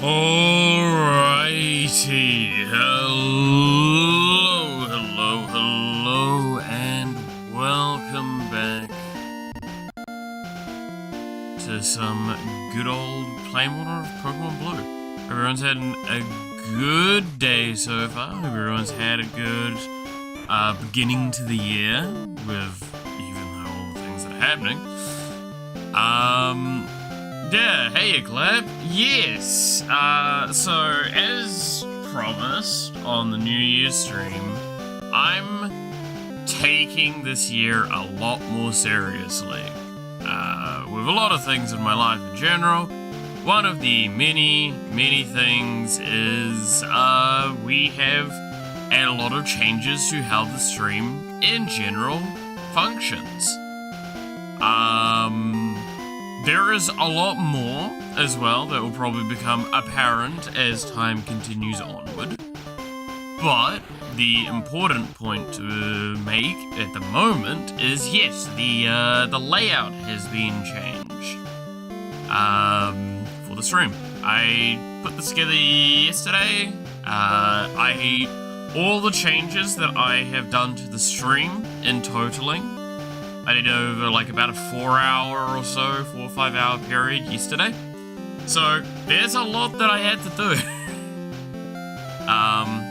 Alrighty, hello, and welcome back to some good old plain water of Pokemon Blue. Everyone's had a good day so far. Everyone's had a good beginning to the year, with even though all the things that are happening. Yeah, hey Clap. Yes, so as promised on the New Year's stream, I'm taking this year a lot more seriously. With a lot of things in my life in general, one of the many things is, we have had a lot of changes to how the stream in general functions. There is a lot more as well that will probably become apparent as time continues onward. But the important point to make at the moment is, yes, the layout has been changed for the stream. I put this together yesterday. All the changes that I have done to the stream in totaling, I did over like about a 4 or 5 hour period yesterday. So there's a lot that I had to do.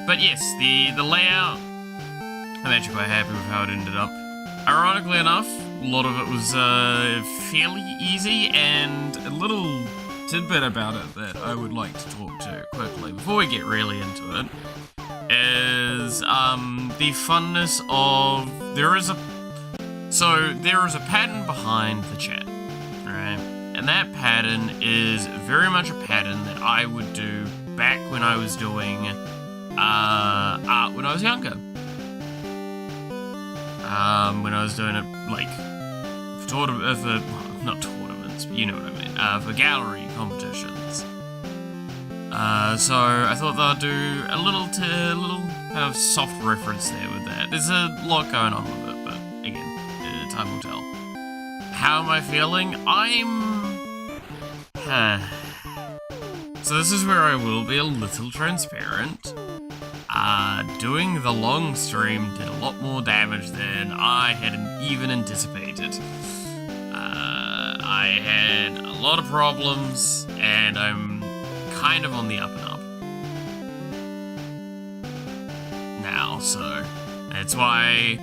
But yes, the layout, I'm actually quite happy with how it ended up. Ironically enough, a lot of it was fairly easy, and a little tidbit about it that I would like to talk to quickly before we get really into it is the funness of there is a pattern behind the chat, right? And that pattern is very much a pattern that I would do back when I was doing art when I was younger. When I was doing it like for not tournaments, but you know what I mean, for gallery competitions. So I thought that I'd do a little kind of soft reference there with that. There's a lot going on with it, but again, time will tell. How am I feeling? So this is where I will be a little transparent. Doing the long stream did a lot more damage than I had even anticipated. I had a lot of problems, and I'm kind of on the up and up now, so that's why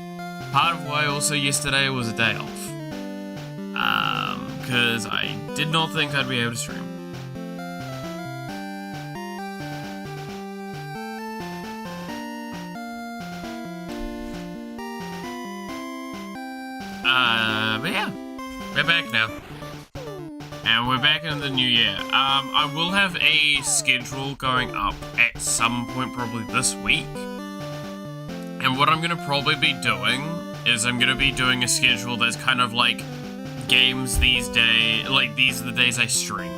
part of why also yesterday was a day off. Because I did not think I'd be able to stream. But yeah, we're back now. And we're back in the new year. I will have a schedule going up at some point, probably this week. And what I'm going to probably be doing is I'm going to be doing a schedule that's kind of like games these days, like these are the days I stream.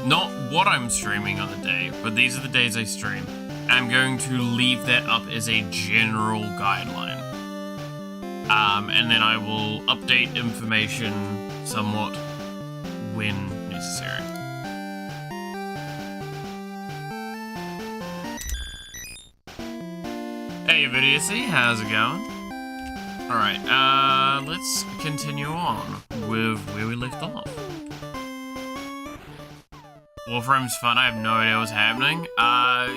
Not what I'm streaming on the day, but these are the days I stream. I'm going to leave that up as a general guideline. And then I will update information somewhat when necessary. Hey Vidiousy, how's it going? Alright, let's continue on with where we left off. Warframe's fun, I have no idea what's happening.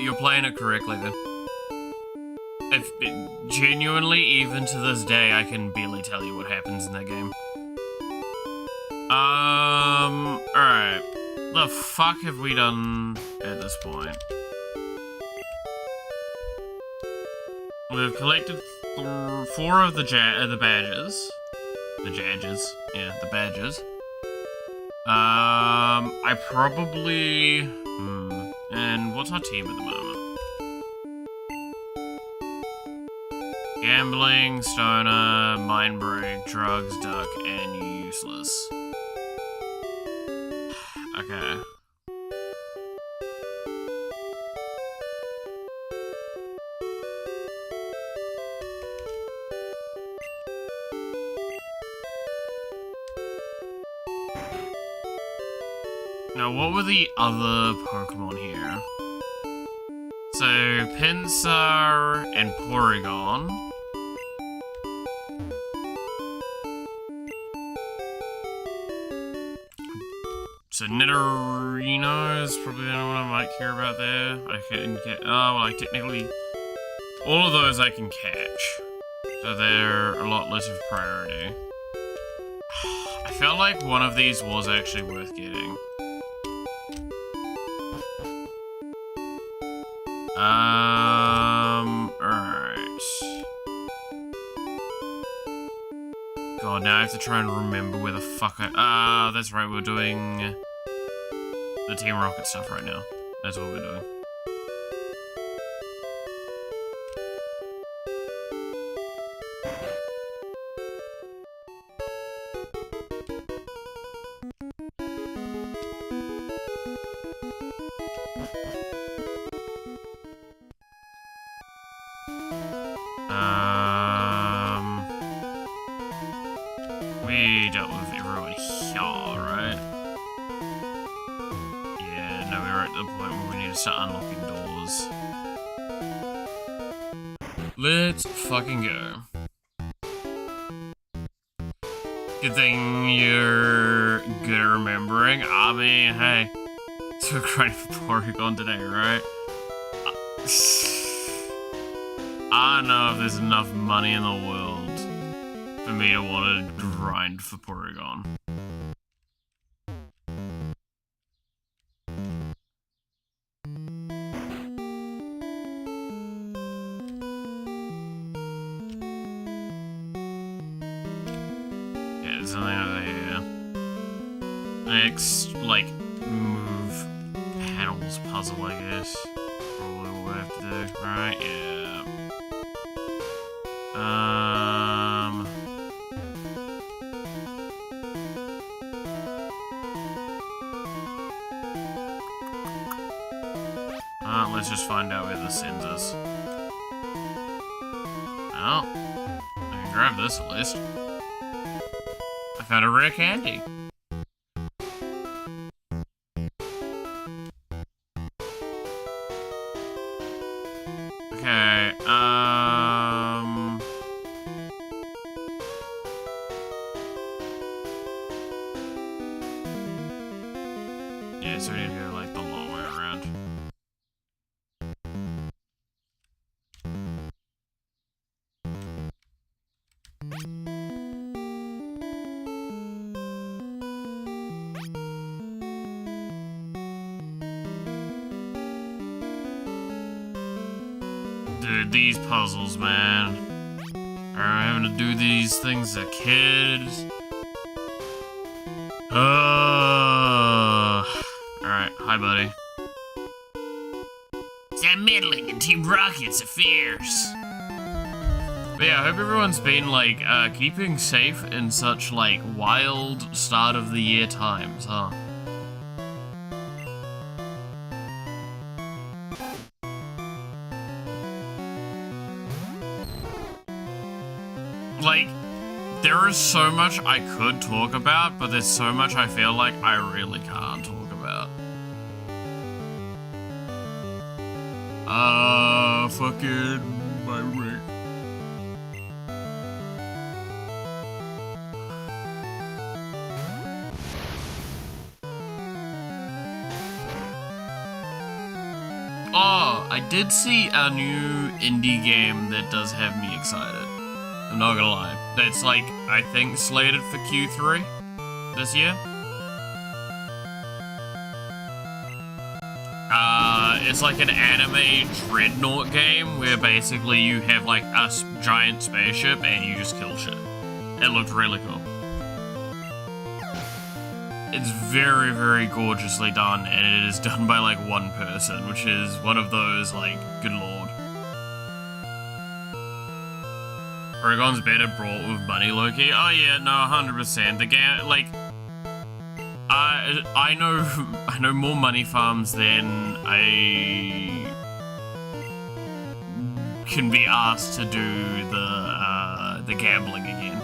You're playing it correctly then. Genuinely, even to this day, I can barely tell you what happens in that game. Alright. The fuck have we done at this point? We've collected 4 of the badges. The badges. I probably... and what's our team at the moment? Gambling, stoner, mind break, drugs, duck, and useless. Okay. Now, what were the other Pokemon here? So, Pinsir and Porygon. So, Nidorino is probably the only one I might care about there. I can get. Oh, well, technically. All of those I can catch. So, they're a lot less of priority. I felt like one of these was actually worth getting. Alright. God, now I have to try and remember where the fuck I... that's right, we're doing the Team Rocket stuff right now. That's what we're doing. We dealt with everyone here, right? Yeah, no, we're at the point where we need to start unlocking doors. Let's fucking go. Good thing you're good at remembering. I mean, hey, so great for Porygon today, right? I don't know if there's enough money in the world for me to want to grind for Porygon. Yeah, there's something over here. Next, like, move panels puzzle, I guess. Probably what we have to do, right? Yeah. Let's just find out where this sends us. Oh, I can grab this at least. I found a rare candy. Okay, yeah, so we need to go like the long way around. Dude, these puzzles, man. I remember having to do these things as a kid. Alright, hi, buddy. Stop meddling in Team Rocket's affairs. But yeah, I hope everyone's been, like, keeping safe in such, like, wild start of the year times, huh? Like, there is so much I could talk about, but there's so much I feel like I really can't talk about. Fucking my ring. Oh, I did see a new indie game that does have me excited. I'm not gonna lie. That's like, I think, slated for Q3 this year. It's like an anime dreadnought game where basically you have like a giant spaceship and you just kill shit. It looked really cool. It's very, very gorgeously done, and it is done by like one person, which is one of those like, good lord. Porygon's better brought with money, Loki. Oh yeah, no, 100%. The game, like, I know more money farms than I can be asked to do the gambling again.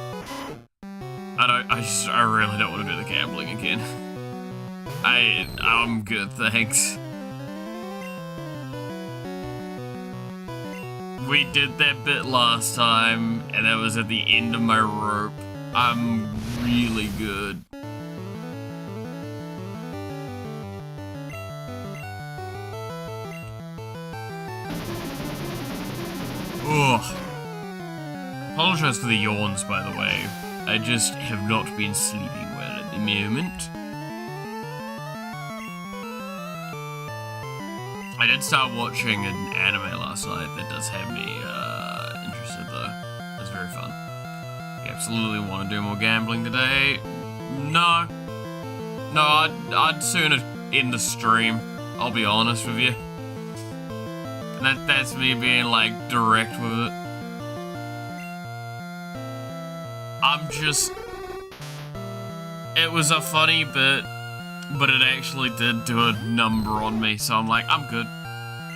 I really don't want to do the gambling again. I'm good, thanks. We did that bit last time, and that was at the end of my rope. I'm really good. Ugh. Apologize for the yawns, by the way. I just have not been sleeping well at the moment. I did start watching an anime last night that does have me interested, though. It's very fun. You absolutely want to do more gambling today? No. No, I'd sooner end the stream, I'll be honest with you. And that's me being, like, direct with it. It was a funny bit, but it actually did do a number on me, so I'm like, I'm good.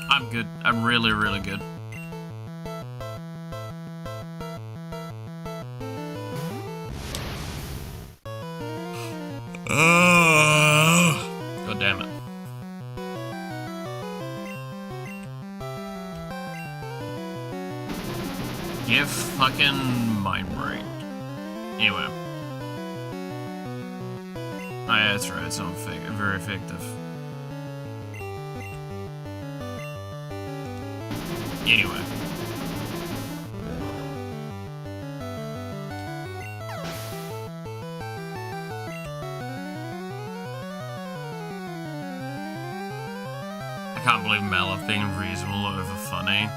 I'm good. I'm really, really good. God damn it. Get fucking mind break. Anyway. Oh yeah, that's right, it's not very effective. Anyway. I can't believe Malif being reasonable over funny.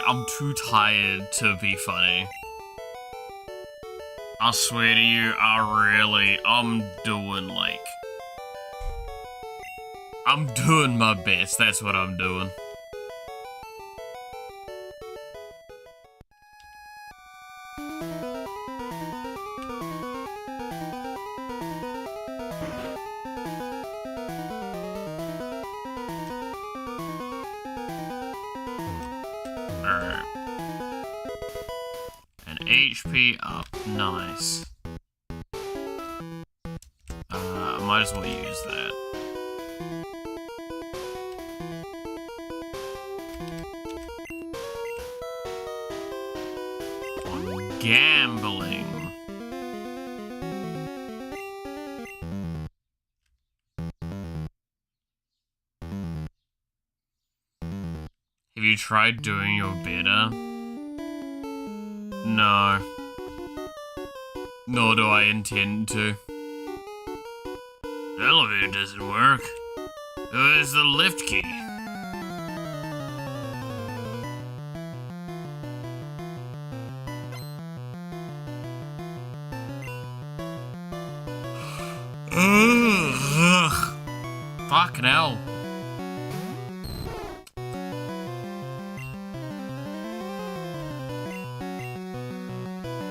I'm too tired to be funny. I swear to you, I'm doing my best, that's what I'm doing. Alright. And HP up, nice. I might as well use that. On gambling. Have you tried doing your better? No. Nor do I intend to. The elevator doesn't work. Where's the lift key? Ugh. Fucking hell.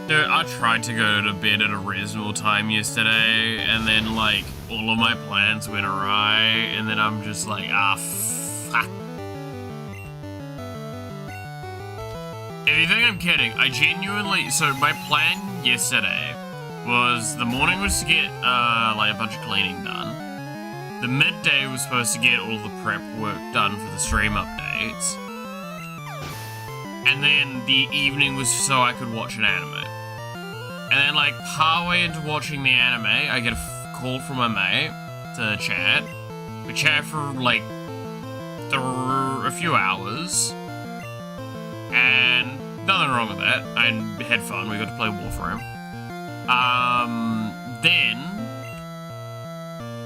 Dude, I tried to go to bed at a reasonable time yesterday, and then, like, all of my plans went awry, and then I'm just like, ah, fuck. If you think I'm kidding, I genuinely, so my plan yesterday was the morning was to get, like, a bunch of cleaning done. The midday was supposed to get all the prep work done for the stream updates. And then the evening was so I could watch an anime. And then, like, partway into watching the anime, I get a call from my mate to chat. We chat for, like, a few hours. And nothing wrong with that. I had fun. We got to play Warframe. Then,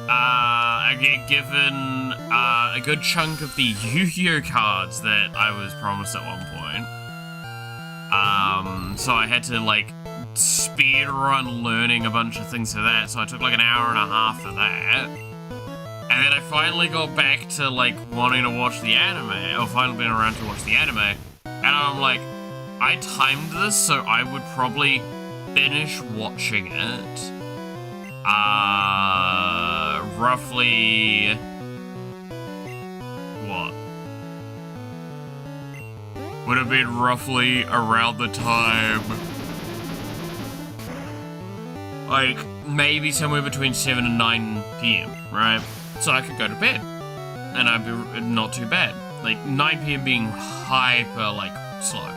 I get given a good chunk of the Yu-Gi-Oh cards that I was promised at one point. So I had to, like, speed run learning a bunch of things for that, so I took like an hour and a half for that. And then I finally got back to, like, wanting to watch the anime, or finally been around to watch the anime, and I'm like, I timed this so I would probably finish watching it, roughly, what? Would have been roughly around the time like, maybe somewhere between 7 and 9 p.m., right? So I could go to bed, and I'd be not too bad. Like, 9 p.m. being hyper, like, slow.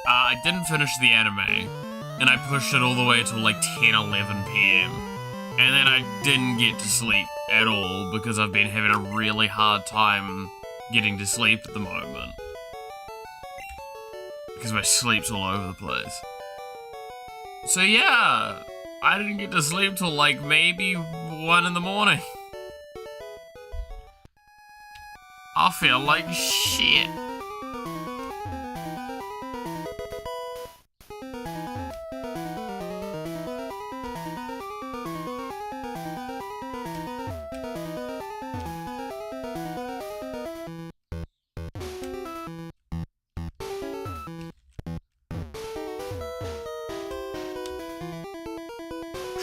I didn't finish the anime, and I pushed it all the way till, like, 10, 11 p.m. And then I didn't get to sleep at all, because I've been having a really hard time getting to sleep at the moment. Because my sleep's all over the place. So yeah, I didn't get to sleep till like maybe 1 in the morning. I feel like shit.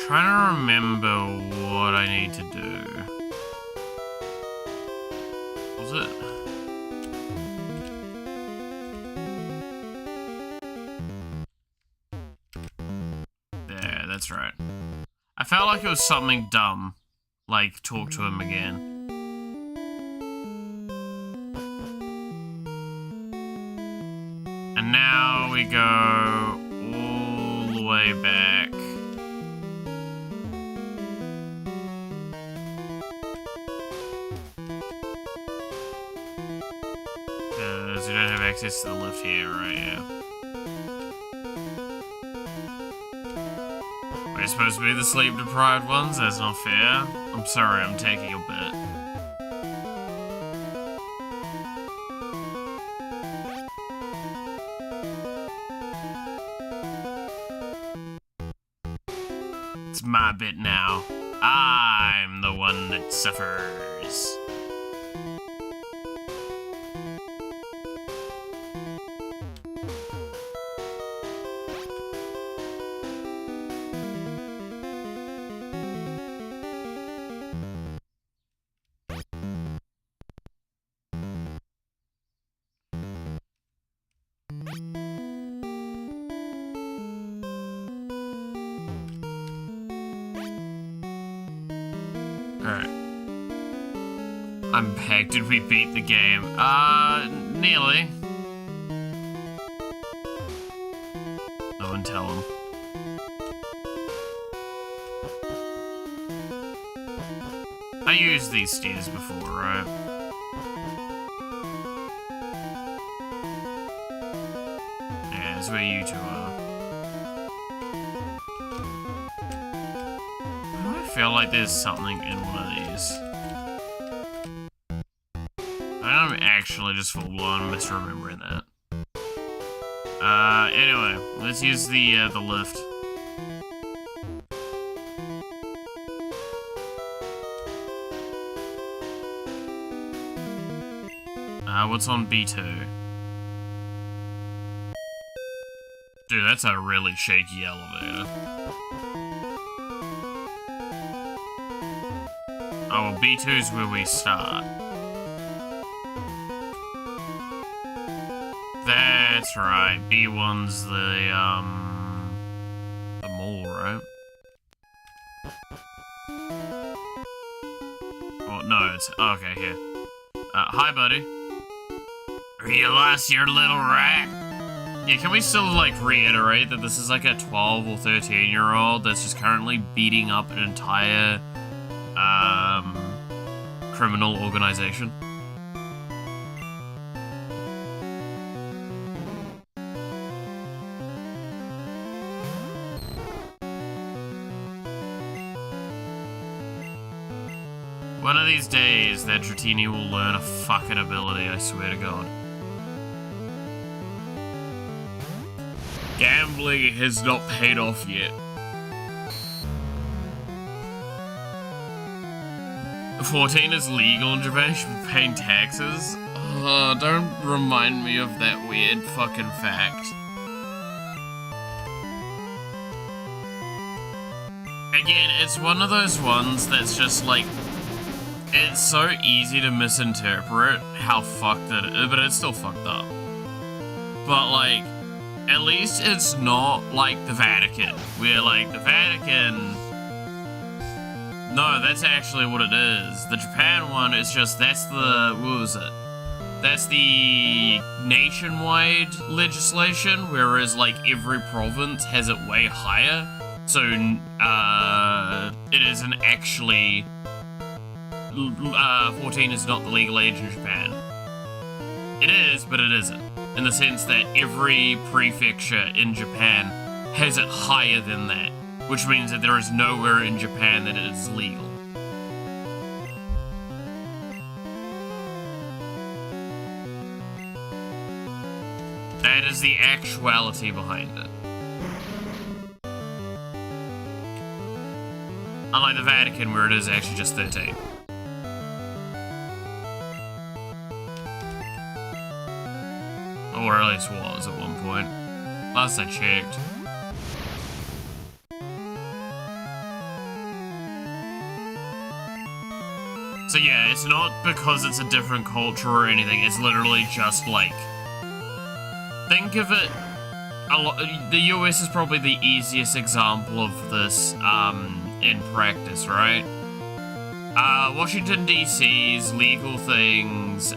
Trying to remember what I need to do. What was it? There, that's right. I felt like it was something dumb, like talk to him again. And now we go all the way back. We don't have access to the lift here, right? Yeah. We're supposed to be the sleep-deprived ones? That's not fair. I'm sorry, I'm taking your bit. It's my bit now. I'm the one that suffers. Alright. I'm back. Did we beat the game? Nearly. No one tell him. I used these stairs before, right? Yeah, that's where you two are. I feel like there's something in one of these. I'm actually just full-blown misremembering that. Anyway, let's use the lift. What's on B2? Dude, that's a really shaky elevator. Oh, well, B2 is where we start. That's right, B1's the mall, right? Oh, no, it's, okay, here. Hi, buddy. You lost your little rat? Yeah, can we still, like, reiterate that this is, like, a 12 or 13-year-old that's just currently beating up an entire, criminal organization? One of these days, that Dratini will learn a fucking ability, I swear to God. Gambling has not paid off yet. 14 is legal in Japan, you should be paying taxes? Don't remind me of that weird fucking fact. Again, it's one of those ones that's just like, it's so easy to misinterpret how fucked it is, but it's still fucked up. But like, At least it's not like the Vatican. We're like, the Vatican... No, that's actually what it is. The Japan one is just, that's the, what was it? That's the nationwide legislation, whereas like every province has it way higher. So, it isn't actually, 14 is not the legal age in Japan. It is, but it isn't. In the sense that every prefecture in Japan has it higher than that, which means that there is nowhere in Japan that it is legal. That is the actuality behind it. Unlike the Vatican, where it is actually just 13. Or at least was at one point. Last I checked. So yeah, it's not because it's a different culture or anything, it's literally just like... Think of it... the US is probably the easiest example of this, in practice, right? Washington DC's legal things,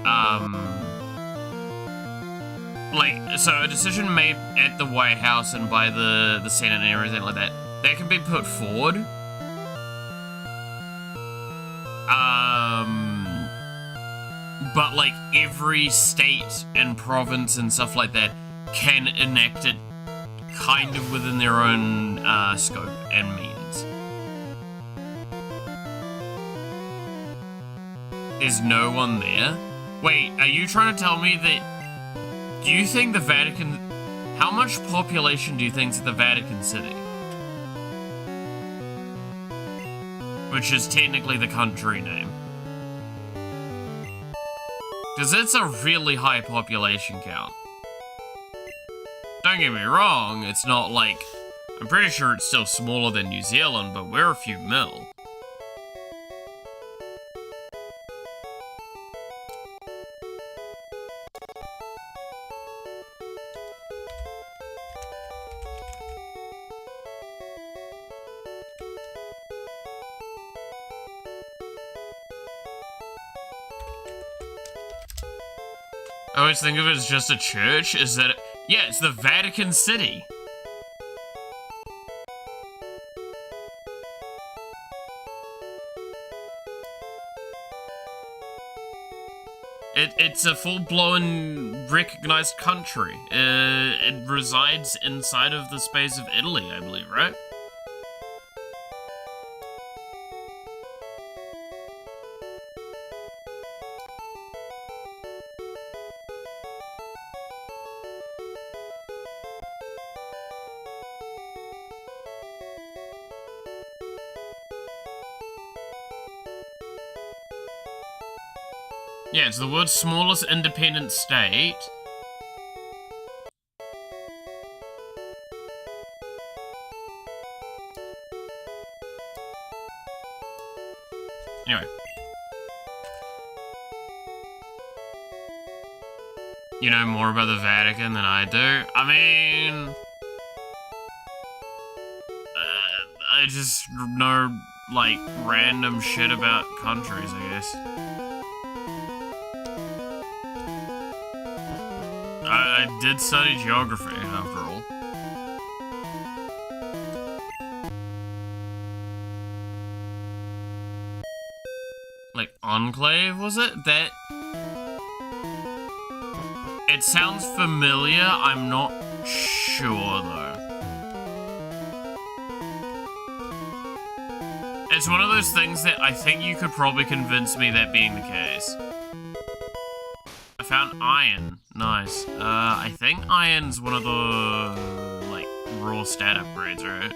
like, so a decision made at the White House and by the Senate and everything like that, that can be put forward. But like every state and province and stuff like that can enact it kind of within their own scope and means. There's no one there? Wait, are you trying to tell me that... Do you think the Vatican... How much population do you think is at the Vatican City? Which is technically the country name. Because it's a really high population count. Don't get me wrong, it's not like... I'm pretty sure it's still smaller than New Zealand, but we're a few mil. I always think of it as just a church, is that... Yeah, it's the Vatican City. It's a full-blown recognized country. It resides inside of the space of Italy, I believe, right? Yeah, it's the world's smallest independent state. Anyway. You know more about the Vatican than I do? I mean... I just know, like, random shit about countries, I guess. I did study geography, after all. Like, Enclave, was it? That... It sounds familiar, I'm not sure, though. It's one of those things that I think you could probably convince me that being the case. I found iron. Nice. I think iron's one of the, like, raw stat upgrades, right?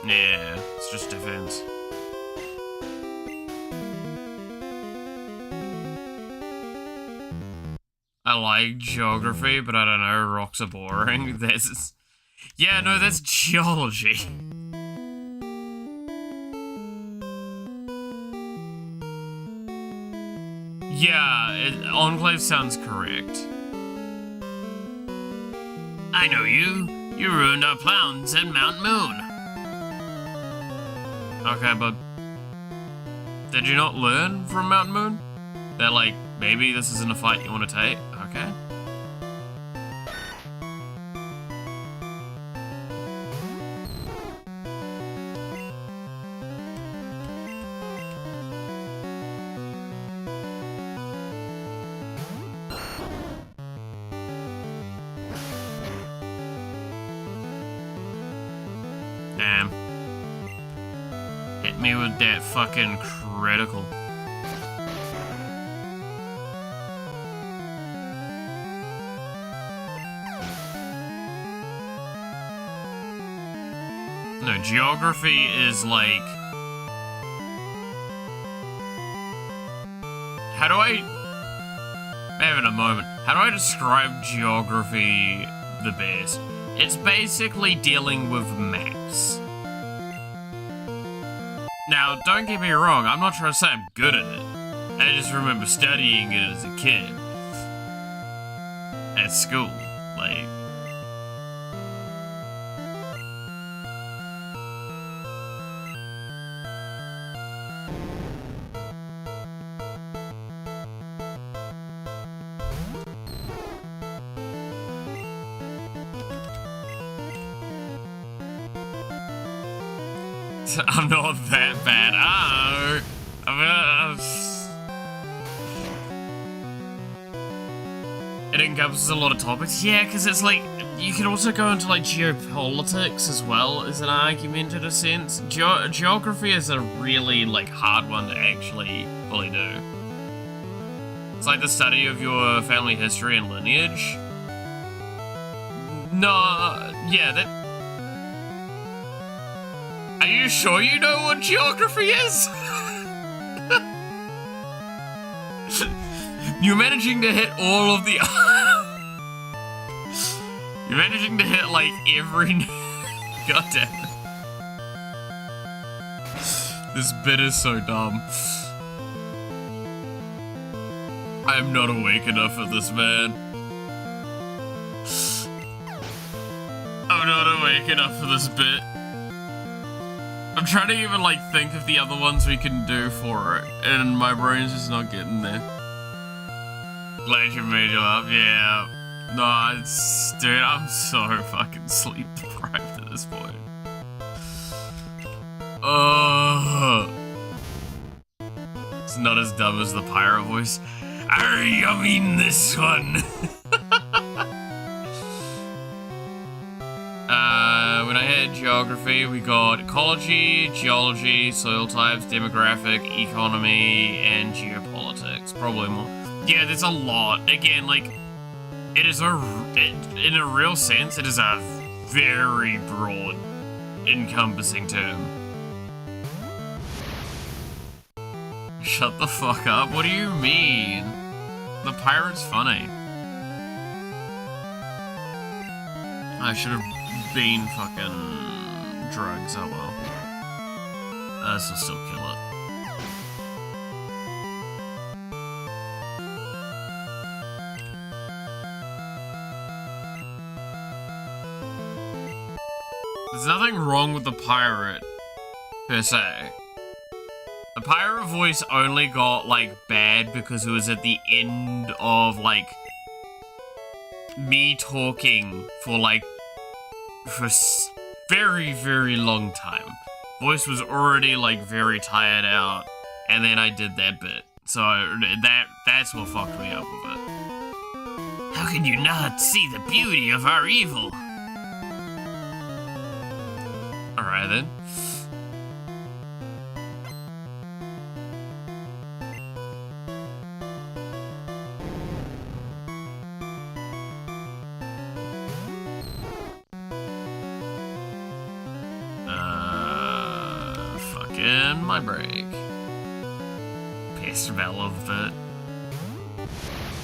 Yeah, it's just defense. I like geography, but I don't know, rocks are boring. That's... Yeah, no, that's geology. Yeah, Enclave sounds correct. I know you. You ruined our plans at Mount Moon. Okay, but did you not learn from Mount Moon? That, like, maybe this isn't a fight you want to take? Okay. Damn. Hit me with that fucking critical. No, geography is like... How do I... I'm having a moment. How do I describe geography the best? It's basically dealing with maps. Now, don't get me wrong, I'm not trying to say I'm good at it. I just remember studying it as a kid. At school, like... I'm not that bad. It encompasses a lot of topics. Yeah, because it's like, you can also go into like geopolitics as well as an argument in a sense. Geography is a really like hard one to actually fully do. It's like the study of your family history and lineage. No, yeah, that... Are you sure you know what geography is? You're managing to hit all of the... You're managing to hit, like, every... God damn it. This bit is so dumb. I am not awake enough for this, man. I'm not awake enough for this bit. I'm trying to even, like, think of the other ones we can do for it, and my brain's just not getting there. Glad you made you laugh, yeah. No, it's... Dude, I'm so fucking sleep deprived at this point. Oh. It's not as dumb as the pirate voice. I mean this one. When I had geography, we got ecology, geology, soil types, demographic, economy, and geopolitics. Probably more. Yeah, there's a lot. Again, like, it is in a real sense, it is a very broad, encompassing term. Shut the fuck up. What do you mean? The pirate's funny. I should have been fucking drugs, oh well. This will still kill it. There's nothing wrong with the pirate, per se. The pirate voice only got, like, bad because it was at the end of, like, me talking for, like, for very, very long time. Voice was already, like, very tired out, and then I did that bit. So, that's what fucked me up with it. How can you not see the beauty of our evil? Alright then. Fucking my break. Pissed about love bit.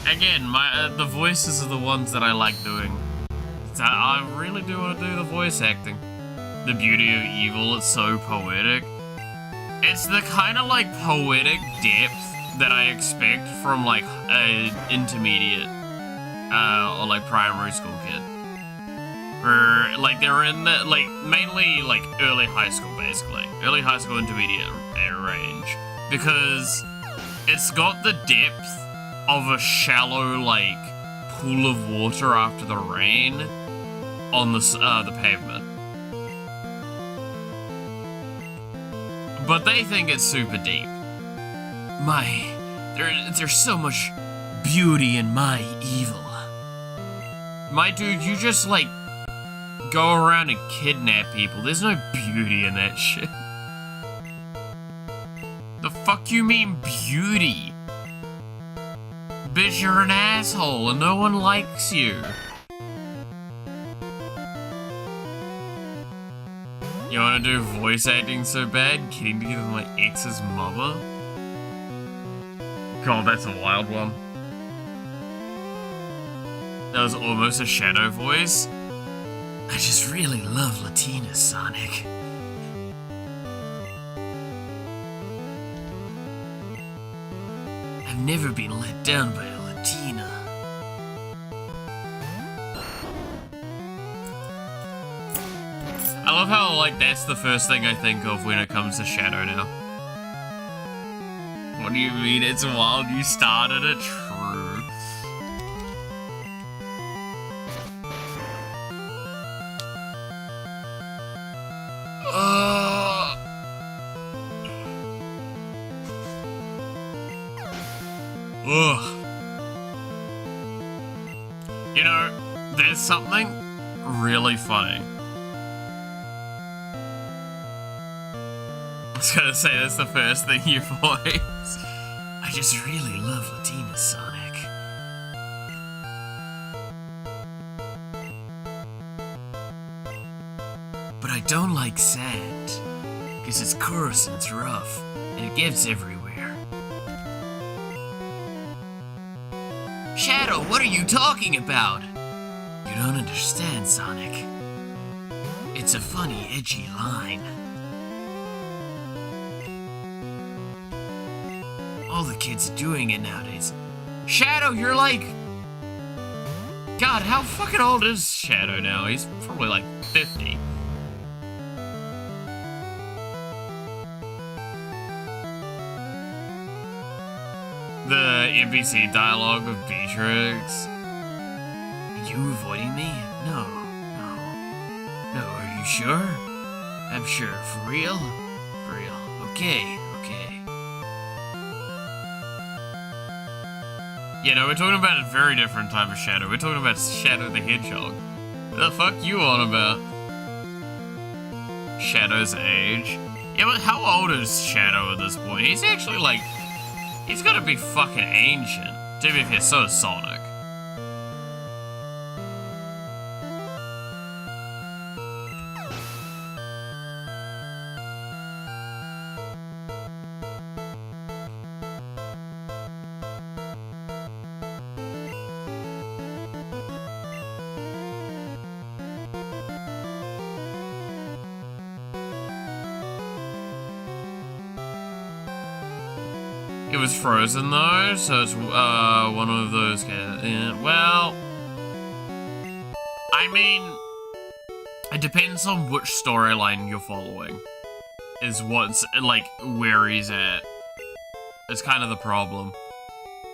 Again, the voices are the ones that I like doing. So I really do want to do the voice acting. The beauty of evil is so poetic. It's the kind of like poetic depth that I expect from like an intermediate or like primary school kid. Or like they're in the like mainly like early high school basically. Early high school intermediate range. Because it's got the depth of a shallow like pool of water after the rain on the pavement. But they think it's super deep. There's so much beauty in my evil. My dude, you just like go around and kidnap people. There's no beauty in that shit. The fuck you mean beauty? Bitch, you're an asshole and no one likes you. You wanna do voice acting so bad? Getting together with my ex's mother? God, that's a wild one. That was almost a shadow voice. I just really love Latinas, Sonic. I've never been let down by a Latina. I love how, like, that's the first thing I think of when it comes to Shadow now. What do you mean it's wild? You started it? True. Ugh. You know, there's something really funny. I was gonna say that's the first thing you voice. I just really love Latina, Sonic. But I don't like sand, because it's coarse and it's rough, and it gets everywhere. Shadow, what are you talking about? You don't understand, Sonic. It's a funny, edgy line. All the kids are doing it nowadays. Shadow, you're like... God, how fucking old is Shadow now? He's probably like 50. The NPC dialogue of Beatrix. Are you avoiding me? No. No, are you sure? I'm sure. For real? For real. Okay. Yeah, no, we're talking about a very different type of Shadow. We're talking about Shadow the Hedgehog. What the fuck you on about? Shadow's age? Yeah, but how old is Shadow at this point? He's actually like... He's gotta be fucking ancient. To be fair, so is Sonic. It was frozen though, so it's one of those well, I mean, it depends on which storyline you're following, is what's, like, where he's at. It's kind of the problem.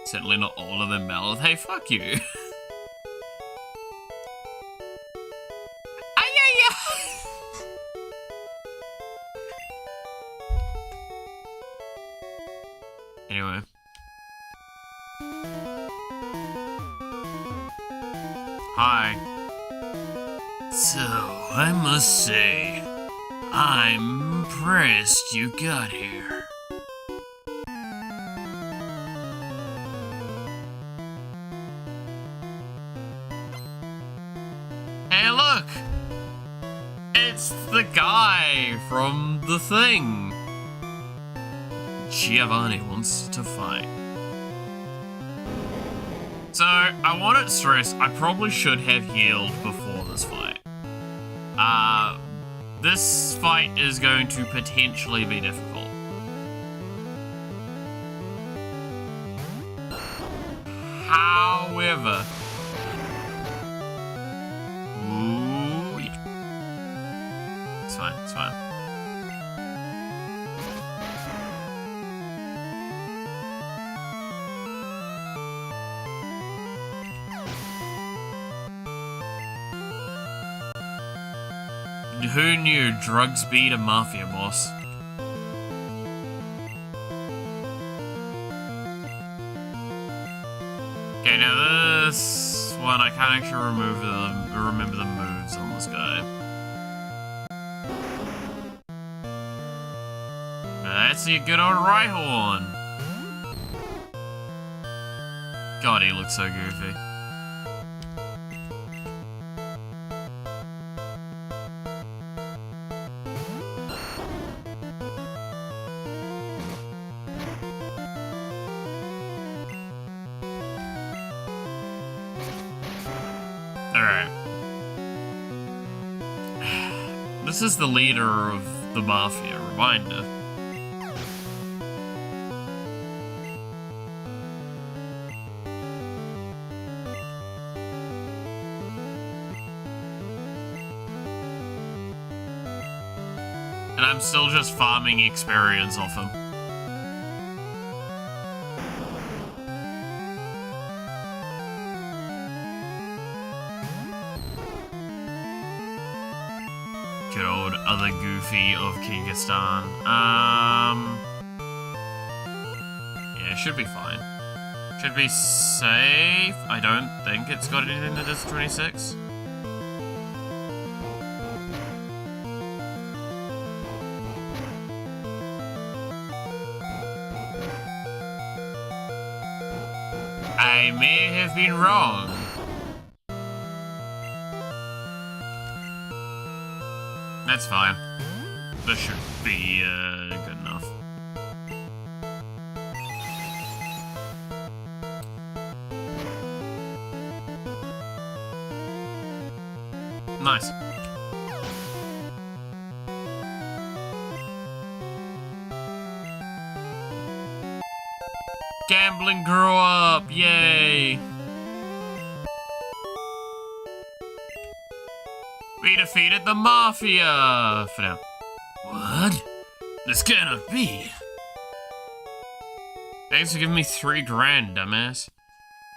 Certainly not all of them melt. Hey, fuck you. Anyway. Hi. So, I must say, I'm impressed you got here. Hey, look! It's the guy from The Thing. Giovanni wants to fight. So, I want to stress, I probably should have healed before this fight. This fight is going to potentially be difficult. However... Ooh, yeah. It's fine, it's fine. Who knew drugs beat a mafia boss? Okay, now this one I can't actually remember the moves on this guy. That's the good old Rhyhorn. God, he looks so goofy. Alright. This is the leader of the Mafia, reminder. And I'm still just farming experience off him. Good old other goofy of Kyrgyzstan. Yeah, it should be fine. Should be safe. I don't think it's got anything that does 26. I may have been wrong. That's fine. This should be good enough. Nice. Gambling grow up, yay! We defeated the Mafia! For now. What? This cannot be. Thanks for giving me 3 grand, dumbass.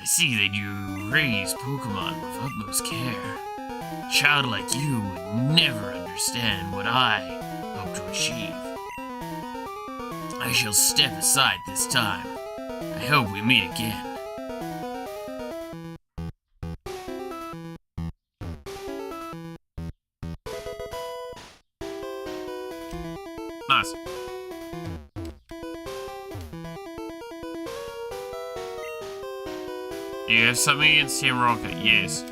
I see that you raise Pokemon with utmost care. A child like you would never understand what I hope to achieve. I shall step aside this time. I hope we meet again. Nice. You have something against Team Rocket? Yes.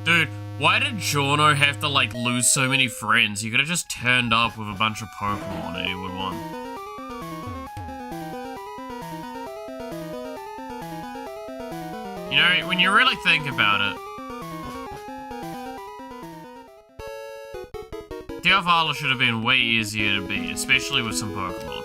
Dude, why did Jono have to, like, lose so many friends? He could have just turned up with a bunch of Pokemon and he would have won. You know, when you really think about it, Dialfala should have been way easier to beat, especially with some Pokemon.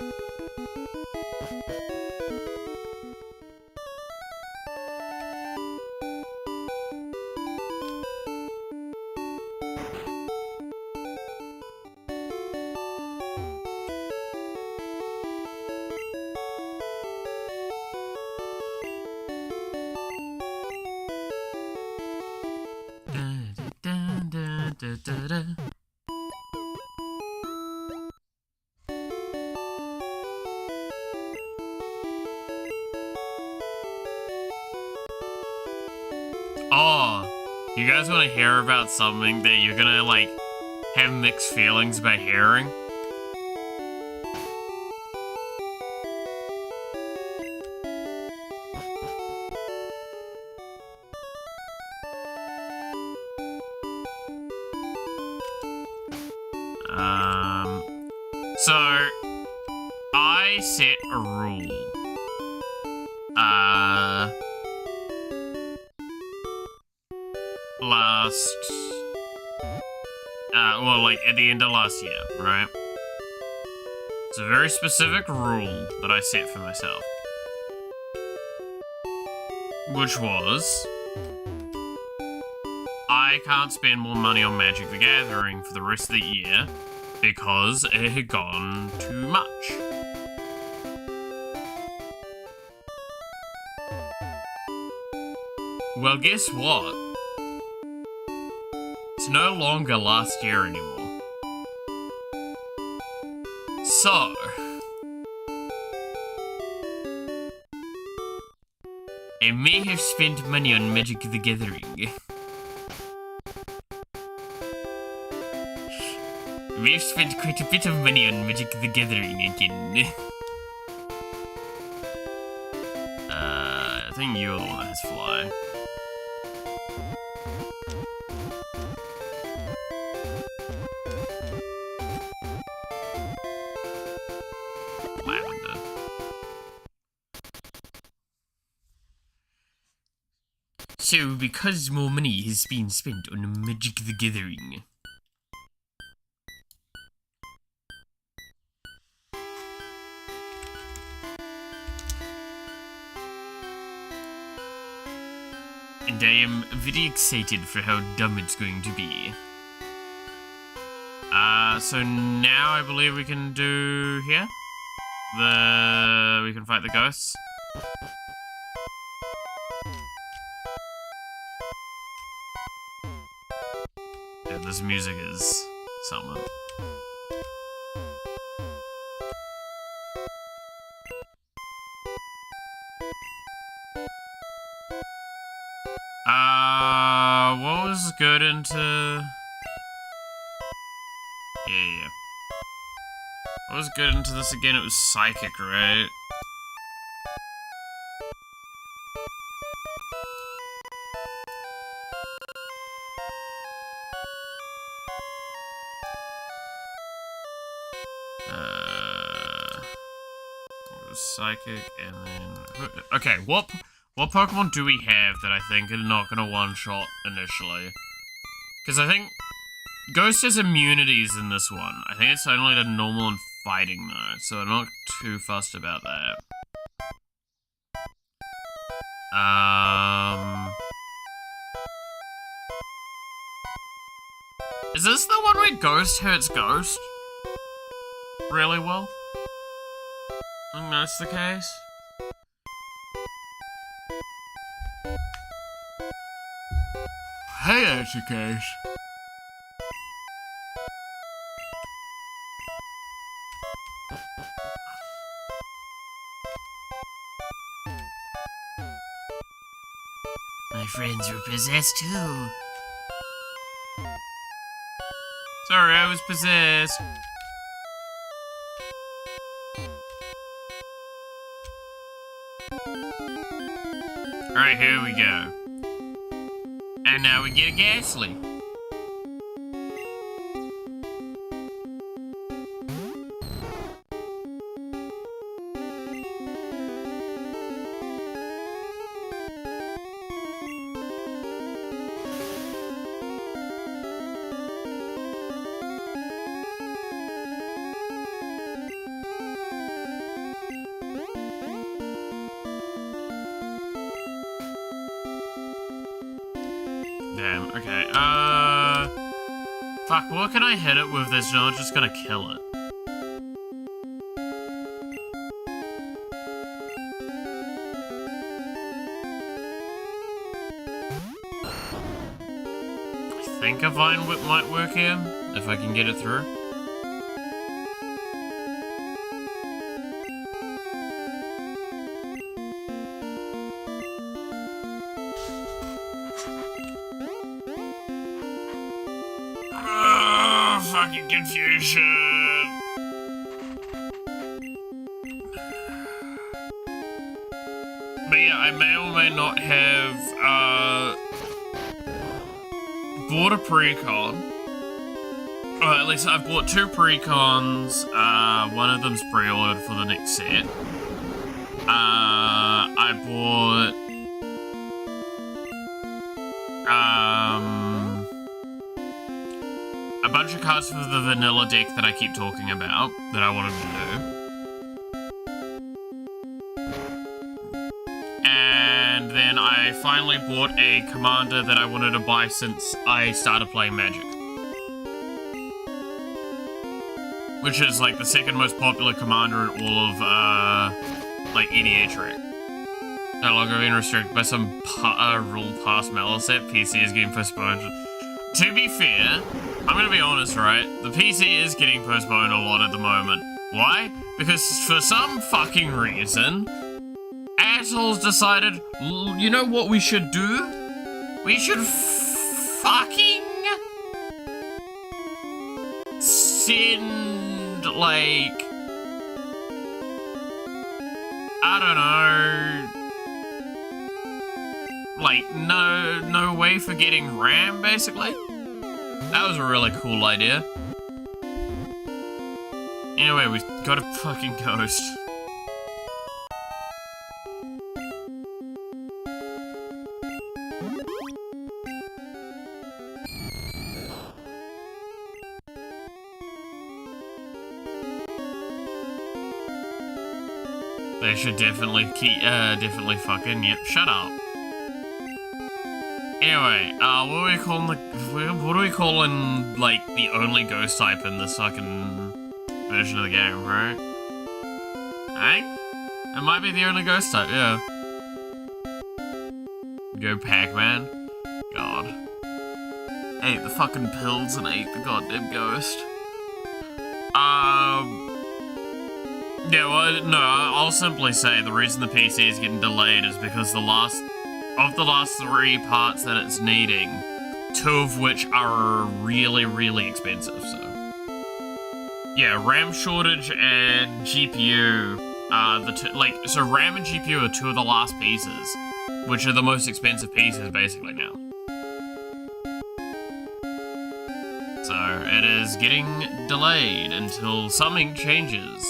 Oh, you guys want to hear about something that you're gonna, like, have mixed feelings about hearing? So, I set a rule. well, like, at the end of last year, right? It's a very specific rule that I set for myself. Which was... I can't spend more money on Magic the Gathering for the rest of the year because it had gone too much. Well, guess what? It's no longer last year anymore. So... I may have spent money on Magic the Gathering. We've spent quite a bit of money on Magic the Gathering again. I think you're the one that has fly. Lavender. So, because more money has been spent on Magic the Gathering, and I am very excited for how dumb it's going to be. So now I believe we can do here. We can fight the ghosts. Yeah, this music is something. What was good into... Yeah. What was good into this again? It was Psychic, right? It was Psychic, and then... Okay, what Pokemon do we have that I think are not gonna one-shot initially? Because I think Ghost has immunities in this one. I think it's only to normal and fighting though, so I'm not too fussed about that. Is this the one where Ghost hurts Ghost really well? I think that's the case. Hey, that's the case. My friends were possessed too. Sorry, I was possessed. Alright, here we go. And now we get a Ghastly. Damn, okay, fuck, what can I hit it with that's not just gonna kill it? I think a Vine Whip might work here, if I can get it through. Fucking confusion. But yeah, I may or may not have bought a pre-con. Or at least I've bought 2 pre-cons. One of them's pre-ordered for the next set. I bought a bunch of cards for the vanilla deck that I keep talking about, that I wanted to do. And then I finally bought a commander that I wanted to buy since I started playing Magic. Which is like the second most popular commander in all of, like, EDH rec. No longer being restricted by some rule past malice set. PC is getting postponed. To be fair, I'm gonna be honest, right? The PC is getting postponed a lot at the moment. Why? Because for some fucking reason, assholes decided, you know what we should do? We should fucking send, like, I don't know, like, no way for getting RAM, basically. That was a really cool idea. Anyway, we got a fucking ghost. They should definitely definitely fucking, yep, shut up. Anyway, what do we call like, the only ghost type in this fucking version of the game, right? Eh? It might be the only ghost type, yeah. Go Pac-Man. God. Ate the fucking pills and ate the goddamn ghost. Yeah, well, no, I'll simply say the reason the PC is getting delayed is because of the last 3 parts that it's needing, 2 of which are really, really expensive, so. Yeah, RAM shortage and GPU are the two, like, so RAM and GPU are 2 of the last pieces, which are the most expensive pieces, basically, now. So, it is getting delayed until something changes.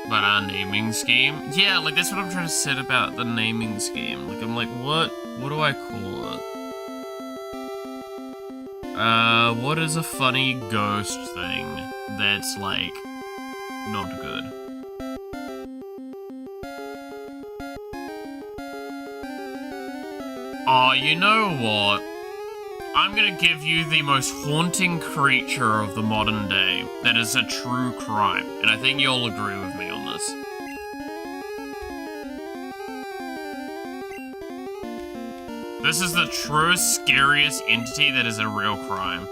But our naming scheme? Yeah, like, that's what I'm trying to say about the naming scheme. Like, I'm like, what do I call it? What is a funny ghost thing that's, like, not good? Oh, you know what? I'm gonna give you the most haunting creature of the modern day that is a true crime, and I think you'll agree with me on this. This is the truest, scariest entity that is a real crime.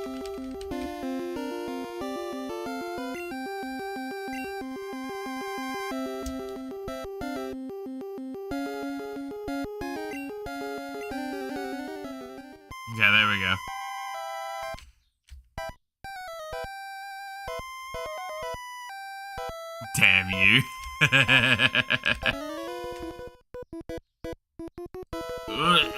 Okay, there we go. Damn you. Alright.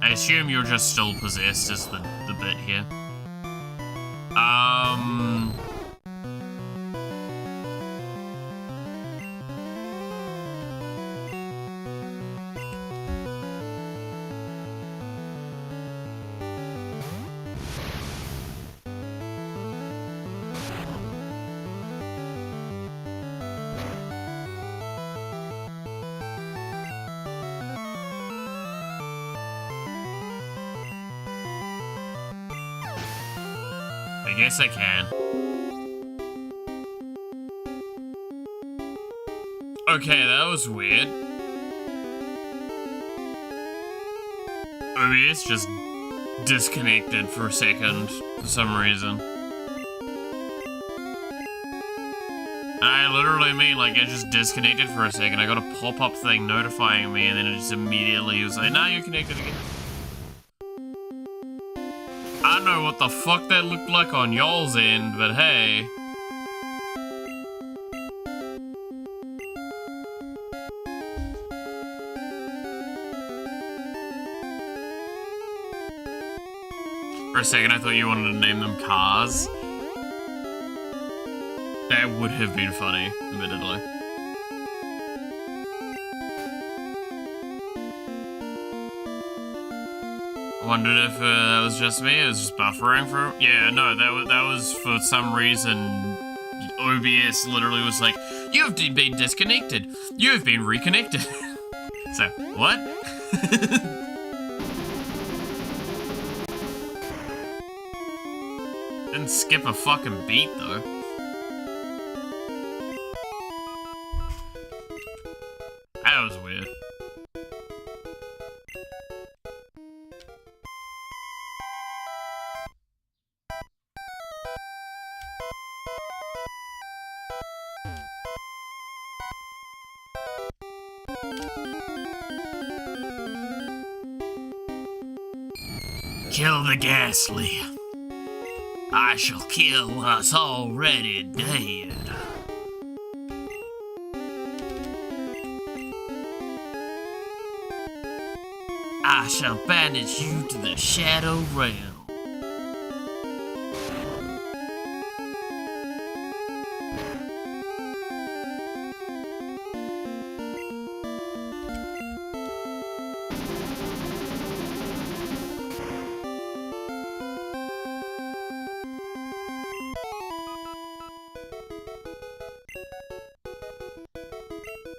I assume you're just still possessed is the bit here. I guess I can. Okay, that was weird. OBS just disconnected for a second for some reason. I literally mean, like, it just disconnected for a second. I got a pop-up thing notifying me, and then it just immediately was like, nah, you're connected again. I don't know what the fuck that looked like on y'all's end, but hey. a second I thought you wanted to name them cars. That would have been funny, admittedly. I wondered if that was just me. It was just buffering for. Yeah, no, that was for some reason. OBS literally was like, "You've been disconnected. You have been reconnected." So what? Didn't skip a fucking beat though. That was weird. Kill the ghastly. I shall kill us already dead. I shall banish you to the shadow realm.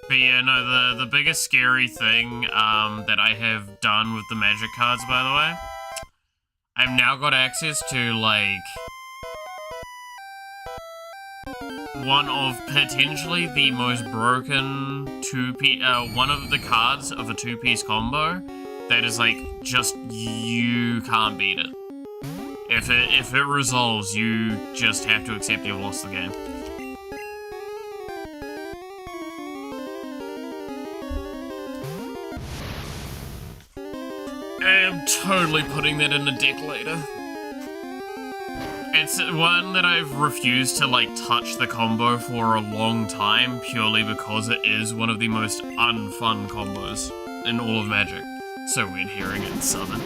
But yeah, no, the biggest scary thing that I have done with the magic cards, by the way, I've now got access to, like, one of potentially the most broken one of the cards of a two-piece combo that is, like, just, you can't beat it. If it resolves, you just have to accept you've lost the game. I'm totally putting that in a deck later. It's one that I've refused to, like, touch the combo for a long time, purely because it is one of the most unfun combos in all of Magic. So weird hearing it in Southern.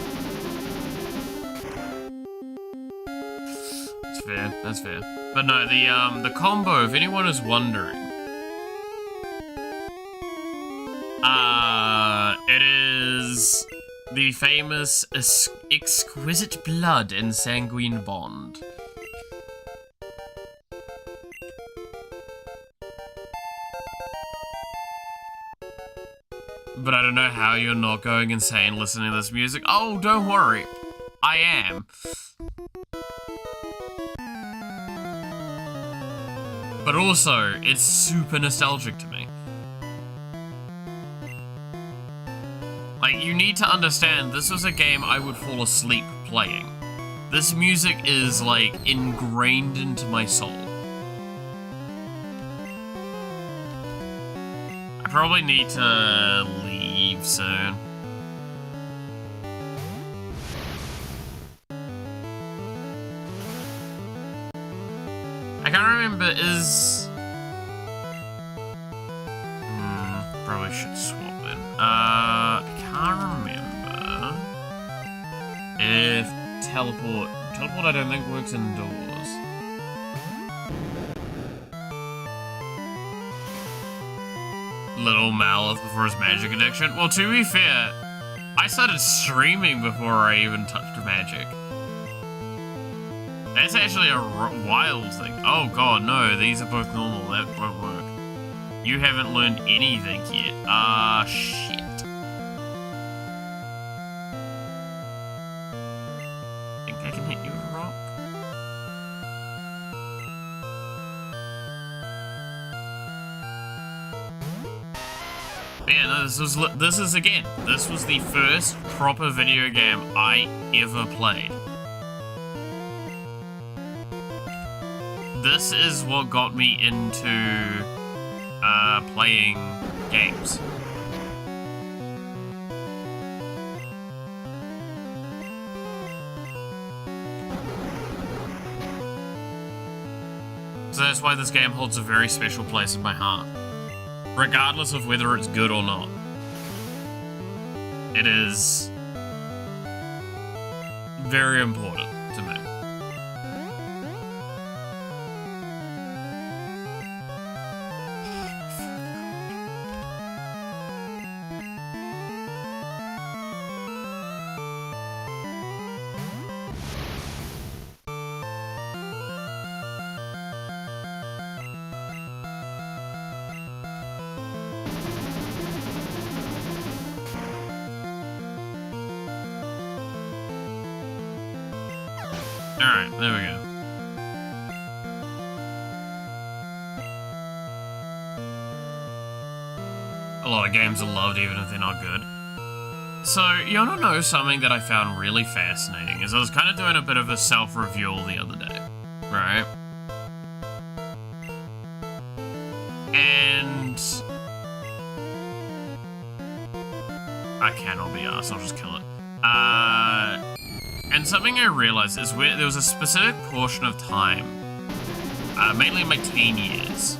That's fair, that's fair. But no, the combo, if anyone is wondering, it is the famous Exquisite Blood and Sanguine Bond. But I don't know how you're not going insane listening to this music. Oh, don't worry. I am. But also, it's super nostalgic to me. Like, you need to understand, this was a game I would fall asleep playing. This music is, like, ingrained into my soul. I probably need to leave soon. I can't remember, probably should swap in. I can't remember if teleport I don't think works indoors. Little Malith before his magic addiction. Well, to be fair, I started streaming before I even touched magic. That's actually a wild thing. Oh god, no, these are both normal. That won't work. You haven't learned anything yet. Shit. Think I can hit you with a rock? But yeah, no, this was the first proper video game I ever played. This is what got me into playing games. So that's why this game holds a very special place in my heart. Regardless of whether it's good or not. It is very important Alright, there we go. A lot of games are loved even if they're not good. So, you wanna know something that I found really fascinating is I was kind of doing a bit of a self-review the other day, right? And I cannot be arsed, I'll just kill it. And something I realized is where there was a specific portion of time, mainly in my teen years,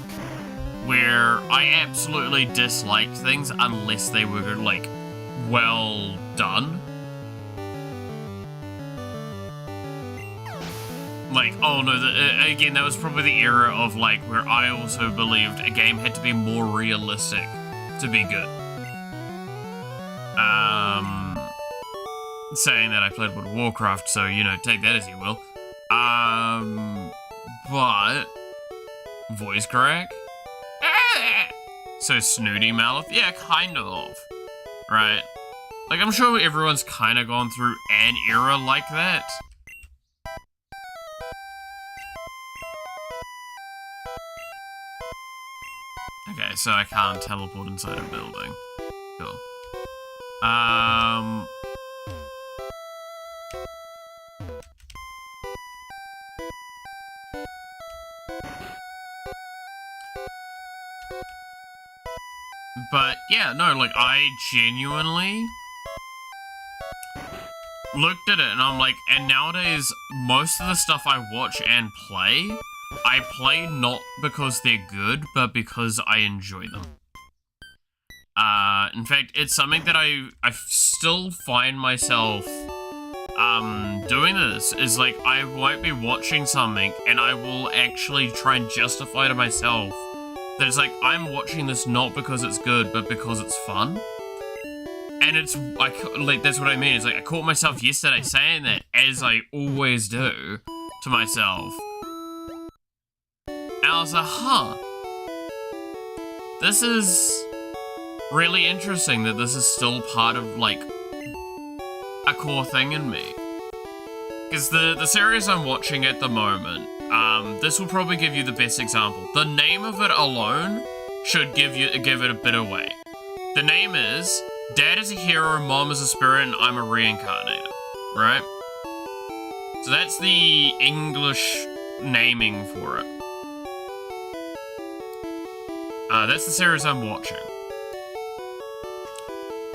where I absolutely disliked things unless they were, like, well done. Like, oh no, again, that was probably the era of, like, where I also believed a game had to be more realistic to be good. Saying that I played World of Warcraft, so, you know, take that as you will. But voice crack? So snooty mouth? Yeah, kind of. Right? Like, I'm sure everyone's kind of gone through an era like that. Okay, so I can't teleport inside a building. Cool. But, yeah, no, like, I genuinely looked at it and I'm like, and nowadays, most of the stuff I watch and play, I play not because they're good, but because I enjoy them. In fact, it's something that I still find myself, doing this, is like, I might be watching something and I will actually try and justify to myself that it's like, I'm watching this not because it's good, but because it's fun. And it's, like, that's what I mean. It's like, I caught myself yesterday saying that, as I always do, to myself. And I was like, huh. This is really interesting that this is still part of, like, a core thing in me. Because the series I'm watching at the moment, this will probably give you the best example. The name of it alone should give it a bit away. The name is Dad is a Hero, Mom is a Spirit, and I'm a Reincarnator, right? So that's the English naming for it. That's the series I'm watching.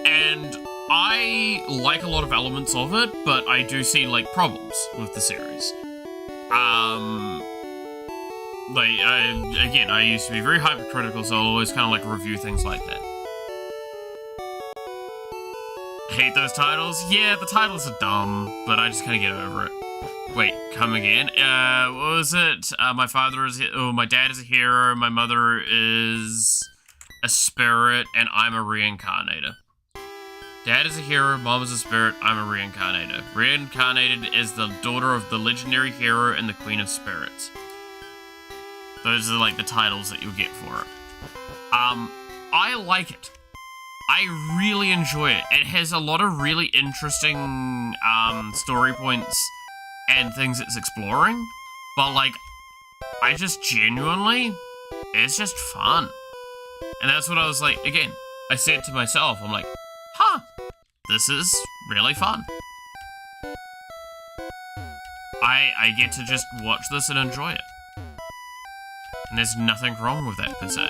And I like a lot of elements of it, but I do see, like, problems with the series. Like, again, I used to be very hypercritical, so I'll always kind of, like, review things like that. Hate those titles? Yeah, the titles are dumb, but I just kind of get over it. Wait, come again? What was it? My dad is a hero, my mother is a spirit, and I'm a reincarnator. Dad is a hero, Mom is a spirit, I'm a reincarnator. Reincarnated is the daughter of the legendary hero and the Queen of Spirits. Those are, like, the titles that you'll get for it. I like it. I really enjoy it. It has a lot of really interesting, story points and things it's exploring. But, like, I just genuinely, it's just fun. And that's what I was like, again, I said to myself, I'm like, huh, this is really fun. I get to just watch this and enjoy it. And there's nothing wrong with that, per se.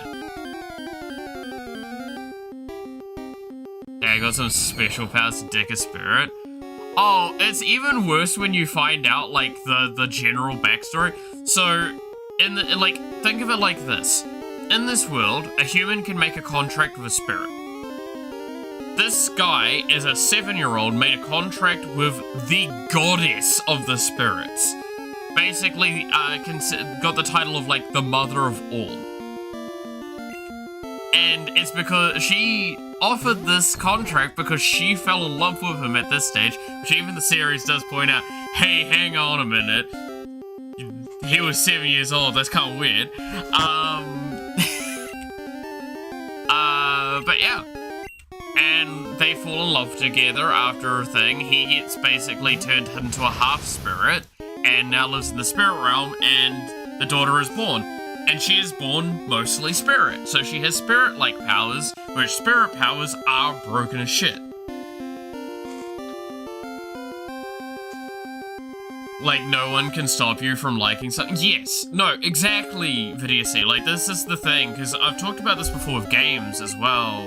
Yeah, I got some special powers to dick a spirit. Oh, it's even worse when you find out, like, the general backstory. So, like, think of it like this. In this world, a human can make a contract with a spirit. This guy, as a 7-year-old, made a contract with the goddess of the spirits. Basically, got the title of, like, the mother of all. And it's because she offered this contract because she fell in love with him at this stage, which even the series does point out, hey, hang on a minute. He was 7 years old, that's kind of weird. But yeah. And they fall in love together after a thing. He gets basically turned into a half spirit, and and now lives in the spirit realm, and the daughter is born. And she is born mostly spirit, so she has spirit-like powers, which spirit powers are broken as shit. Like, no one can stop you from liking something. Yes, no, exactly, VTC. Like, this is the thing, because I've talked about this before with games as well,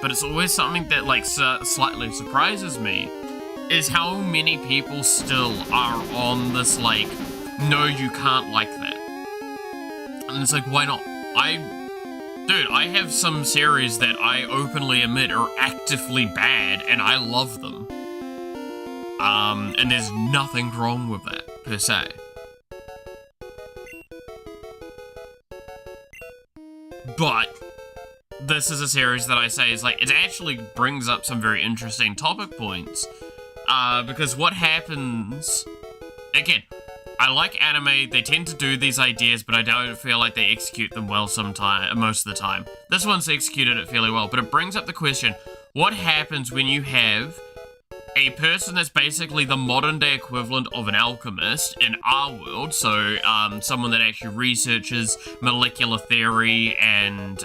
but it's always something that, like, slightly surprises me, is how many people still are on this, like, no, you can't like that. And it's like, why not? Dude, I have some series that I openly admit are actively bad, and I love them. And there's nothing wrong with that, per se. But this is a series that I say is like, it actually brings up some very interesting topic points. Because what happens, again, I like anime, they tend to do these ideas, but I don't feel like they execute them well most of the time. This one's executed it fairly well, but it brings up the question, what happens when you have a person that's basically the modern day equivalent of an alchemist in our world, so someone that actually researches molecular theory and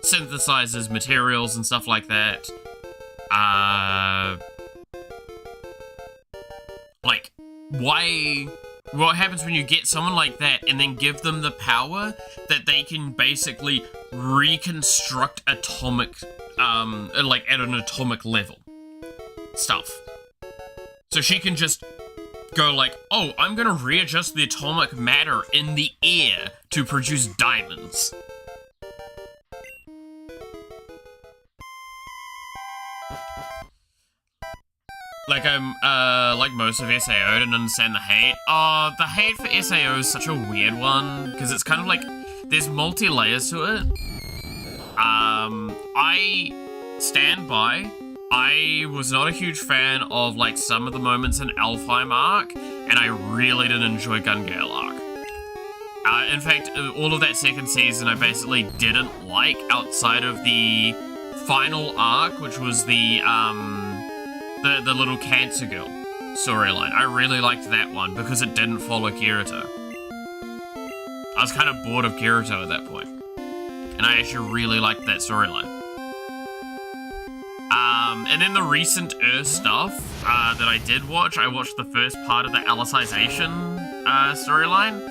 synthesizes materials and stuff like that. What happens when you get someone like that and then give them the power that they can basically reconstruct atomic, like at an atomic level stuff. So she can just go like, oh, I'm gonna readjust the atomic matter in the air to produce diamonds. Like, like most of SAO, I didn't understand the hate. The hate for SAO is such a weird one, because it's kind of like, there's multi-layers to it. I stand by, I was not a huge fan of, like, some of the moments in Alfheim arc, and I really didn't enjoy Gun Gale arc. In fact, all of that second season I basically didn't like outside of the final arc, which was the little cancer girl storyline. I really liked that one because it didn't follow Kirito. I was kind of bored of Kirito at that point, and I actually really liked that storyline. And then the recent Earth stuff that I did watch, I watched the first part of the Alicization storyline.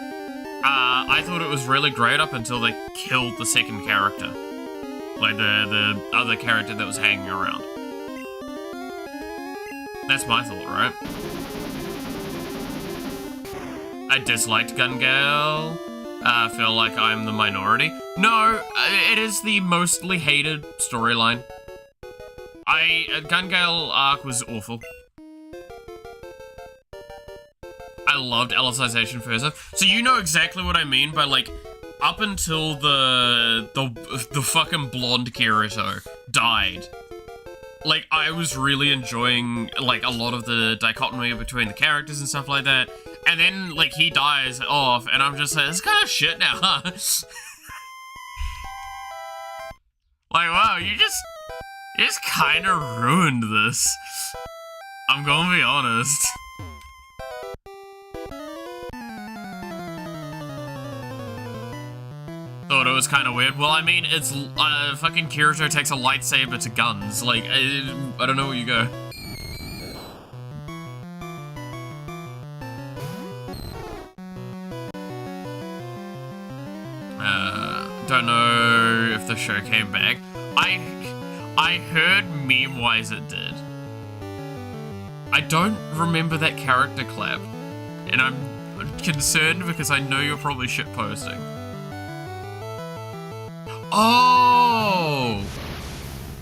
I thought it was really great up until they killed the second character. Like the other character that was hanging around. That's my thought, right? I disliked Gun Gale. I feel like I'm the minority. No, it is the mostly hated storyline. Gun Gale arc was awful. I loved Alicization Further. So you know exactly what I mean by, like, up until the fucking blonde Kirito died. Like, I was really enjoying, like, a lot of the dichotomy between the characters and stuff like that. And then, like, he dies off, and I'm just like, it's kind of shit now, huh? Like, wow, you just kind of ruined this. I'm gonna be honest. Thought it was kind of weird. Well, I mean, it's fucking Kirito takes a lightsaber to guns. Like, I don't know where you go. Don't know if the show came back. I heard meme-wise it did. I don't remember that character clap, and I'm concerned because I know you're probably shitposting. Oh!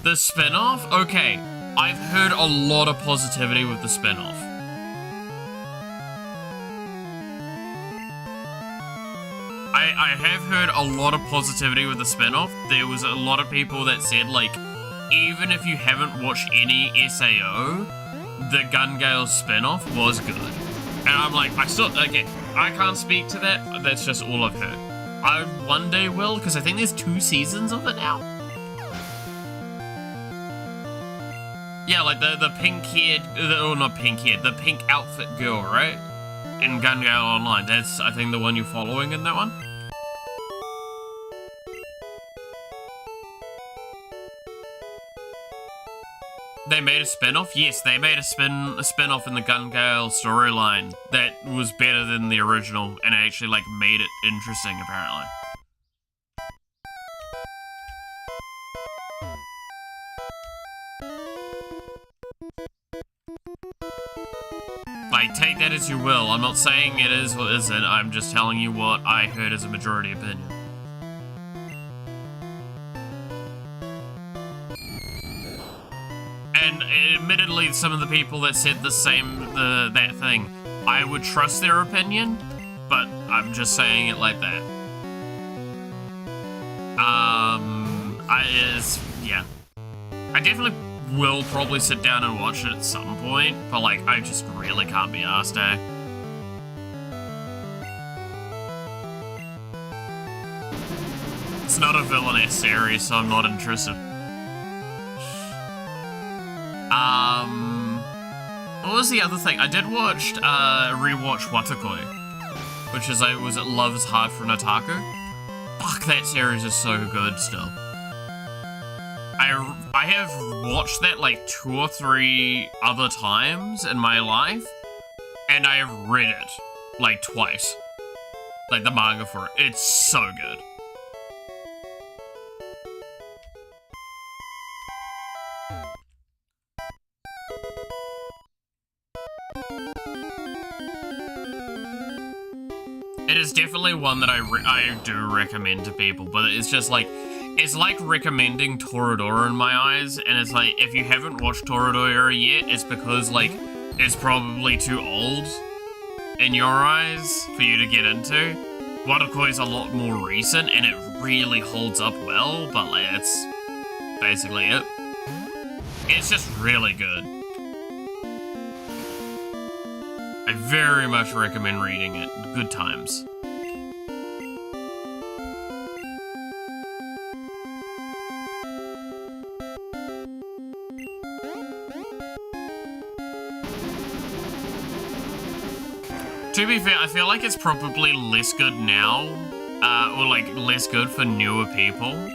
The spin-off? Okay, I've heard a lot of positivity with the spin-off. I have heard a lot of positivity with the spin-off. There was a lot of people that said, like, even if you haven't watched any SAO, the Gun Gale spin-off was good. And I'm like, okay, I can't speak to that, that's just all I've heard. I one day will, because I think there's 2 seasons of it now. Yeah, like the pink-haired, or not pink-haired, the pink outfit girl, right? In Gun Gale Online. That's, I think, the one you're following in that one. They made a spin-off? Yes, they made a spin-off in the Gun Gale storyline that was better than the original, and it actually, like, made it interesting, apparently. Like, take that as you will. I'm not saying it is or isn't, I'm just telling you what I heard as a majority opinion. And admittedly, some of the people that said that thing, I would trust their opinion, but I'm just saying it like that. Yeah. I definitely will probably sit down and watch it at some point, but like, I just really can't be arsed, eh? It's not a villainous series, so I'm not interested. What was the other thing? I did rewatch Watakoi, which is was it Love is Hard for an Otaku? Fuck, that series is so good still. I have watched that like 2 or 3 other times in my life, and I have read it like twice. Like the manga for it. It's so good. It is definitely one that I do recommend to people, but it's just like, it's like recommending Toradora in my eyes, and it's like, if you haven't watched Toradora yet, it's because, like, it's probably too old in your eyes for you to get into. Watakoi is a lot more recent, and it really holds up well, but, like, that's basically it. It's just really good. I very much recommend reading it. Good times. To be fair, I feel like it's probably less good now, or like less good for newer people,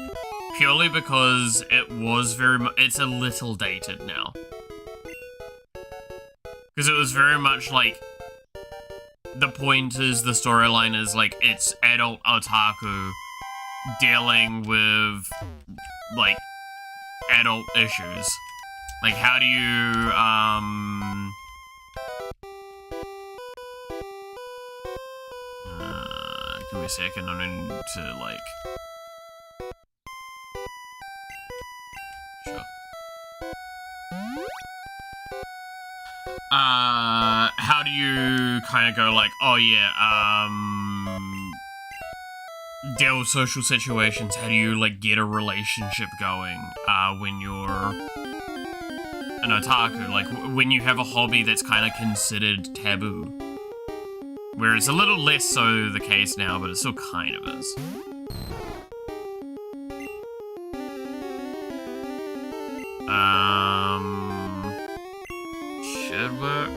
purely because it was it's a little dated now. Because it was very much like, the point is, the storyline is like, it's adult otaku dealing with, like, adult issues. Like, how do you, give me a second, I need to, like... Sure. How do you kind of go like, oh yeah, deal with social situations, how do you, like, get a relationship going, when you're an otaku, like, when you have a hobby that's kind of considered taboo. Where it's a little less so the case now, but it still kind of is. Should work.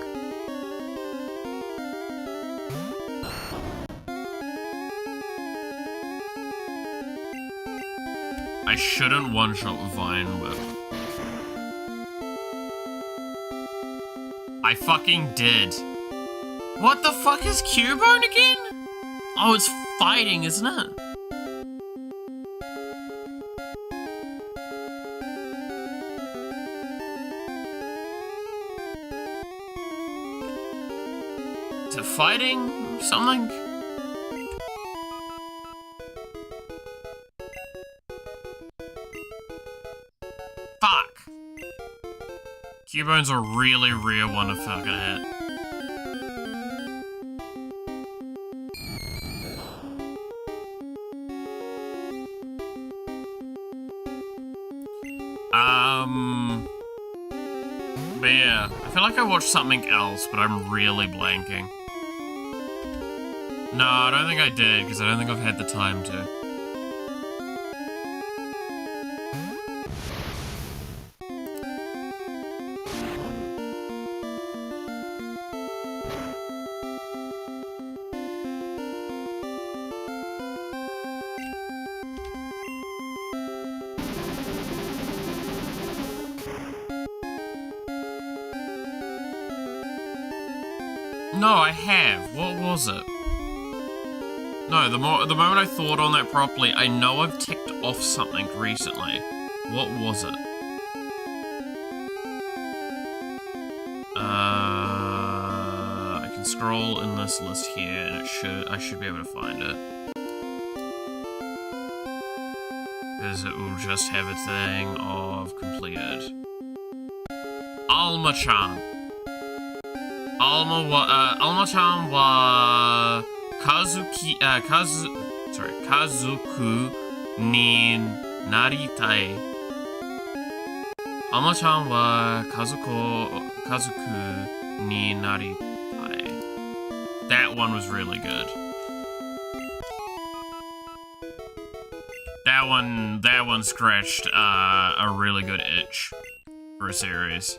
I shouldn't one-shot Vine Whip. I fucking did. What the fuck is Cubone again? Oh, it's fighting, isn't it? Is it fighting or something? Fuck. Cubone's a really rare one to fucking hit. But yeah, I feel like I watched something else, but I'm really blanking. No, I don't think I did, because I don't think I've had the time to. No, I have. What was it? No, the moment I thought on that properly, I know I've ticked off something recently. What was it? I can scroll in this list here, and I should be able to find it. Because it will just have a thing of completed. Alma-chan. Alma-chan wa kazuku ni naritai. Alma-chan wa kazuku ni naritai. That one was really good. That one scratched a really good itch for a series.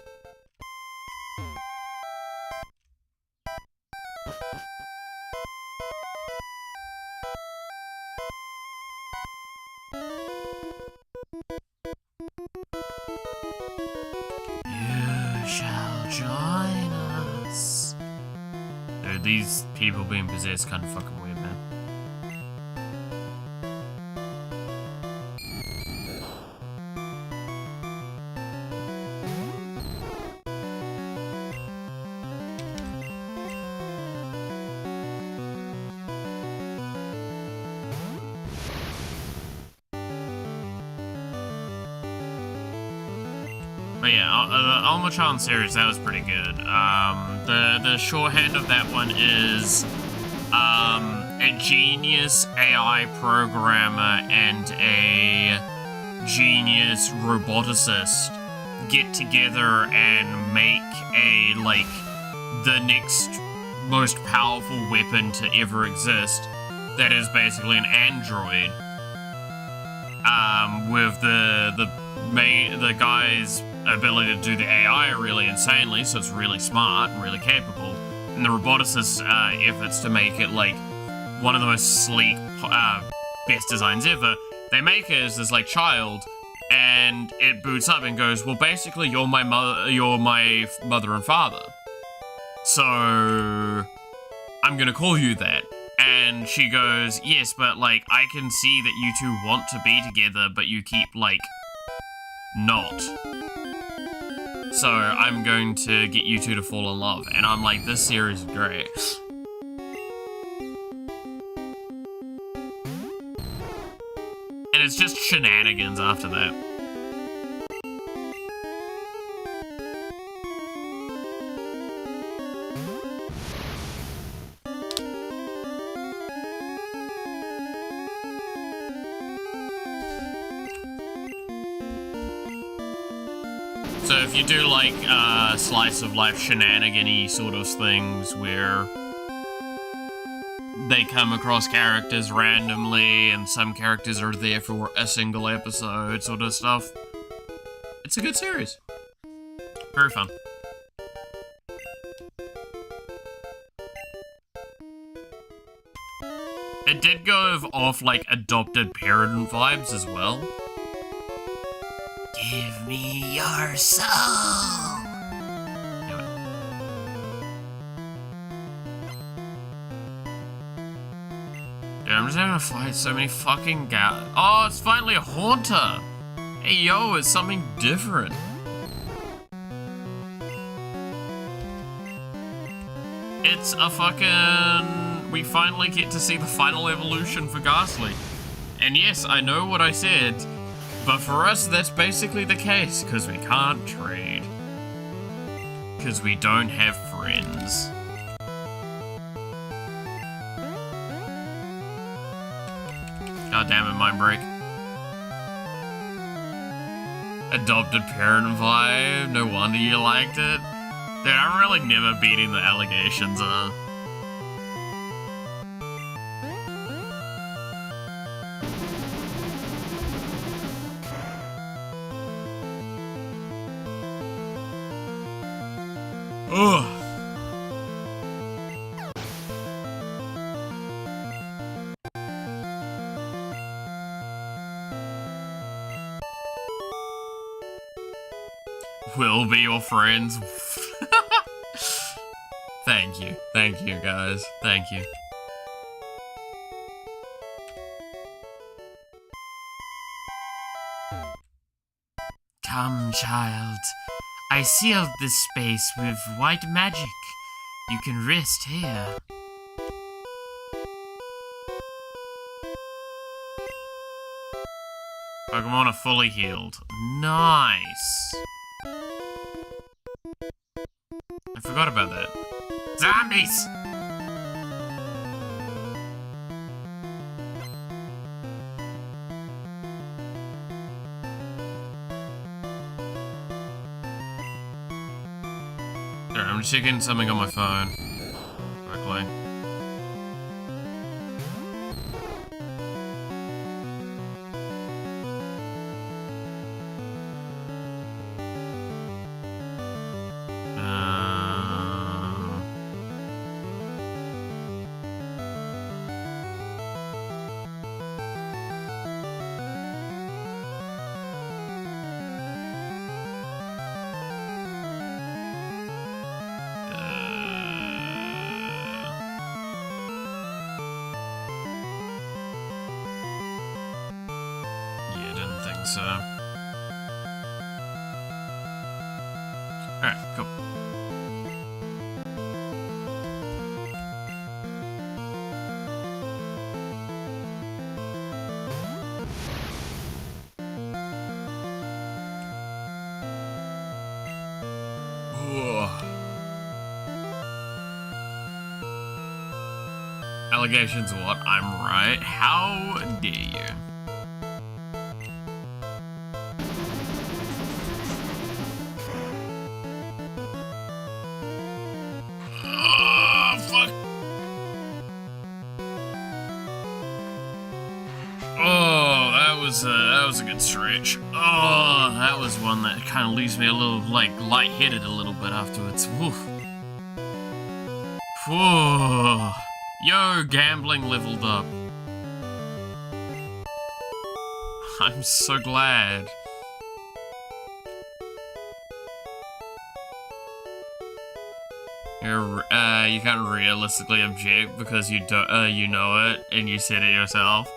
These people being possessed kind of fucking weird, man. But yeah, the Alma-chan series, that was pretty good. The shorthand of that one is a genius AI programmer and a genius roboticist get together and make the next most powerful weapon to ever exist. That is basically an android. With the guy's ability to do the AI really insanely, so it's really smart and really capable. And the roboticist's efforts to make it like one of the most sleek, best designs ever. They make it as this like child, and it boots up and goes, well, basically you're my mother and father. So I'm gonna call you that. And she goes, yes, but like I can see that you two want to be together, but you keep like not. So I'm going to get you two to fall in love. And I'm like, this series is great. And it's just shenanigans after that. So if you do like slice of life shenanigan-y sort of things where they come across characters randomly and some characters are there for a single episode sort of stuff, it's a good series. Very fun. It did go off like adopted parent vibes as well. Give me your soul. Anyway. Dude, I'm just having to fight so many fucking guys. Oh, it's finally a haunter. Hey, yo, it's something different. It's a fucking... We finally get to see the final evolution for Ghastly. And yes, I know what I said. But for us, that's basically the case, because we can't trade. Because we don't have friends. God damn it, mind break. Adopted parent vibe, no wonder you liked it. Dude, I'm really never beating the allegations, Ugh. We'll be your friends. Thank you. Thank you, guys. Thank you. Come, child. I sealed this space with white magic. You can rest here. Pokemon are fully healed. Nice. I forgot about that. Zombies! Alright, I'm checking something on my phone. Quickly. So, alright, cool. Allegations what? I'm right. How dare you? That was a good stretch. Oh, that was one that kind of leaves me a little, like, lightheaded a little bit afterwards. Woof. Whoa. Yo, gambling leveled up. I'm so glad. You can't realistically object because you don't, you know it and you said it yourself.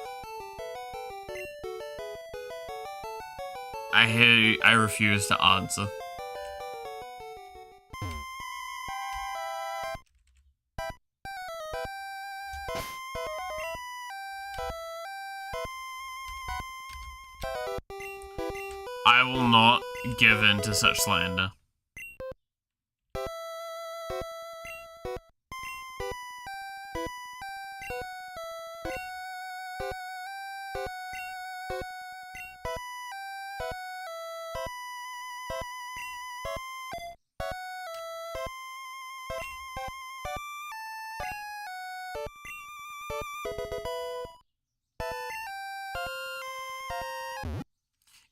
I refuse to answer. I will not give in to such slander.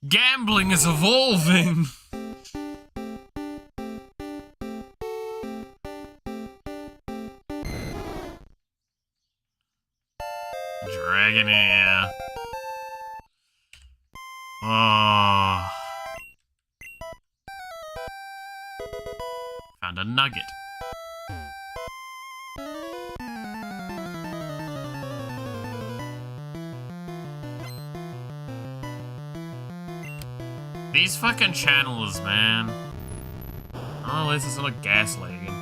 Gambling is evolving! Dragonair. Oh. Found a nugget. These fucking channelers, man. Oh, at least it's not a gaslighting.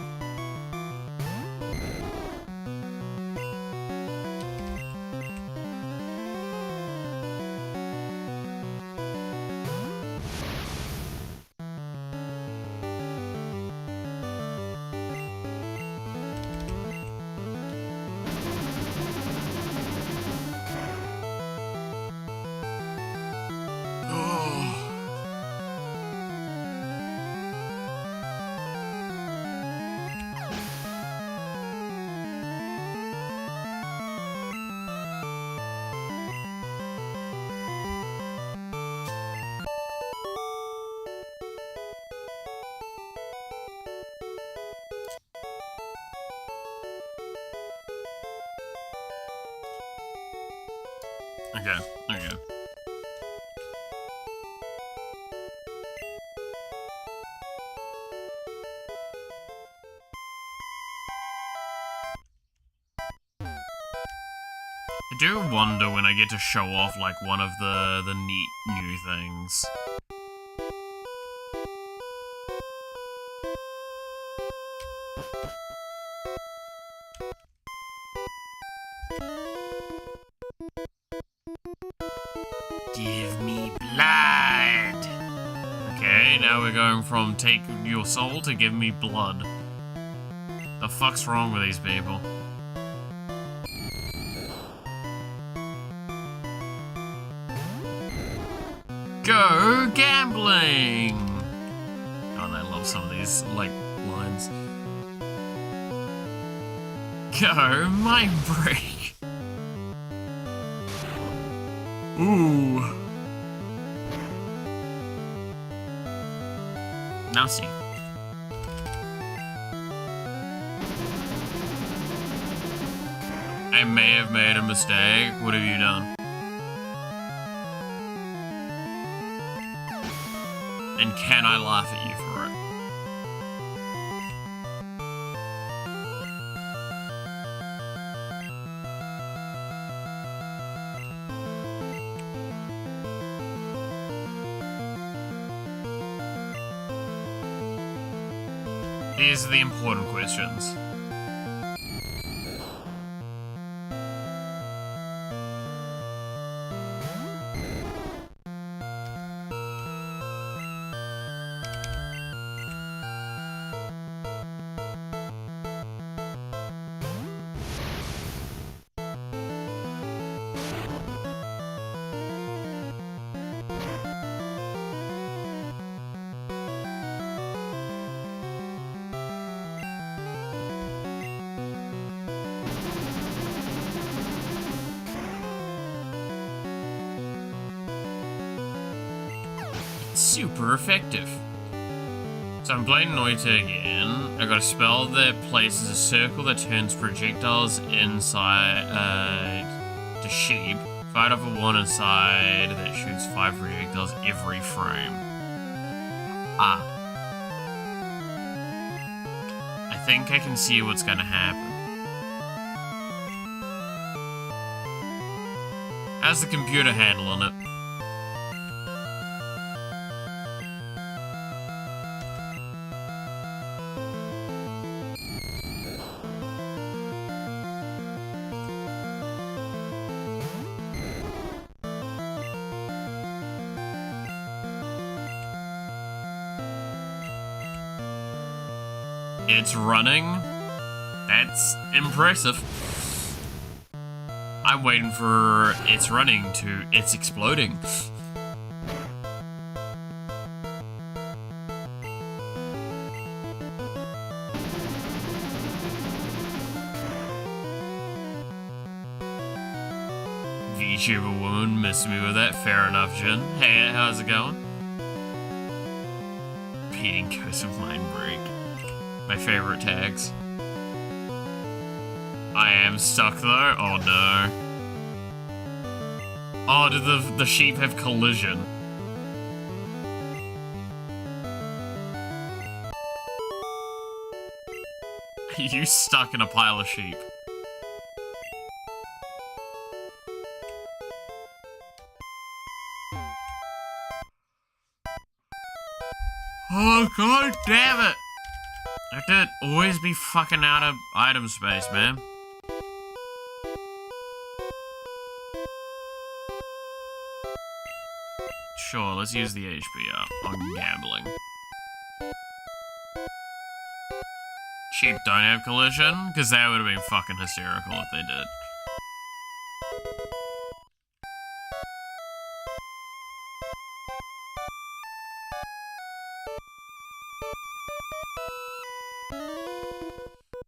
Okay, okay. I do wonder when I get to show off, like, one of the neat new things. Give me blood! Okay, now we're going from take your soul to give me blood. The fuck's wrong with these people? Go gambling! God, I love some of these, like, lines. Go mind break! Ooh. Now see. I may have made a mistake. What have you done? And can I laugh at you for it? These are the important questions. Super effective. So I'm playing Noita again. I got a spell that places a circle that turns projectiles inside to sheep. Fight off a one inside that shoots 5 projectiles every frame. Ah. I think I can see what's gonna happen. How's the computer handling it? It's running. That's impressive. I'm waiting for it's running to it's exploding. VTuber woman missed me with that. Fair enough, Jin. Hey, how's it going? Repeating Ghost of Mind Break. My favorite tags. I am stuck though. Oh no. Oh, did the sheep have collision? Are you stuck in a pile of sheep? Oh god damn it! I have to always be fucking out of item space, man. Sure, let's use the HP up on gambling. Sheep don't have collision? Because that would have been fucking hysterical if they did.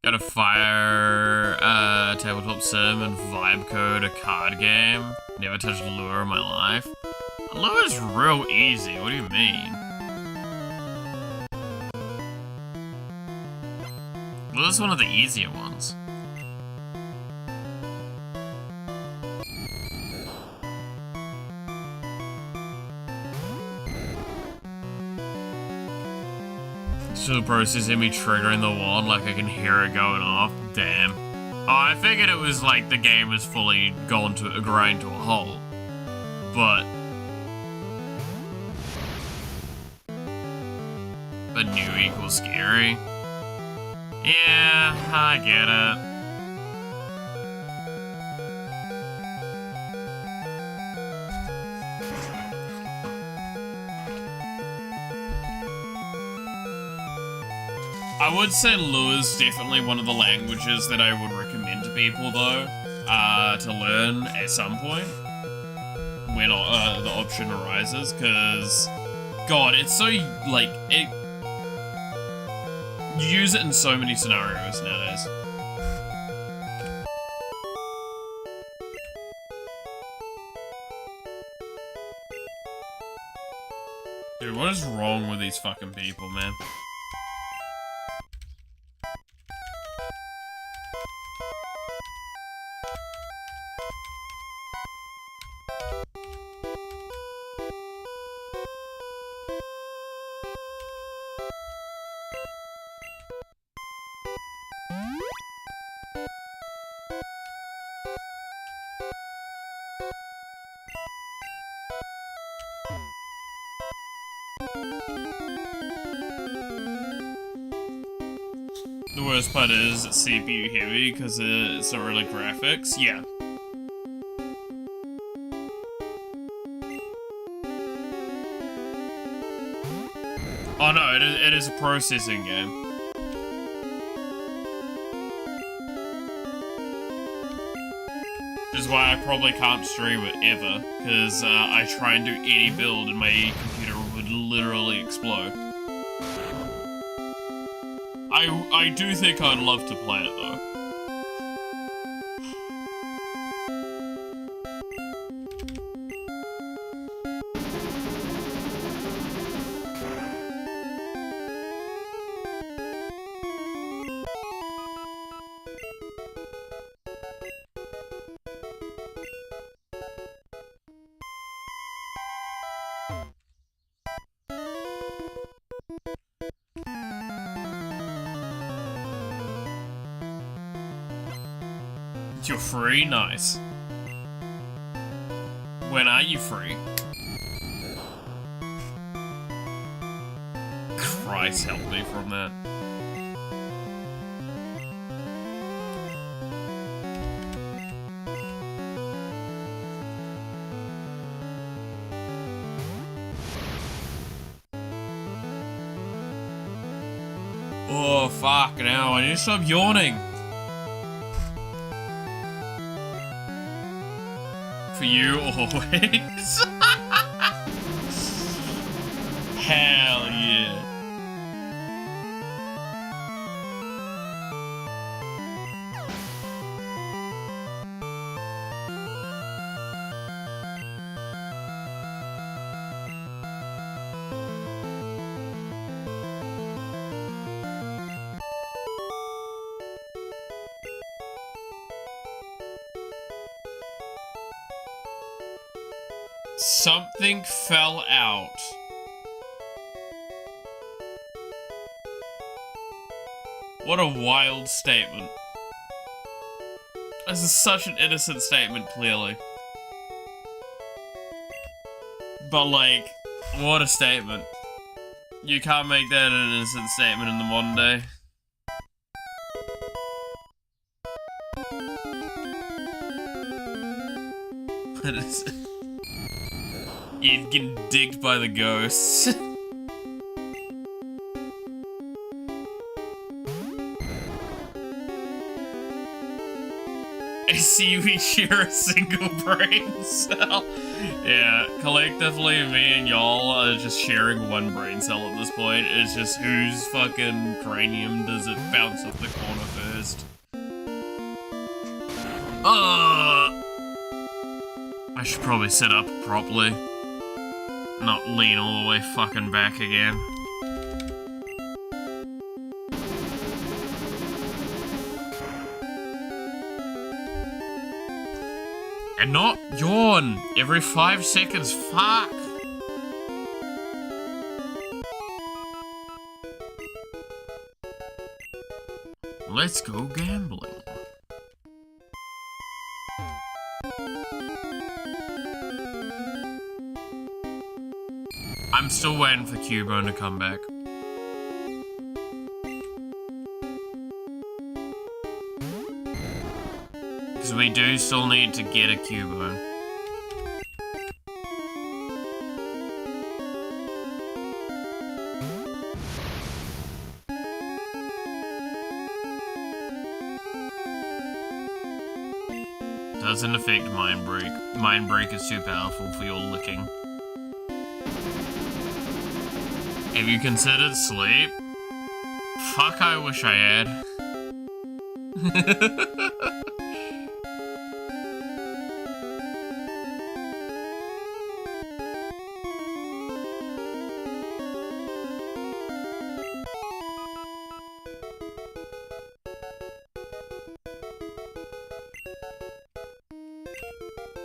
Got a fire tabletop sim and vibe code a card game. Never touched Lure in my life. Lure's real easy, what do you mean? Lure's one of the easier ones. So the process of me triggering the wand like I can hear it going off. Damn. I figured it was like the game was fully gone to a grind to a halt, but new equals scary. Yeah, I get it. I would say Lua is definitely one of the languages that I would recommend to people, though, to learn at some point when the option arises, because, God, it's so, like, you use it in so many scenarios nowadays. Dude, what is wrong with these fucking people, man? The worst part is it's CPU heavy because it's not really graphics. Yeah. Oh no, it is a processing game. Which is why I probably can't stream it ever, because I try and do any build and my computer would literally explode. I do think I'd love to play it though. You're free? Nice. When are you free? Christ help me from that. Oh, fuck now. I need to stop yawning. For you, always. Hell yeah. Something fell out. What a wild statement. This is such an innocent statement, clearly. But, like, what a statement. You can't make that an innocent statement in the modern day. What is it? You're getting digged by the ghosts. I see we share a single brain cell. Yeah, collectively, me and y'all are just sharing one brain cell at this point. It's just whose fucking cranium does it bounce off the corner first. I should probably sit up properly. Not lean all the way fucking back again. And not yawn every 5 seconds, fuck! Let's go gambling. I'm still waiting for Cubone to come back. Because we do still need to get a Cubone. Doesn't affect Mind Break. Mind Break is too powerful for your licking. Have you considered sleep? Fuck, I wish I had.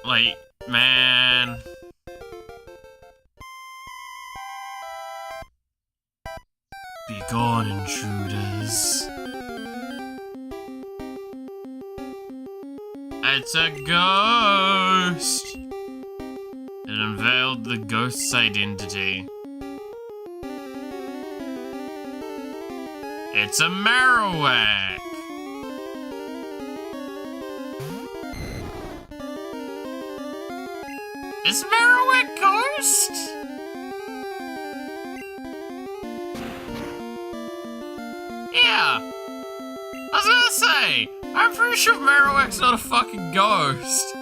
Like, man. Be gone, intruders. It's a ghost! It unveiled the ghost's identity. It's a Marowak! Is Marowak ghost? Yeah. I was gonna say, I'm pretty sure Marowak's not a fucking ghost.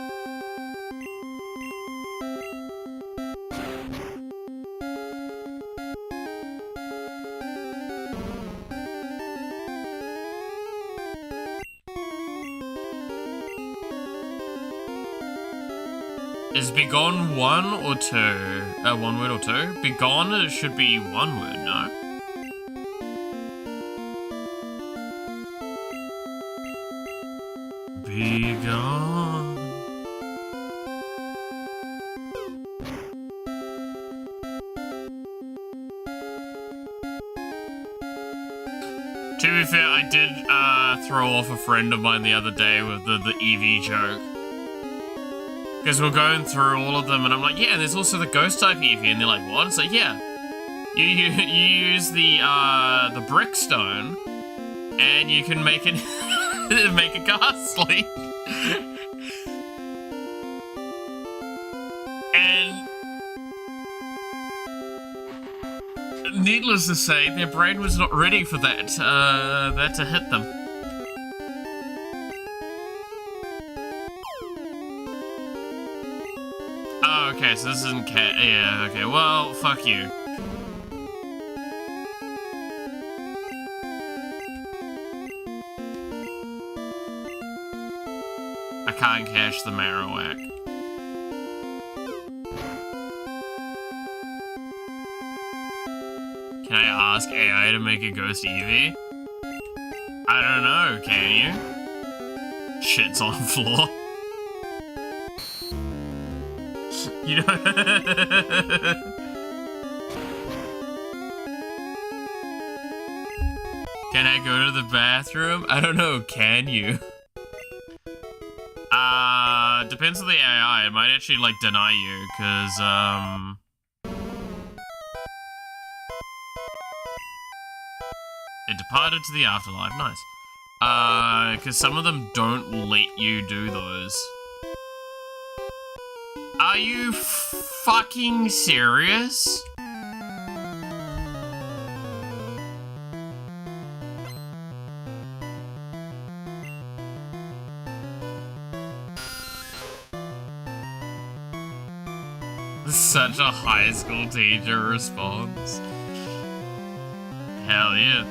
Is begone one or two? One word or two? Begone, it should be one word, no? Begone. To be fair, I did throw off a friend of mine the other day with the EV joke. Because we're going through all of them, and I'm like, yeah, there's also the ghost type Eevee, and they're like, what? It's like, yeah, you use the brick stone, and you can make it make a ghastly. And needless to say, their brain was not ready for that to hit them. Okay, so this isn't yeah, okay, well, fuck you. I can't catch the Marowak. Can I ask AI to make a ghost Eevee? I don't know, can you? Shit's on floor. You know. Can I go to the bathroom? I don't know, can you? Depends on the AI. It might actually, like, deny you, cause, it departed to the afterlife. Nice. Cause some of them don't let you do those. Are you fucking serious? Such a high school teacher response. Hell yeah.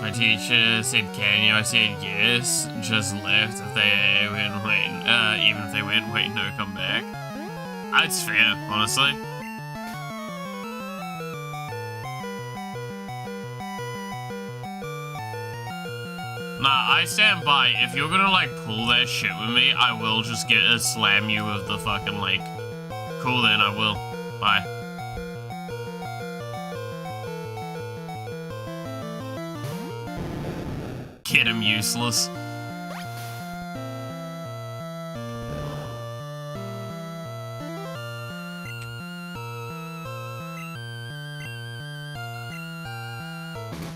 My teacher said, can you? I said, yes. Just left if they went, wait, even if they went, wait, no, come back. It's fair, honestly. Nah, I stand by. If you're gonna, like, pull that shit with me, I will just slam you with the fucking, like... Cool, then, I will. Bye. Get him useless.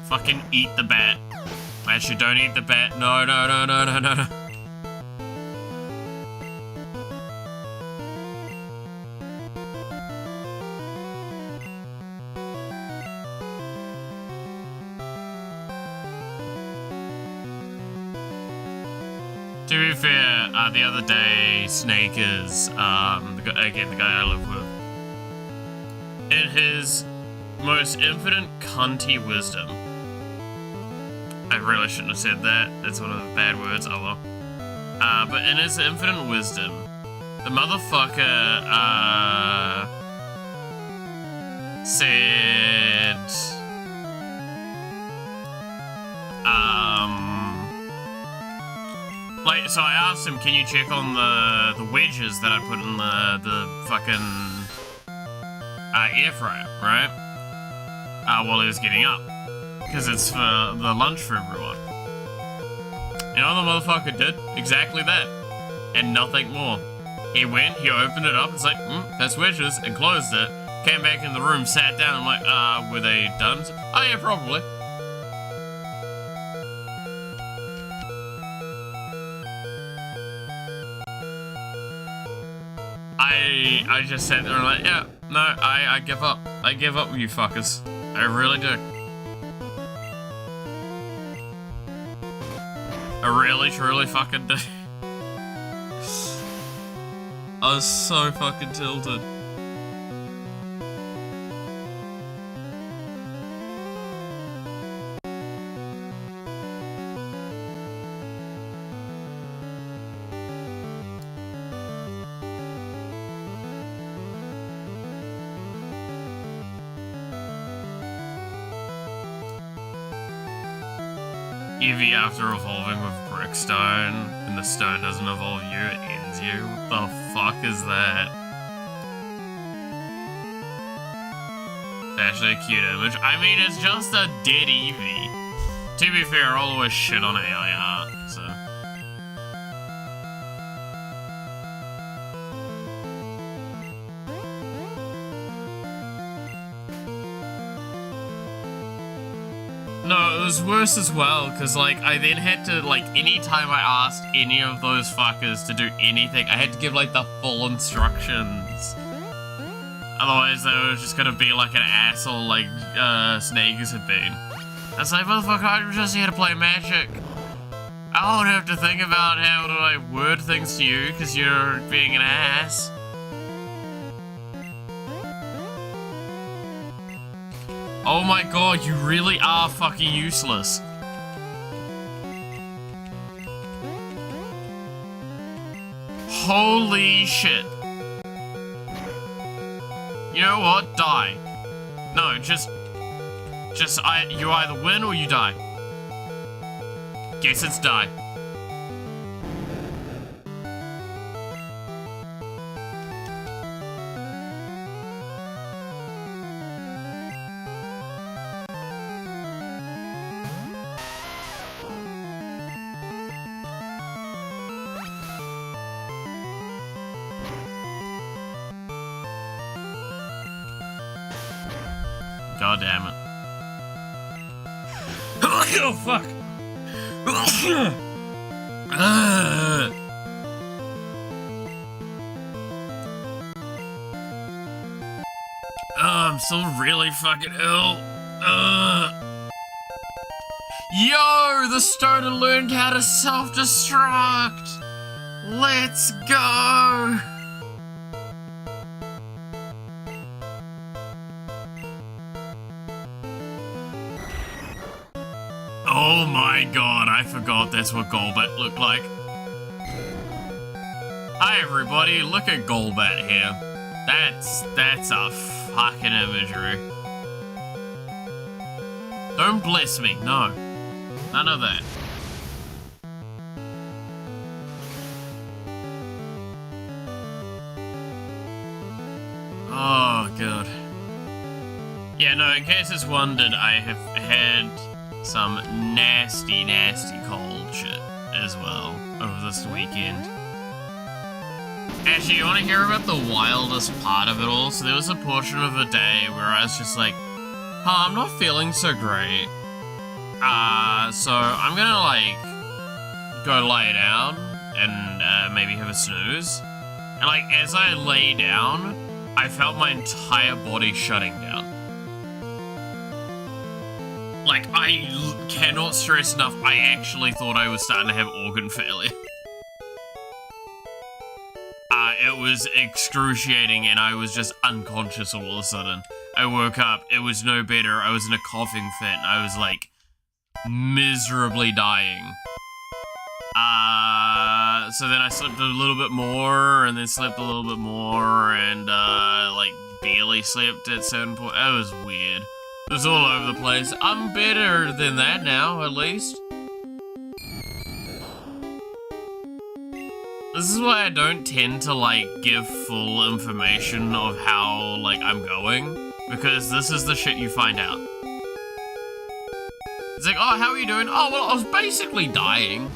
Fucking eat the bat. Actually, don't eat the bat. No, no, no, no, no, no, no. To be fair, the other day, Snake is, again, the guy I live with, in his most infinite cunty wisdom. I really shouldn't have said that. That's one of the bad words. Oh well. But in his infinite wisdom, the motherfucker, said, like, so I asked him, can you check on the wedges that I put in the fucking, air fryer, right? While he was getting up. Because it's for the lunch for everyone. You know what the motherfucker did? Exactly that. And nothing more. He went, he opened it up, it's like, that's wedges, and closed it. Came back in the room, sat down, I'm like, were they done? Oh yeah, probably. I just sat there and like, yeah, no, I give up. I give up with you fuckers. I really do. I really, truly fucking do. I was so fucking tilted. Eevee, after evolving with Brickstone, and the stone doesn't evolve you, it ends you? What the fuck is that? It's actually a cute image. I mean, it's just a dead Eevee. To be fair, I'll always shit on AI art, so... No, it was worse as well, because, like, I then had to, like, anytime I asked any of those fuckers to do anything, I had to give, like, the full instructions. Otherwise, they were just gonna be like an asshole, like, Snakes had been. I was like, motherfucker, I'm just here to play Magic. I don't have to think about how do I word things to you, because you're being an ass. Oh my god, you really are fucking useless. Holy shit. You know what? Die. No, you either win or you die. Guess it's die. God damn it. Oh, fuck. I'm still really fucking ill. Yo, the stoner learned how to self-destruct. Let's go. Oh my god, I forgot that's what Golbat looked like. Hi everybody, look at Golbat here. That's a fucking imagery. Don't bless me, no. None of that. God. Yeah, no, in case it's wondered, I have had some nasty, nasty cold shit as well over this weekend. Actually, you want to hear about the wildest part of it all? So there was a portion of the day where I was just like, oh, I'm not feeling so great. So I'm gonna, like, go lay down and maybe have a snooze. And, like, as I lay down, I felt my entire body shutting down. Like, I cannot stress enough, I actually thought I was starting to have organ failure. It was excruciating, and I was just unconscious all of a sudden. I woke up, it was no better, I was in a coughing fit, and I was, like, miserably dying. So then I slept a little bit more, and then slept a little bit more, and, like, barely slept at certain points. It was weird. It was all over the place. I'm better than that now, at least. This is why I don't tend to, like, give full information of how, like, I'm going, because this is the shit you find out. It's like, oh, how are you doing? Oh, well, I was basically dying.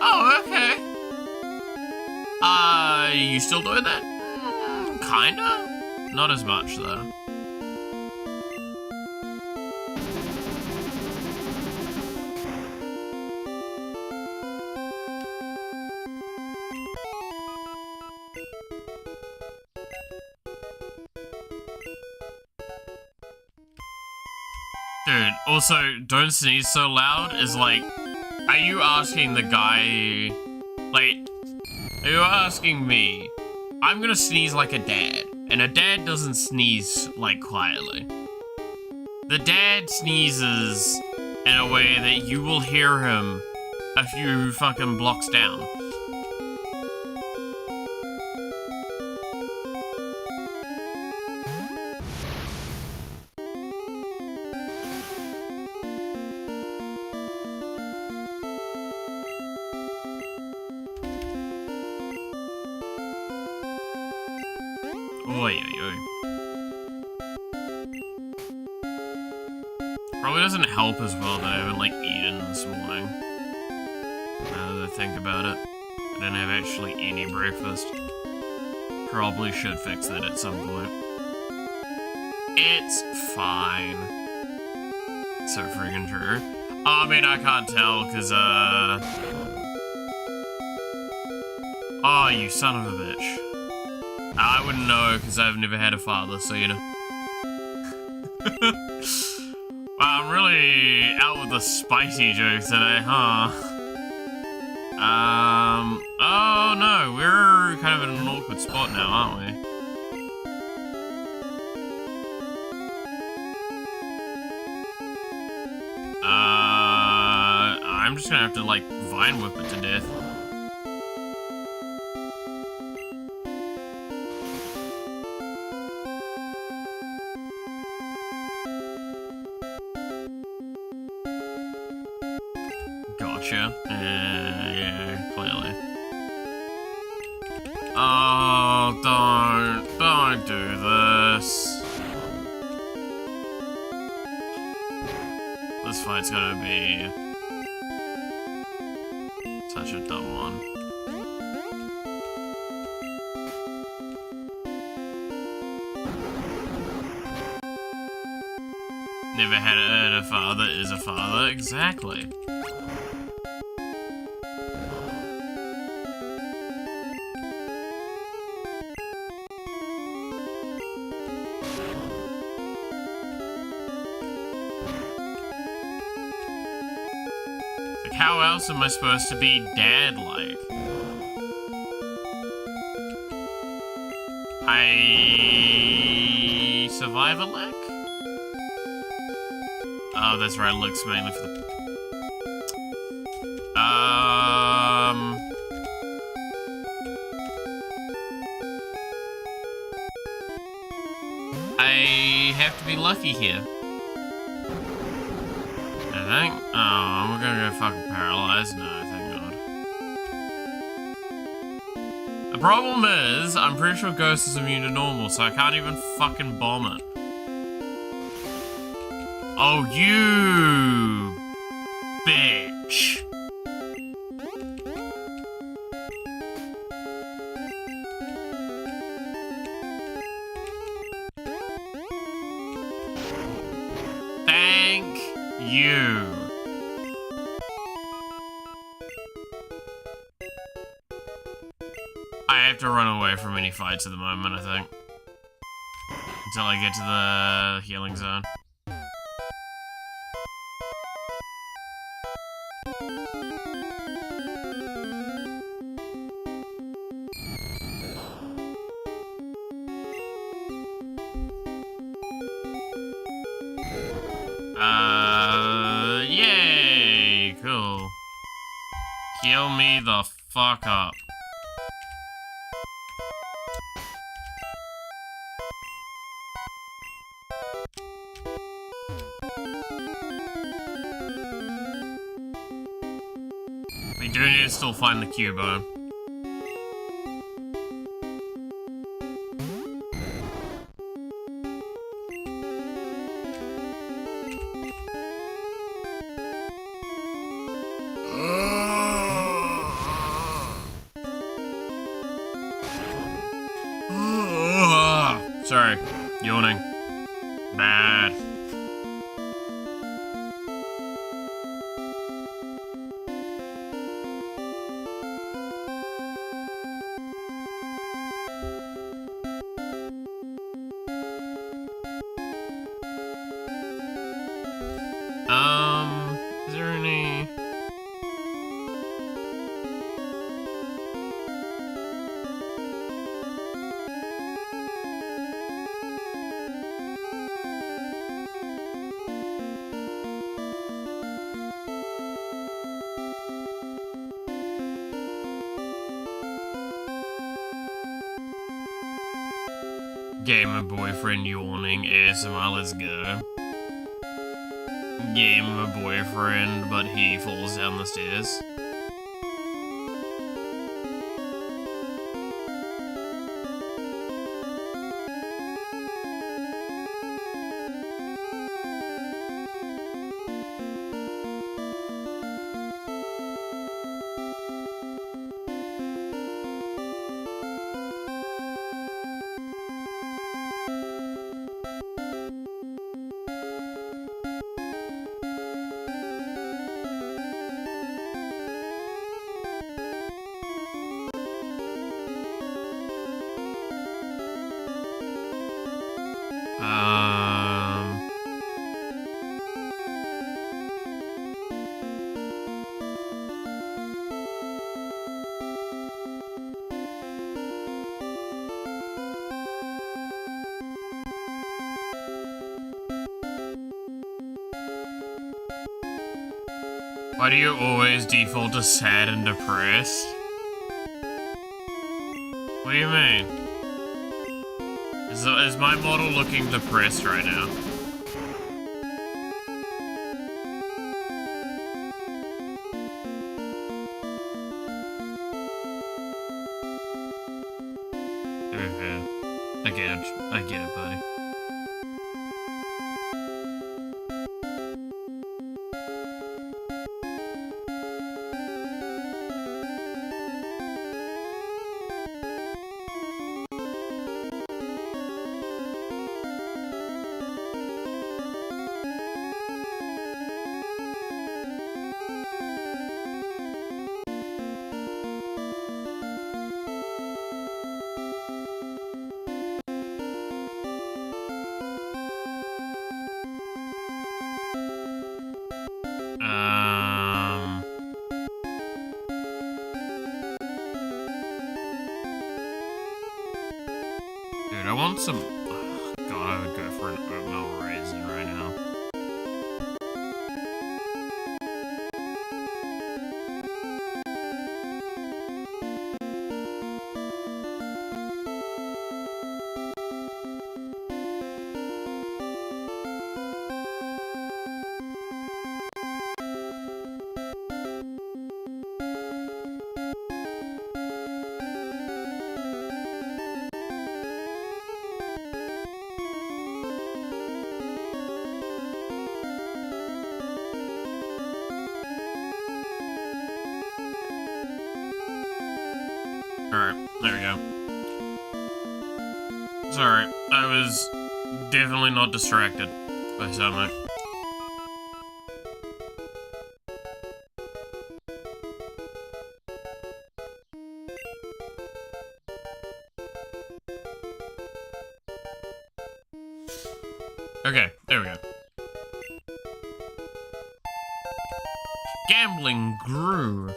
Oh, okay. You still doing that? Kinda? Not as much, though. Dude, also, don't sneeze so loud is like, are you asking the guy, like, are you asking me? I'm gonna sneeze like a dad, and a dad doesn't sneeze, like, quietly. The dad sneezes in a way that you will hear him a few fucking blocks down. Oy, oy, oy. Probably doesn't help as well that I haven't, like, eaten this morning. Now that I think about it. I didn't have actually any breakfast. Probably should fix that at some point. It's fine. So friggin' true. I mean, I can't tell, because, oh, you son of a bitch. I wouldn't know, because I've never had a father, so you know. Wow, I'm really out with the spicy joke today, huh? Oh no, we're kind of in an awkward spot now, aren't we? I'm just gonna have to, like, vine whip it to death. Gotcha. Yeah, clearly. Oh, don't do this. This fight's gonna be such a dumb one. Never had a father is a father, exactly. How else am I supposed to be dad-like? I survive a lick? Oh, that's right, licks mainly for the... I have to be lucky here. I think? Oh, we're gonna go fucking paralyzed? No, thank God. The problem is, I'm pretty sure Ghost is immune to normal, so I can't even fucking bomb it. Oh, you bitch. Thank you. I have to run away from any fights at the moment, I think. Until I get to the healing zone. Yay! Cool. Heal me the fuck up. We do need to still find the Cubo. Sorry, yawning. Bad. Is there any... Gamer boyfriend yawning, ASMR, let's go. Gamer boyfriend, but he falls down the stairs. Why do you always default to sad and depressed? What do you mean? Is my model looking depressed right now? Okay. I get it, buddy. Dude, I want some... Oh, God, I would go for an oatmeal raisin right now. Alright, there we go. Sorry, I was definitely not distracted by something. Okay, there we go. Gambling grew.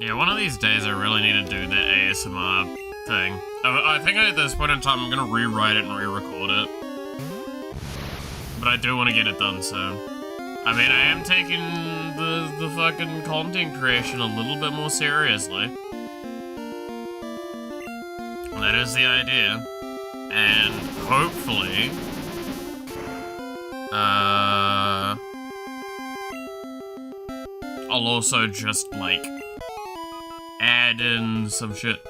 Yeah, one of these days I really need to do that ASMR thing. I think at this point in time I'm gonna rewrite it and re-record it. But I do want to get it done soon. I mean, I am taking the fucking content creation a little bit more seriously. That is the idea. And hopefully... I'll also just, like, add in some shit.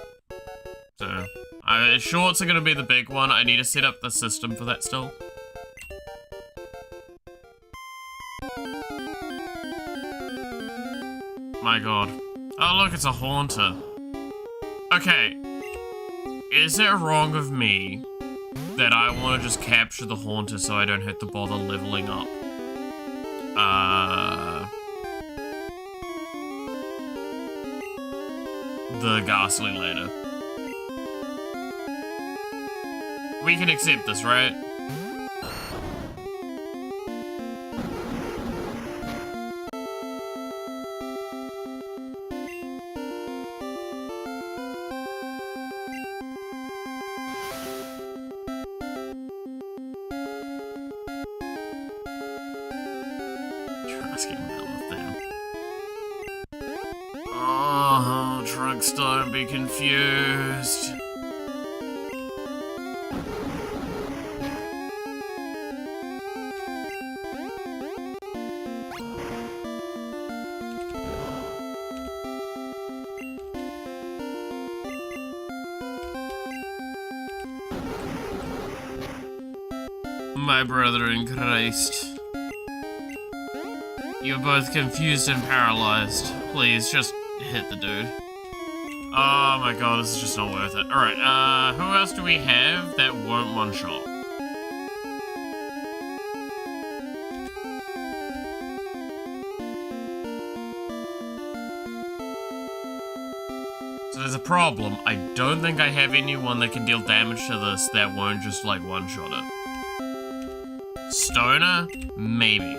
So, shorts are gonna be the big one. I need to set up the system for that still. My god. Oh look, it's a haunter. Okay. Is it wrong of me that I want to just capture the haunter so I don't have to bother leveling up? The ghastly later. We can accept this, right? Oh, trucks don't be confused. My brother in Christ. You're both confused and paralyzed. Please, just hit the dude. Oh my god, this is just not worth it. Alright, who else do we have that won't one-shot? So there's a problem. I don't think I have anyone that can deal damage to this that won't just, like, one-shot it. Stoner? Maybe.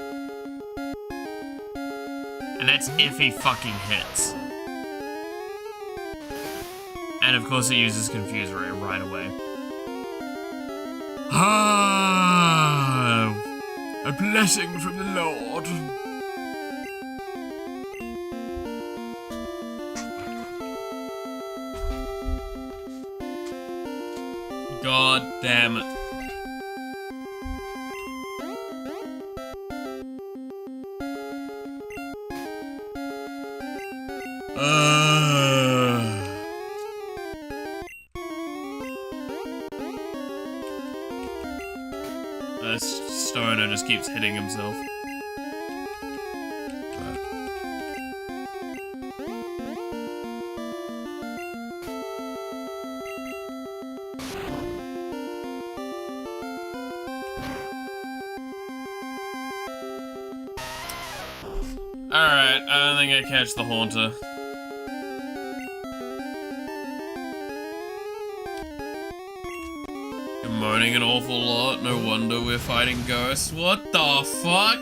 And that's if he fucking hits. And of course it uses Confuse Ray right away. Ah, a blessing from the Lord. God damn it. This stoner just keeps hitting himself. Alright, I don't think I catch the haunter. You're moaning an awful lot, no wonder we're fighting ghosts. What the fuck?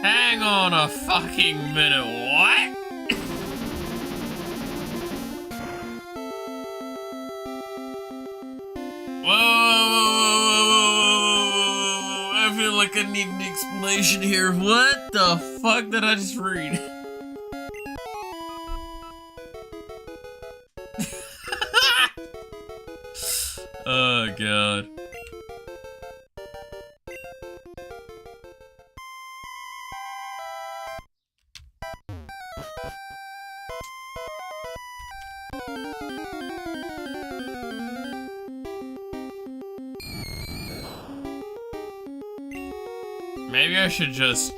Hang on a fucking minute, what? Whoa, I feel like I need an explanation here. What the fuck did I just read? Oh, God. Maybe I should just...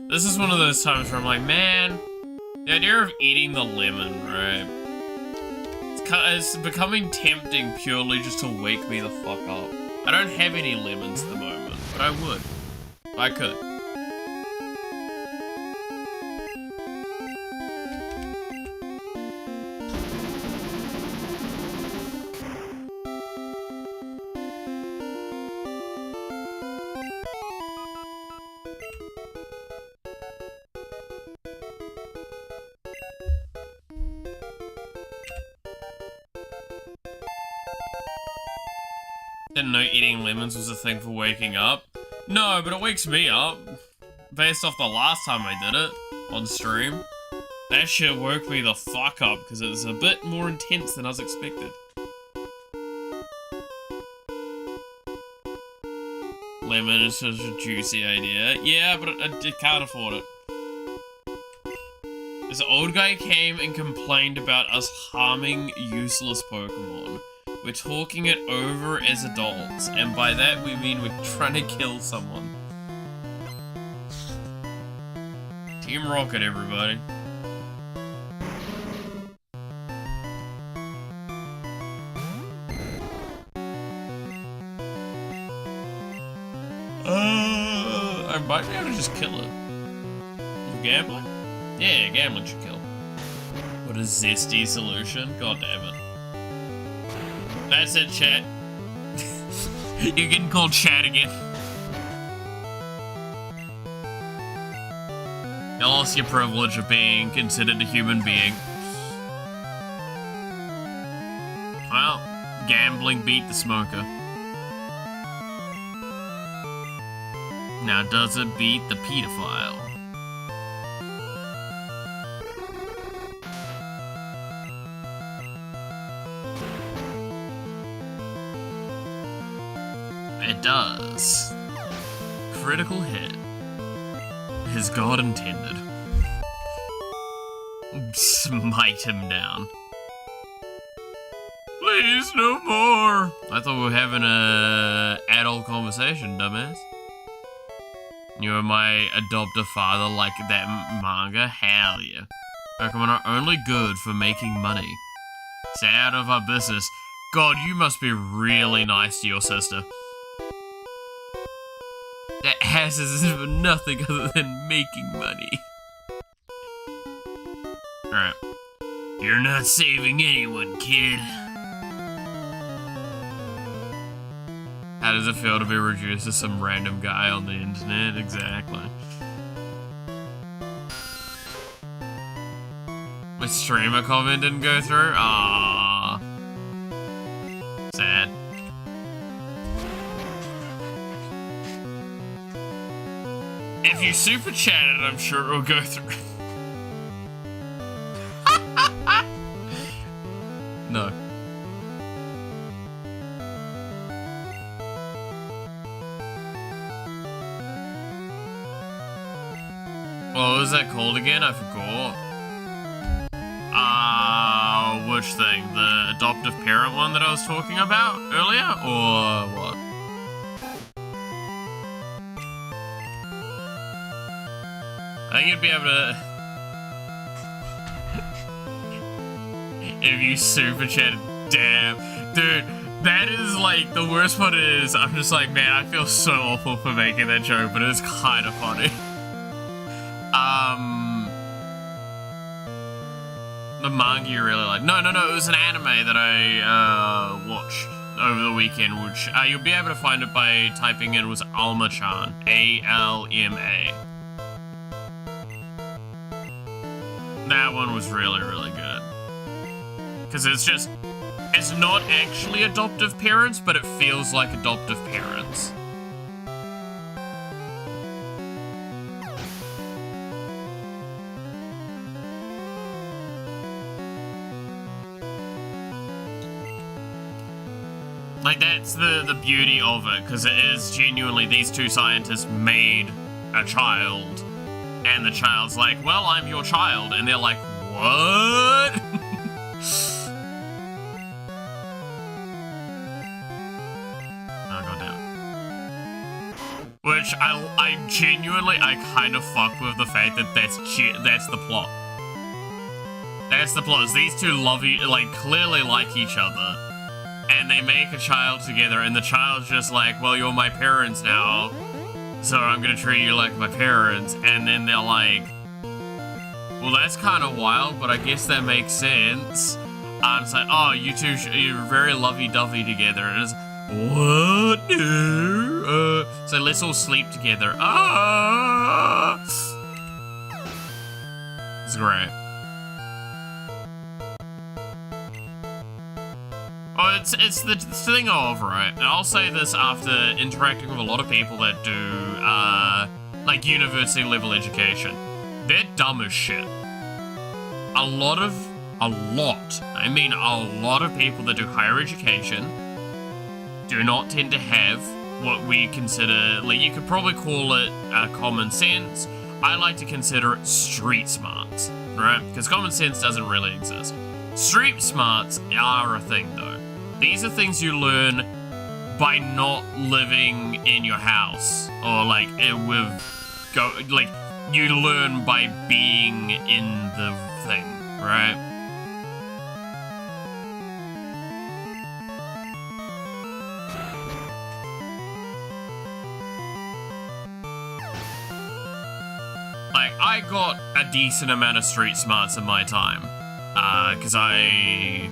This is one of those times where I'm like, man, the idea of eating the lemon, right? It's becoming tempting purely just to wake me the fuck up. I don't have any lemons at the moment, but I would. I could. Didn't know eating lemons was a thing for waking up. No, but it wakes me up. Based off the last time I did it on stream. That shit woke me the fuck up because it was a bit more intense than I was expected. Lemon is such a juicy idea. Yeah, but I can't afford it. This old guy came and complained about us harming useless Pokemon. We're talking it over as adults, and by that we mean we're trying to kill someone. Team Rocket, everybody. I might be able to just kill it. With gambling? Yeah, gambling should kill. What a zesty solution. God damn it. That's it, chat. You're getting called chat again. You lost your privilege of being considered a human being. Well, gambling beat the smoker. Now does it beat the pedophile? It does. Critical hit. As God intended. Smite him down. Please, no more! I thought we were having a adult conversation, dumbass. You are my adoptive father like that manga? Hell yeah. Pokemon are only good for making money. Stay out of our business. God, you must be really nice to your sister. That ass is for nothing other than making money. Alright. You're not saving anyone, kid. How does it feel to be reduced to some random guy on the internet? Exactly. My streamer comment didn't go through? Aww. Sad. If you super chatted, I'm sure it'll go through. No. What was that called again? I forgot. Which thing? The adoptive parent one that I was talking about earlier? Or what? I think you'd be able to... If you super chatted, damn. Dude, that is like, the worst part is, I'm just like, man, I feel so awful for making that joke, but it's kind of funny. The manga you really like. No, it was an anime that I, watched over the weekend, which, you'll be able to find it by typing in, was Alma-chan. A-L-M-A. That one was really, really good. Because it's not actually adoptive parents, but it feels like adoptive parents. Like, that's the beauty of it, because it is genuinely these two scientists made a child, and the child's like, well, I'm your child, and they're like, what? Oh, goddamn. Which, I genuinely, I kind of fuck with the fact that that's the plot. That's the plot, is these two love clearly like each other. And they make a child together, and the child's just like, well, you're my parents now, so I'm gonna treat you like my parents. And then they're like, well, that's kind of wild, but I guess that makes sense. It's like, oh, you two, you're very lovey-dovey together. And it's, what? No. So let's all sleep together. Ah! It's great. Oh, it's the thing of, right, and I'll say this after interacting with a lot of people that do, like, university level education. They're dumb as shit. A lot of people that do higher education do not tend to have what we consider, like, you could probably call it common sense. I like to consider it street smarts, right? Because common sense doesn't really exist. Street smarts are a thing, though. These are things you learn by not living in your house, or like you learn by being in the thing, right? Like, I got a decent amount of street smarts in my time, because I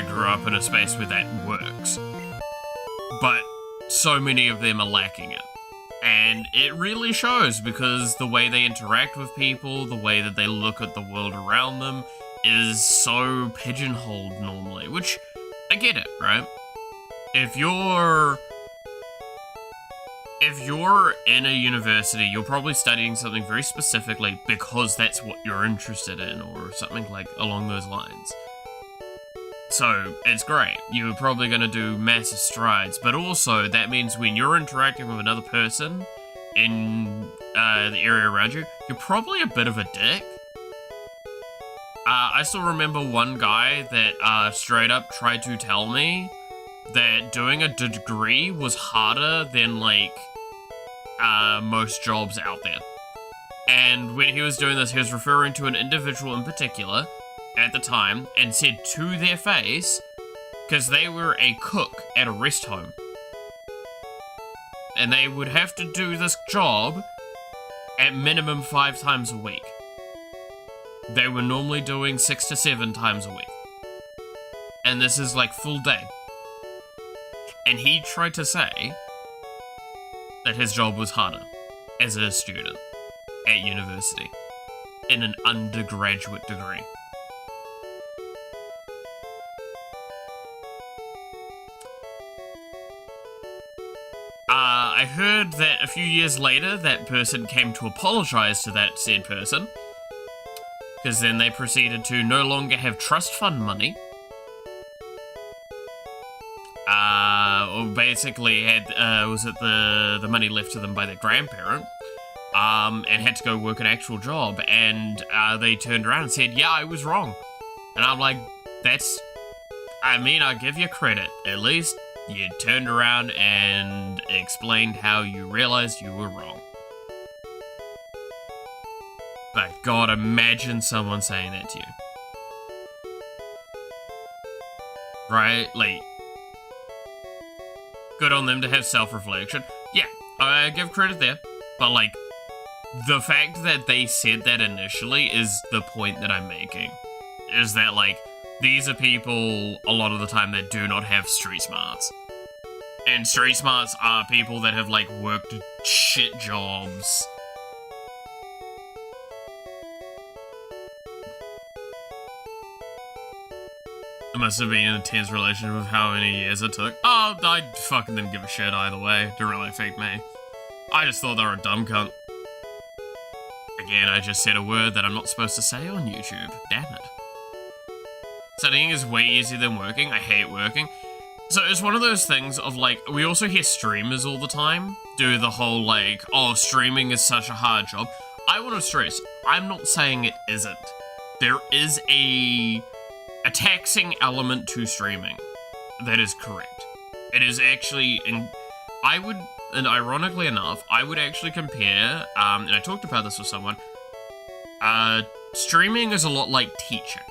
grew up in a space where that works. But so many of them are lacking it. And it really shows, because the way they interact with people, the way that they look at the world around them, is so pigeonholed normally. Which, I get it, right? If you're in a university, you're probably studying something very specifically because that's what you're interested in, or something like along those lines. So, it's great. You're probably going to do massive strides, but also that means when you're interacting with another person in the area around you, you're probably a bit of a dick. I still remember one guy that straight up tried to tell me that doing a degree was harder than, like, most jobs out there. And when he was doing this, he was referring to an individual in particular at the time, and said to their face, because they were a cook at a rest home, and they would have to do this job at minimum 5 times a week. They were normally doing 6 to 7 times a week, and this is like full day. And he tried to say that his job was harder as a student at university in an undergraduate degree. I heard that a few years later, that person came to apologize to that said person, because then they proceeded to no longer have trust fund money, or basically had, was it the money left to them by their grandparent, and had to go work an actual job, and they turned around and said, yeah, I was wrong. And I'm like, I give you credit, at least you turned around and explained how you realized you were wrong. But God, imagine someone saying that to you. Right? Like, good on them to have self-reflection. Yeah, I give credit there. But, like, the fact that they said that initially is the point that I'm making. Is that, like, these are people, a lot of the time, that do not have street smarts. And street smarts are people that have, like, worked shit jobs. It must have been an intense relationship with how many years it took. Oh, I fucking didn't give a shit either way. Didn't really affect me. I just thought they were a dumb cunt. Again, I just said a word that I'm not supposed to say on YouTube. Damn it. Studying is way easier than working. I hate working. So it's one of those things of like, we also hear streamers all the time do the whole like, oh, streaming is such a hard job. I want to stress, I'm not saying it isn't. There is a taxing element to streaming. That is correct. It is actually, and ironically enough, I would actually compare, and I talked about this with someone, streaming is a lot like teaching.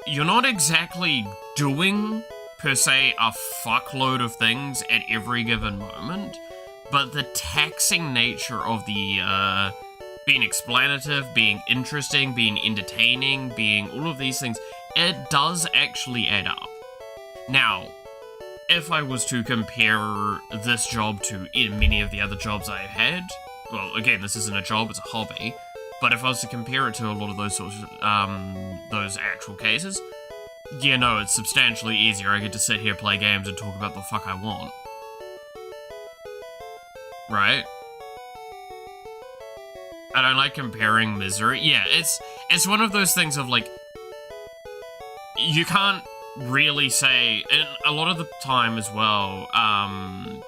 You're not exactly doing, per se, a fuckload of things at every given moment, but the taxing nature of the, being explanative, being interesting, being entertaining, being all of these things, it does actually add up. Now, if I was to compare this job to many of the other jobs I've had, well, again, this isn't a job, it's a hobby, but if I was to compare it to a lot of those sorts of, those actual cases, yeah, no, it's substantially easier. I get to sit here, play games, and talk about the fuck I want. Right? I don't like comparing misery. Yeah, it's one of those things of, like, you can't really say, and a lot of the time as well,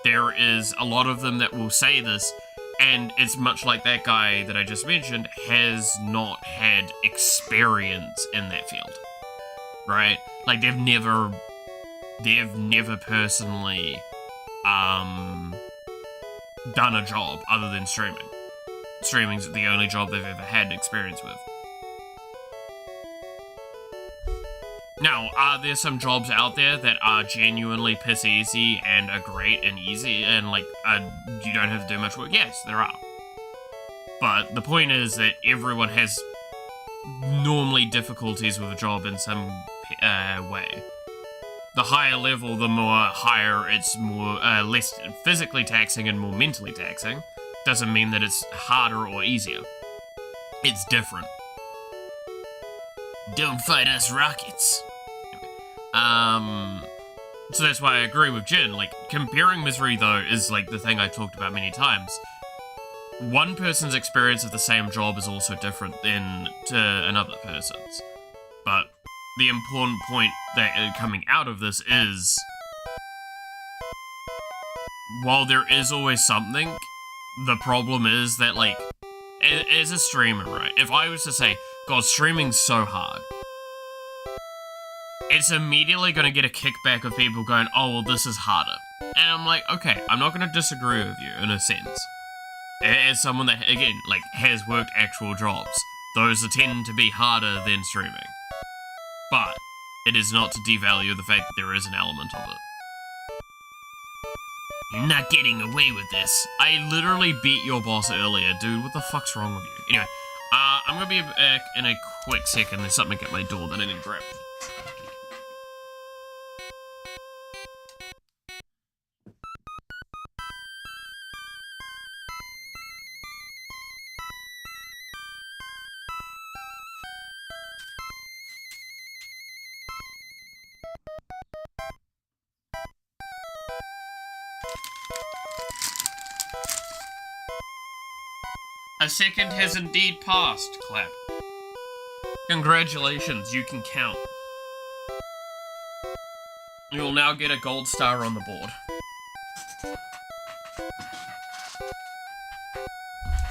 there is a lot of them that will say this, and it's much like that guy that I just mentioned has not had experience in that field, right? Like, they've never personally, done a job other than streaming. Streaming's the only job they've ever had experience with. Now, are there some jobs out there that are genuinely piss easy and are great and easy and, like, you don't have to do much work? Yes, there are. But the point is that everyone has normally difficulties with a job in some way. The higher level, the more higher, it's more less physically taxing and more mentally taxing. Doesn't mean that it's harder or easier. It's different. Don't fight us, rockets. So that's why I agree with Jin. Like, comparing misery, though, is, like, the thing I talked about many times. One person's experience of the same job is also different than to another person's. But the important point that coming out of this is, while there is always something, the problem is that, like, as a streamer, right, if I was to say, God, streaming's so hard, it's immediately going to get a kickback of people going, oh, well, this is harder. And I'm like, okay, I'm not going to disagree with you, in a sense. As someone that, again, like, has worked actual jobs, those tend to be harder than streaming. But it is not to devalue the fact that there is an element of it. You're not getting away with this. I literally beat your boss earlier, dude. What the fuck's wrong with you? Anyway, I'm gonna be back in a quick second. There's something at my door that I need to grab. A second has indeed passed, clap. Congratulations, you can count. You will now get a gold star on the board.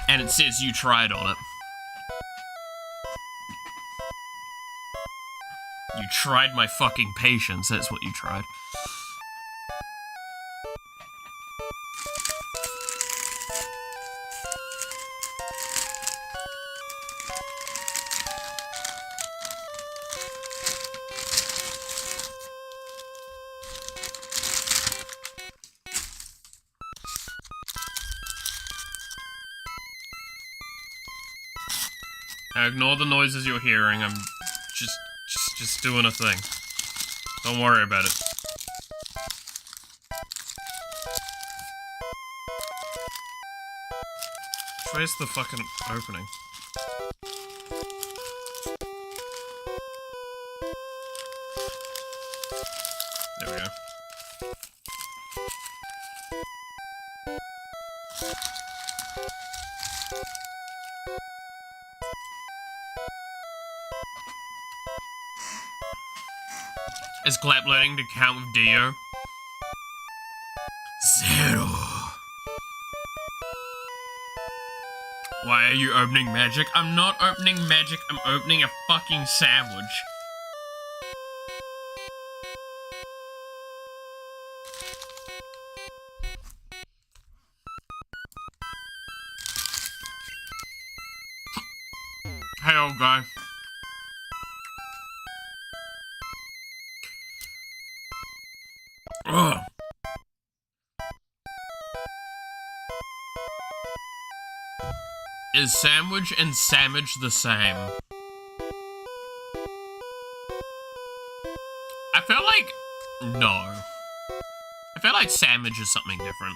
And it says you tried on it. You tried my fucking patience, that's what you tried. Now ignore the noises you're hearing, I'm just doing a thing. Don't worry about it. Where's the fucking opening? There we go. Is Clap learning to count with Dio? 0. Why are you opening magic? I'm not opening magic, I'm opening a fucking sandwich. Hey, old guy. Ugh. Is sandwich and sandwich the same? I feel like... no. I feel like sandwich is something different.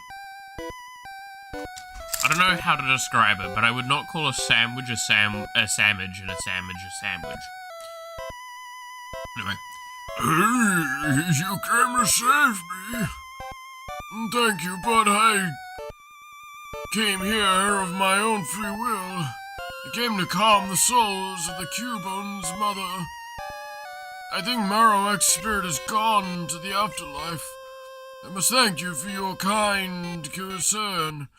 I don't know how to describe it, but I would not call a sandwich a sandwich and a sandwich a sandwich. Anyway. Hey, you came to save me. Thank you, but I came here of my own free will. I came to calm the souls of the Cubone's mother. I think Marowak's spirit has gone to the afterlife. I must thank you for your kind concern.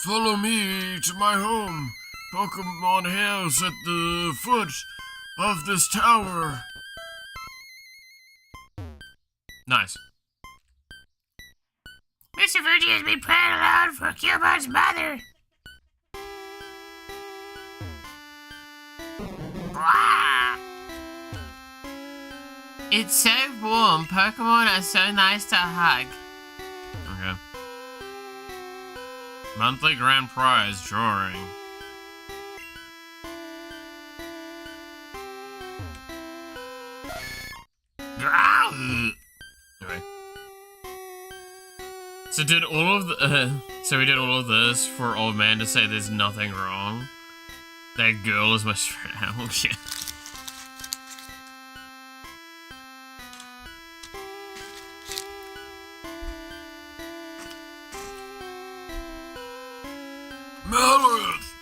Follow me to my home, Pokemon House at the foot of this tower. Nice. Mr. Fuji has been praying aloud for Cubone's mother. Blah. It's so warm. Pokemon are so nice to hug. Okay. Monthly grand prize drawing. Anyway. So did all of the, so we did all of this for old man to say there's nothing wrong? That girl is my straight animal shit. Malorith,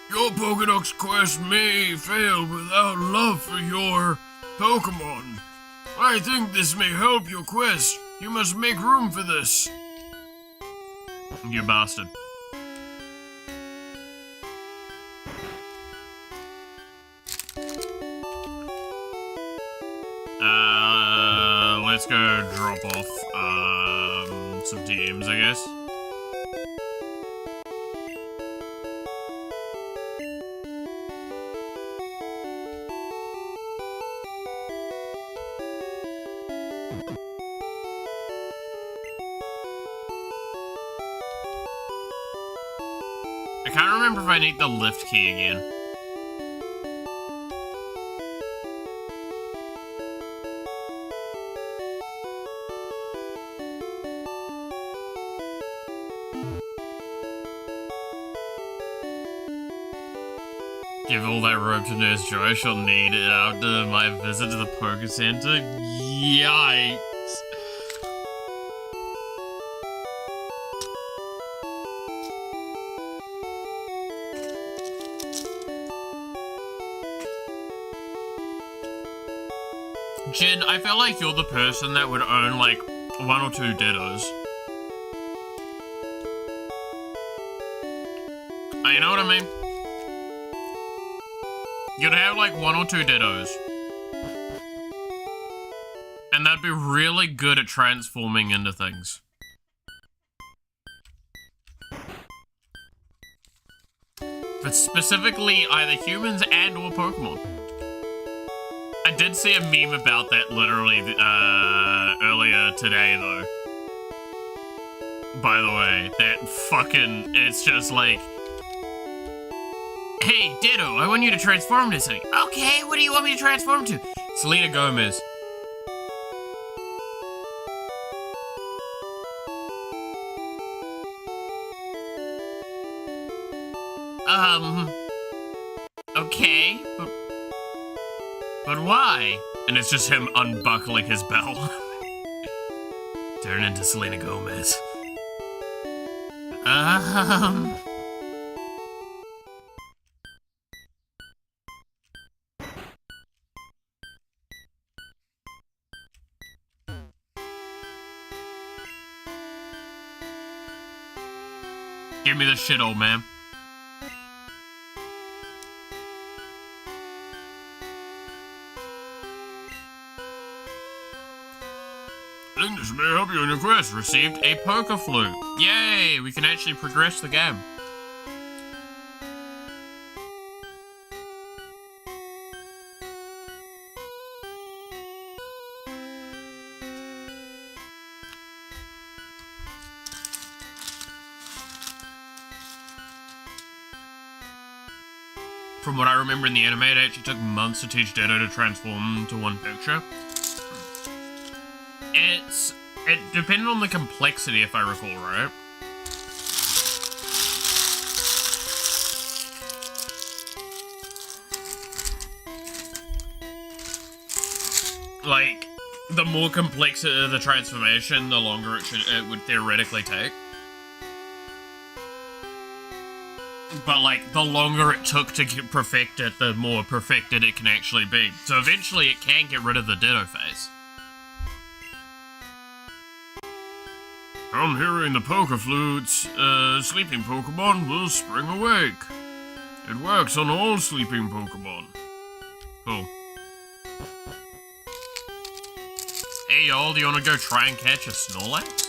your Pokedex quest may fail without love for your Pokemon. I think this may help your quest. You must make room for this. You bastard. Let's go drop off, some DMs, I guess. I can't remember if I need the lift key again. Give all that rope to Nurse Joy, she'll need it after my visit to the Poke Center. Yikes. Jin, I feel like you're the person that would own, like, 1 or 2 Dittos. You know what I mean? You'd have, like, 1 or 2 Dittos. And that'd be really good at transforming into things. But specifically, either humans and or Pokemon. I did see a meme about that literally earlier today, though. By the way, that fucking, it's just like, hey, Ditto, I want you to transform to something. Okay, what do you want me to transform to? Selena Gomez. Okay, but why? And it's just him unbuckling his belt. Turn into Selena Gomez. Give me the shit, old man. This may help you in your quest. Received a poker flute. Yay! We can actually progress the game. From what I remember in the anime, it actually took months to teach Ditto to transform to one picture. It depended on the complexity, if I recall, right? Like, the more complex the transformation, the longer it would theoretically take. But, like, the longer it took to get perfected, the more perfected it can actually be. So eventually it can get rid of the Ditto face. On hearing the poker flutes, sleeping Pokemon will spring awake. It works on all sleeping Pokemon. Cool. Hey y'all, do you wanna go try and catch a Snorlax?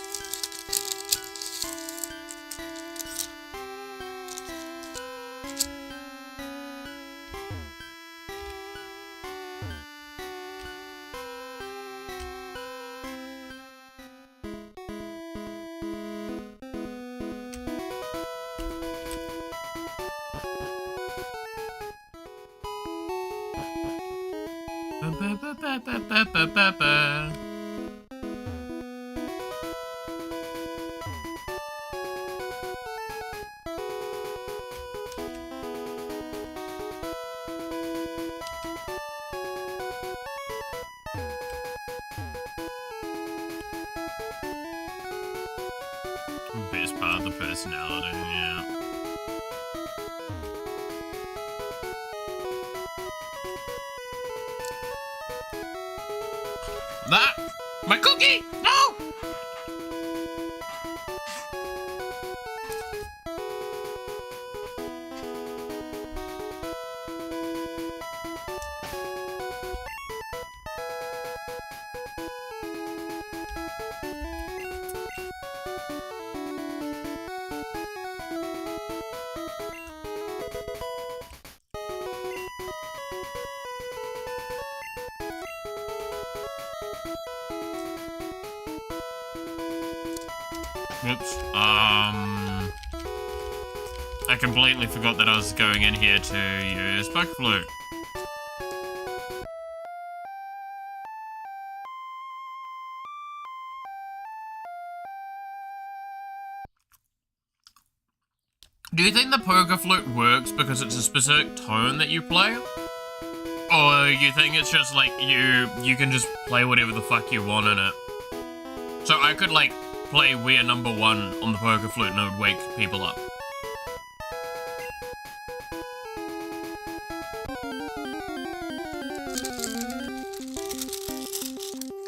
Best part of the personality, yeah. That! My cookie! No! Whoops. I completely forgot that I was going in here to use Poke Flute. Do you think the Poker Flute works because it's a specific tone that you play? Or you think it's just like you can just play whatever the fuck you want in it? So I could like play We're Number 1 on the Poker Flute and it would wake people up.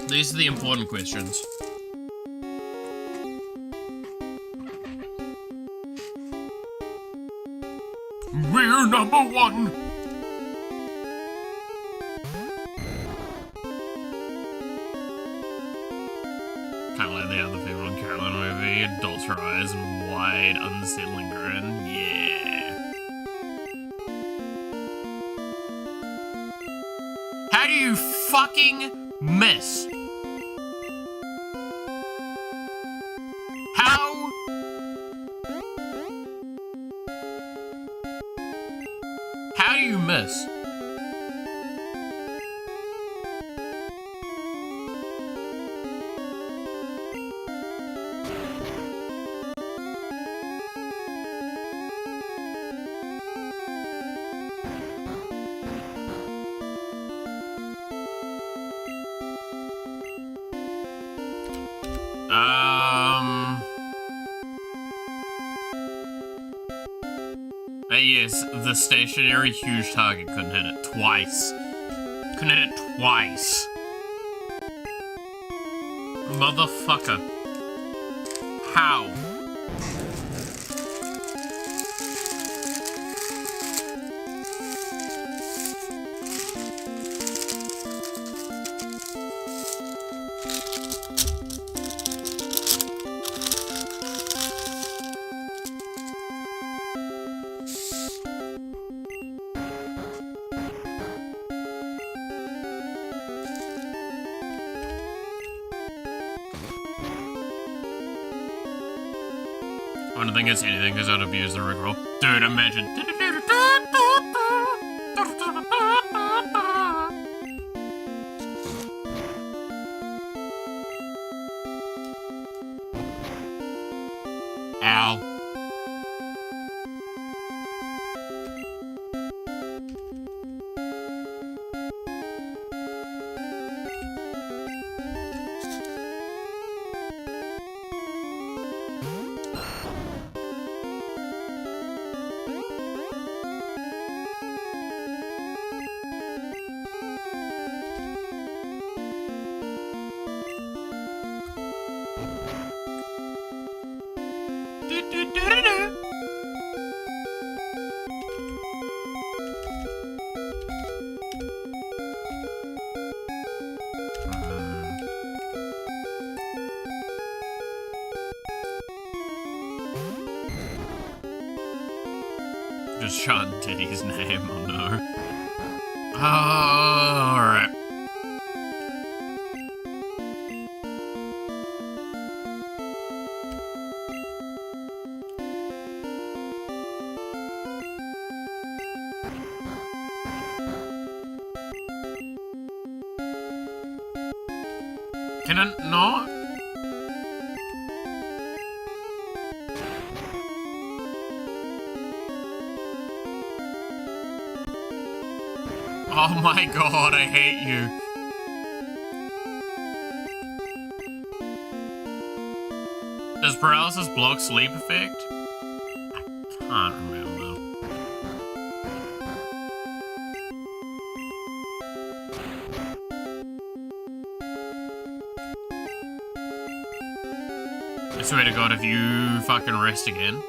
These are the important questions. We're number 1. Kind of like the other people in Caroline movie. Dots her eyes and wide, unsettling grin. Yeah. How do you fucking miss? How do you miss? Yes, the stationary huge target couldn't hit it twice. Couldn't hit it twice. Motherfucker. How? I don't think it's anything because I'd abuse the rickroll. Dude, imagine. Ow. Just shot Diddy's name, oh no. Oh, alright. Can it not? Oh my god, I hate you. Does paralysis block sleep effect? I can't remember. I swear to god, if you fucking rest again.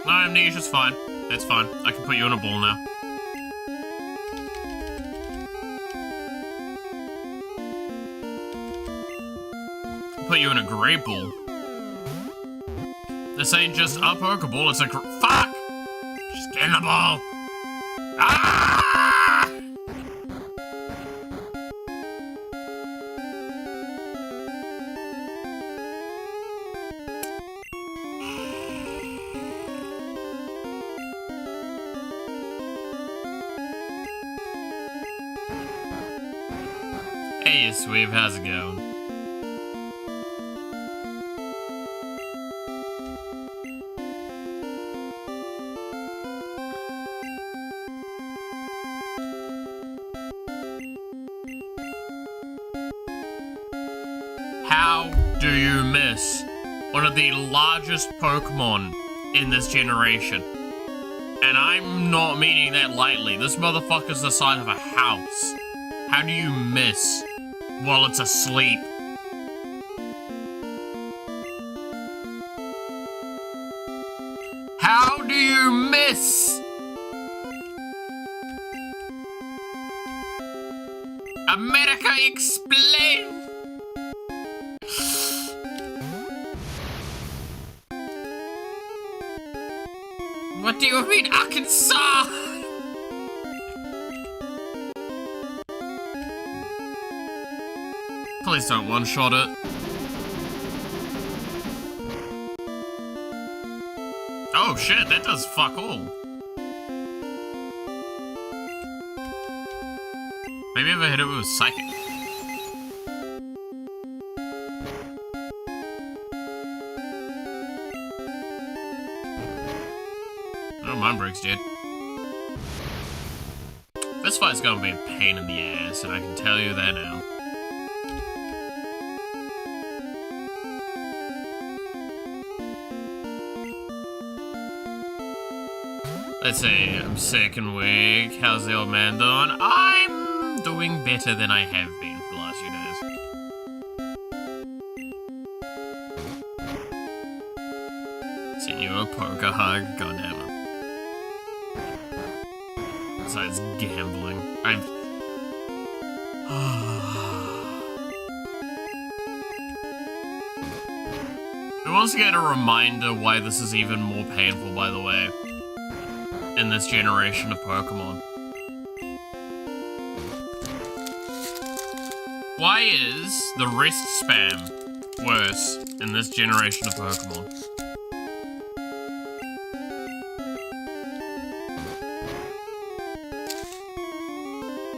No, amnesia's fine. That's fine. I can put you on a ball now. Put you in a great ball. This ain't just a Pokeball, it's a fuck! Just get in the ball! Ah! Hey, Sweep, how's it going? How do you miss one of the largest Pokemon in this generation? And I'm not meaning that lightly. This motherfucker's the size of a house. How do you miss while it's asleep? How do you miss? America, explain! What do you mean, Arkansas? Please don't one-shot it. Oh shit, that does fuck all. Maybe if I hit it with Psychic. Oh, mine breaks, dude. This fight's gonna be a pain in the ass, and I can tell you that now. Let's see, I'm sick and weak. How's the old man doing? I'm doing better than I have been for the last few days. Send you a poker hug, goddammit. Besides gambling, Who wants to get a reminder why this is even more painful, by the way? In this generation of Pokemon. Why is the wrist spam worse in this generation of Pokemon.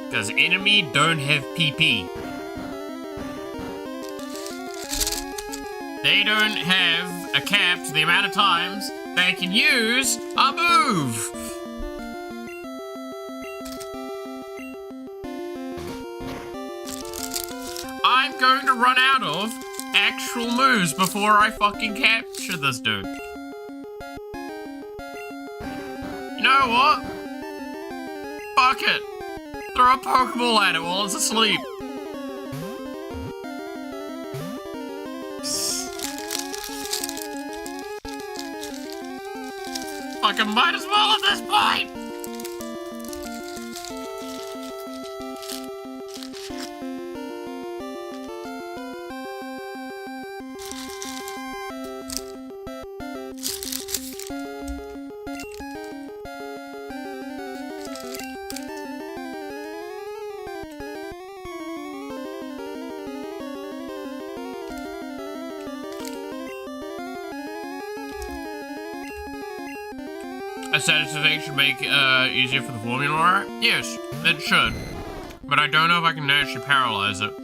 Because enemy don't have PP. They don't have a cap to the amount of times they can use a move. I'm going to run out of actual moves before I fucking capture this dude. You know what? Fuck it. Throw a Pokeball at it while it's asleep. Fucking might as well at this point. A satisfaction make easier for the formula, right? Yes, it should. But I don't know if I can actually paralyze it.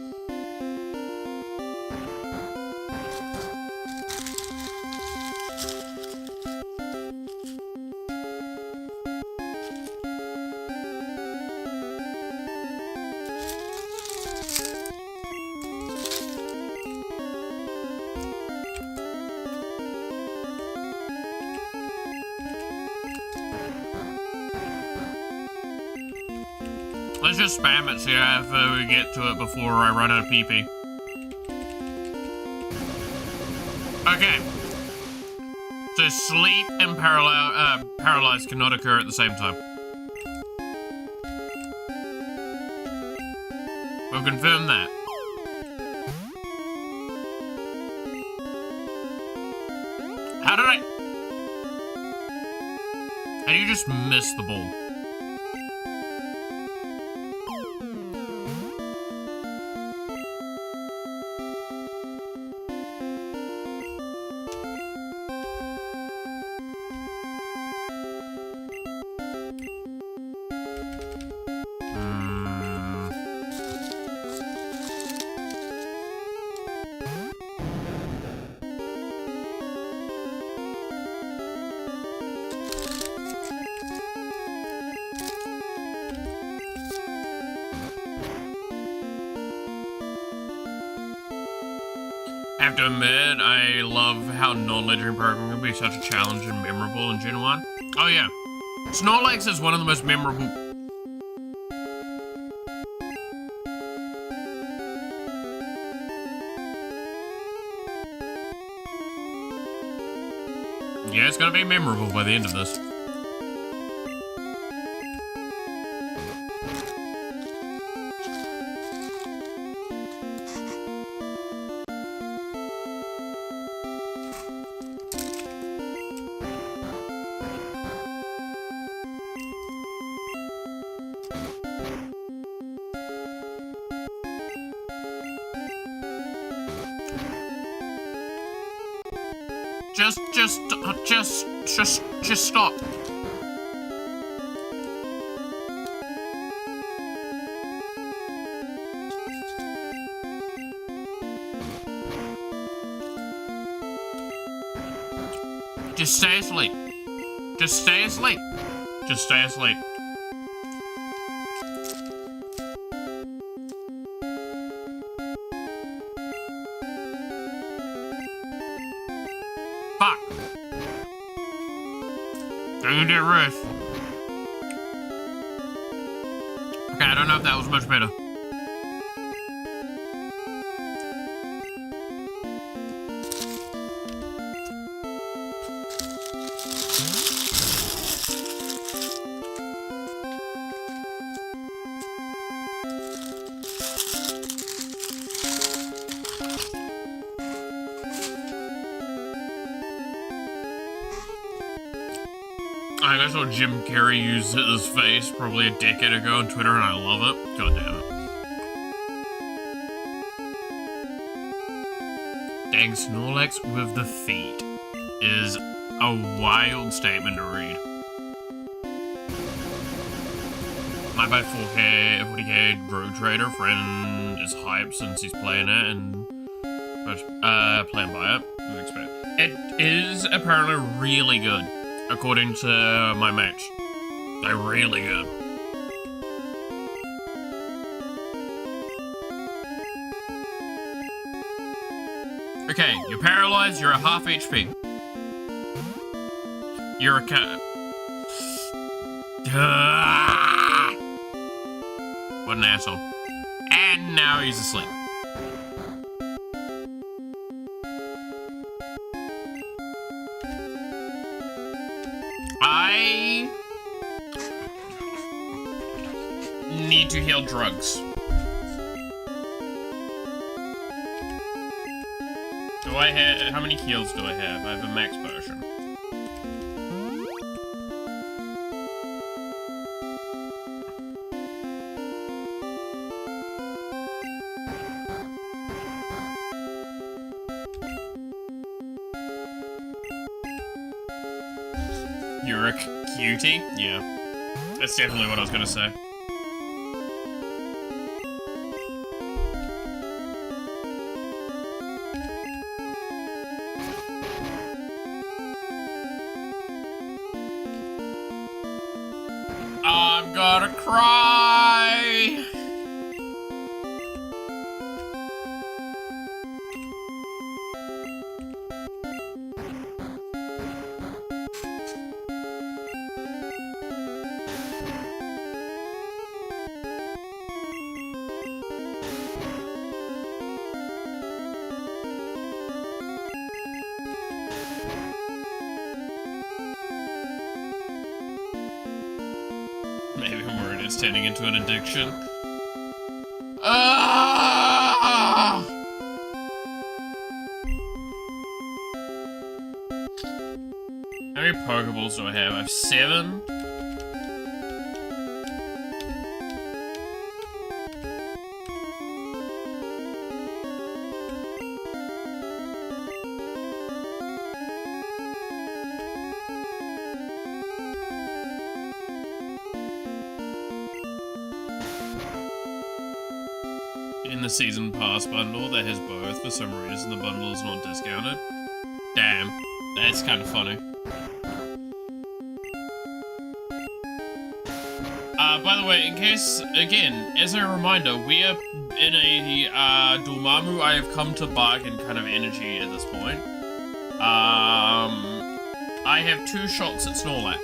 Let's just spam it, see if we get to it before I run out of PP. Okay. So sleep and paralyze cannot occur at the same time. We'll confirm that. How do you just miss the ball? I have to admit, I love how non-legendary Pokemon can be such a challenge and memorable in Gen 1. Oh yeah, Snorlax is one of the most memorable. Yeah, it's gonna be memorable by the end of this. Just stop. Just stay asleep. Just stay asleep. Just stay asleep. Fuck. Don't get rest. Okay, I don't know if that was much better. I saw Jim Carrey use his face probably a decade ago on Twitter and I love it. God damn it. saying Snorlax with the feet is a wild statement to read. My bad 4K, 40K Road Trader friend is hyped since he's playing it and playing by it. It is apparently really good, according to my mates. They're really good. Okay, you're paralyzed, you're at half HP. You're a cat. What an asshole. And now he's asleep. I need to heal drugs. Do I have, how many heals do I have? I have a max version. You're a cutie? Yeah. That's definitely what I was gonna say. I'm gonna cry! Maybe I'm worried it's turning into an addiction. Ah! How many Pokeballs do I have? I have 7. In the season pass bundle that has both, for some reason the bundle is not discounted. Damn, that's kind of funny. By the way, in case, again, as a reminder, we are in a Dormammu I have come to bargain kind of energy at this point. I have 2 shots at Snorlax.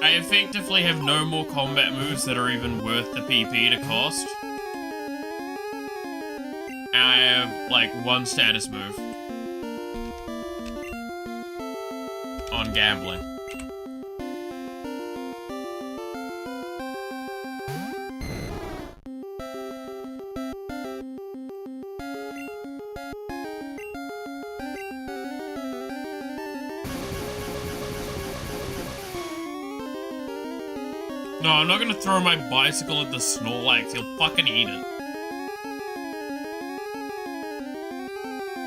I effectively have no more combat moves that are even worth the PP to cost. And I have, like, 1 status move. On gambling. No, I'm not gonna throw my bicycle at the Snorlax. He'll fucking eat it.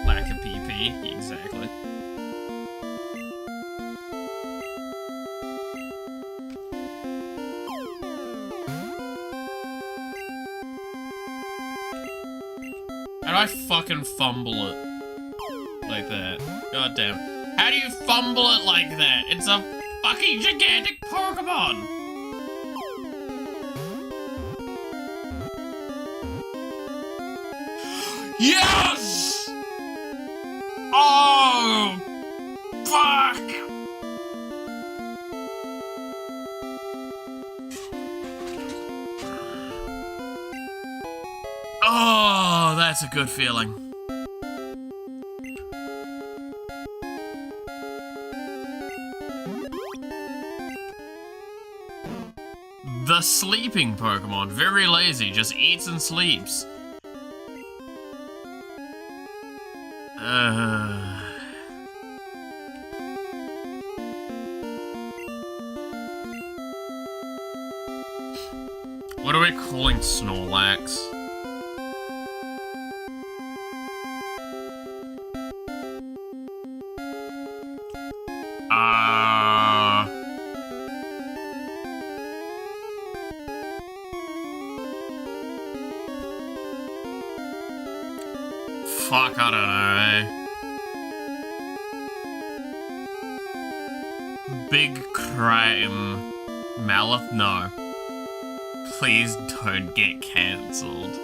Lack of PP, exactly. How do I fucking fumble it? Like that. God damn. How do you fumble it like that? It's a fucking gigantic Pokemon! Yes! Oh! Fuck! Oh, that's a good feeling. The sleeping Pokemon. Very lazy. Just eats and sleeps. What are we calling Snorlax? Fuck, I don't know. Big crime. Malith? No. Please don't get cancelled.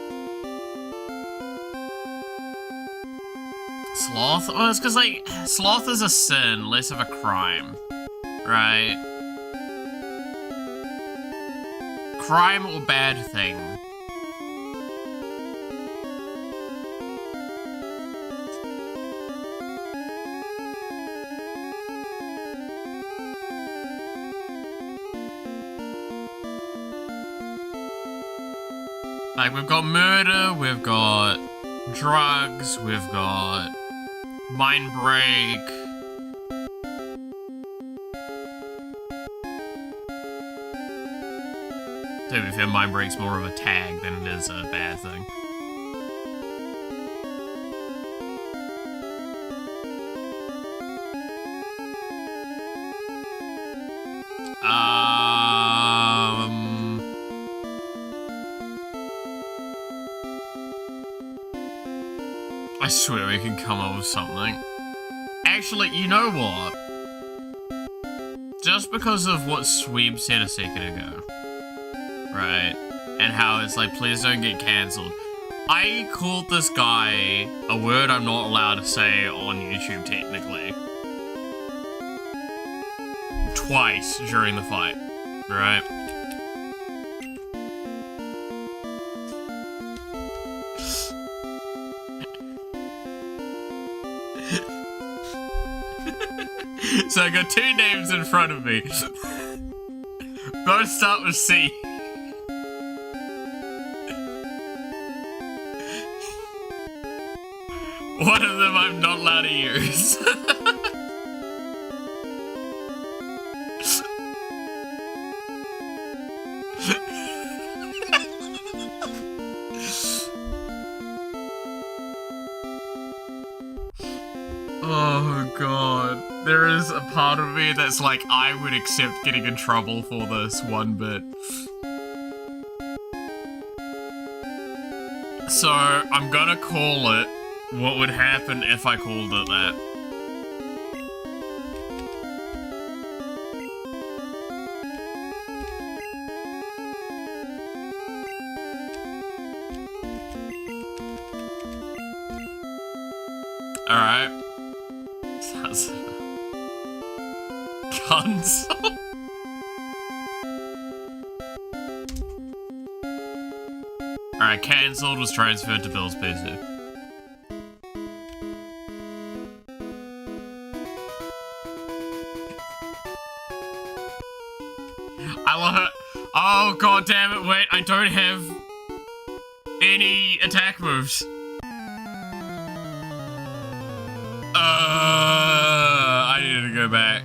Sloth? Oh, it's because, like, sloth is a sin, less of a crime. Right? Crime or bad thing? Like, we've got murder, we've got drugs, we've got mind break. To be fair, mind break's more of a tag than it is a bad thing. I swear we can come up with something. Actually, you know what? Just because of what Sweeb said a second ago, right? And how it's like, please don't get cancelled. I called this guy a word I'm not allowed to say on YouTube, technically. Twice during the fight, right? So I got two names in front of me. Both start with C. One of them I'm not allowed to use. Oh god. There is a part of me that's like, I would accept getting in trouble for this one bit. So, I'm gonna call it what would happen if I called it that. Alright. Sounds... Console? Alright, cancelled was transferred to Bill's PC. I love it. Oh god damn it, wait, I don't have any attack moves. I needed to go back.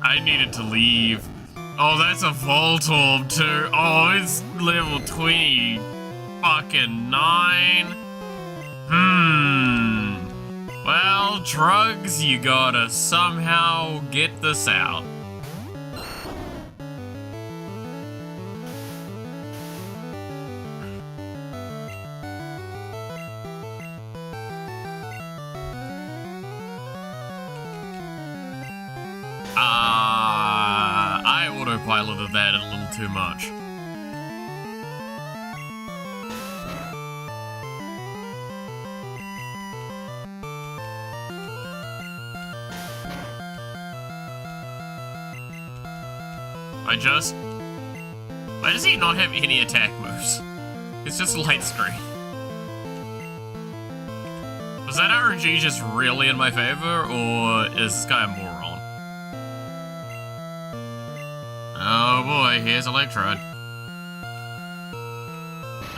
I needed to leave. Oh, that's a Voltorb too. Oh, it's level 20 fucking 9. Well, drugs, you gotta somehow get this out. I autopiloted that a little too much. Why does he not have any attack moves? It's just light screen. Was that RNG just really in my favor, or is this guy a moron? boy, here's Electrode.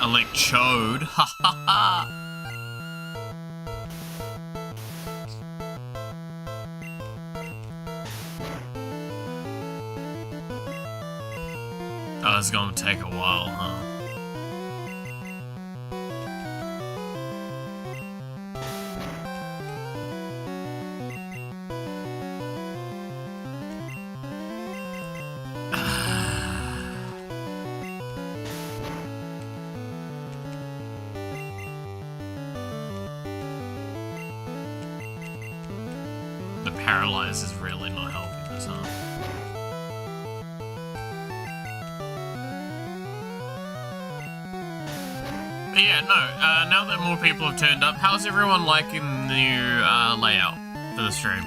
Electrode, ha ha ha! Oh, it's gonna take a while, huh? The paralyze is really not helping us, huh? But yeah, no, now that more people have turned up, how's everyone liking the new layout for the stream?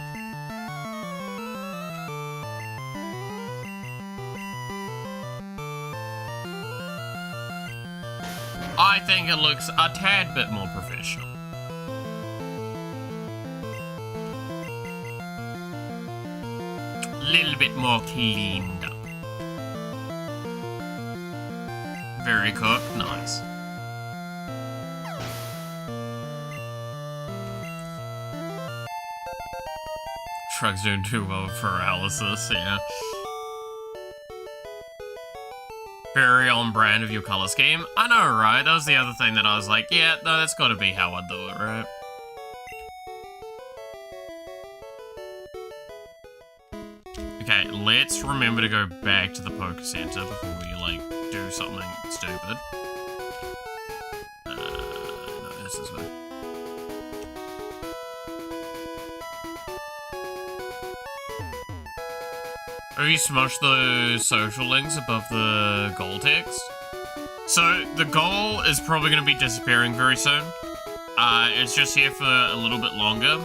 I think it looks a tad bit more professional. A little bit more cleaned up. Very cooked, nice. Shrug's doing too well for paralysis, yeah. Very on brand of your color scheme. I know, right? That was the other thing that I was like, yeah, no, that's gotta be how I do it, right? Okay, let's remember to go back to the Poker Center before we, like, do something stupid. No, this is way. Have you smushed the social links above the goal text? So, the goal is probably going to be disappearing very soon. It's just here for a little bit longer.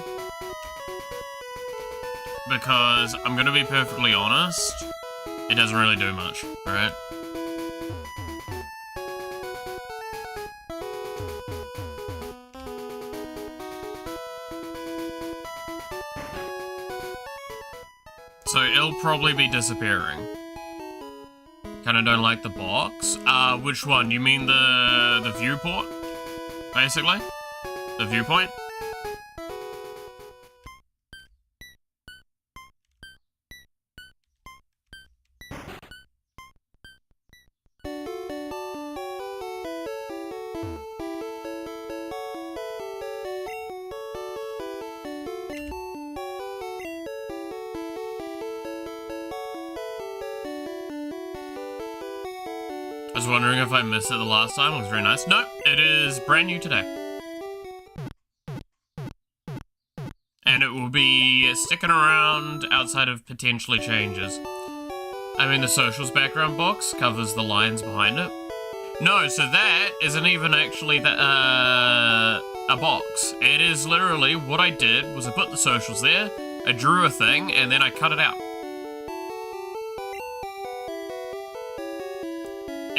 Because, I'm going to be perfectly honest, it doesn't really do much, right? So it'll probably be disappearing. Kinda don't like the box. Which one? You mean the viewport? Basically? The viewpoint? I was wondering if I missed it the last time. It was very nice. No, it is brand new today. And it will be sticking around outside of potentially changes. I mean, the socials background box covers the lines behind it. No, so that isn't even actually a box. It is literally what I did was I put the socials there, I drew a thing, and then I cut it out.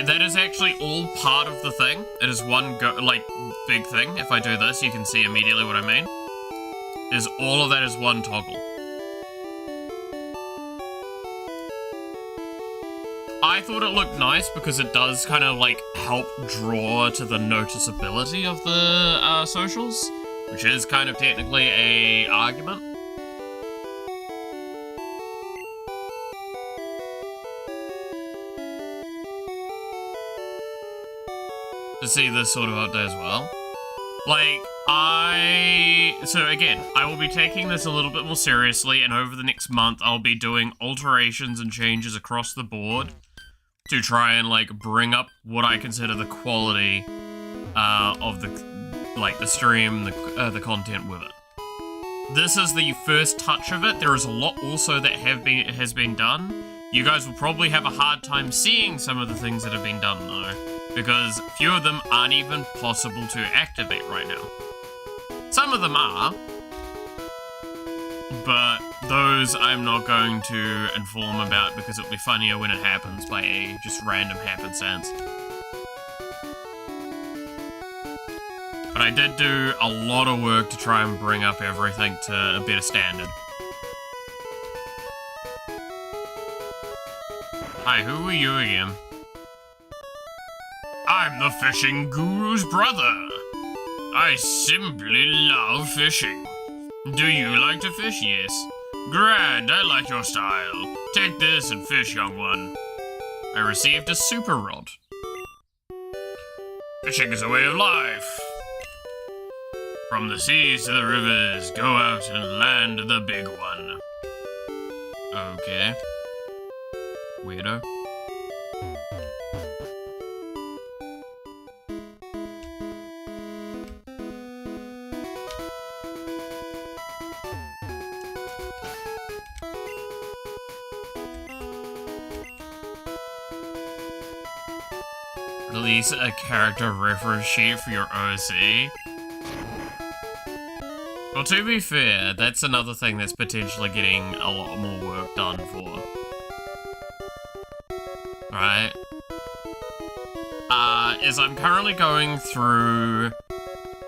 That is actually all part of the thing. It is one big thing. If I do this, you can see immediately what I mean. Is all of that is one toggle. I thought it looked nice because it does kind of like help draw to the noticeability of the socials, which is kind of technically a argument. To see this sort of update as well. Like, so again, I will be taking this a little bit more seriously, and over the next month, I'll be doing alterations and changes across the board to try and, like, bring up what I consider the quality of the stream, the content with it. This is the first touch of it. There is a lot also that has been done. You guys will probably have a hard time seeing some of the things that have been done, though, because few of them aren't even possible to activate right now. Some of them are, but those I'm not going to inform about because it'll be funnier when it happens by a just random happenstance. But I did do a lot of work to try and bring up everything to a better standard. Hi, who are you again? I'm the fishing guru's brother. I simply love fishing. Do you like to fish? Yes. Grand, I like your style. Take this and fish, young one. I received a super rod. Fishing is a way of life. From the seas to the rivers, go out and land the big one. Okay. Weirdo. Release a character reference sheet for your OC. Well, to be fair, that's another thing that's potentially getting a lot more work done for. Right? Is I'm currently going through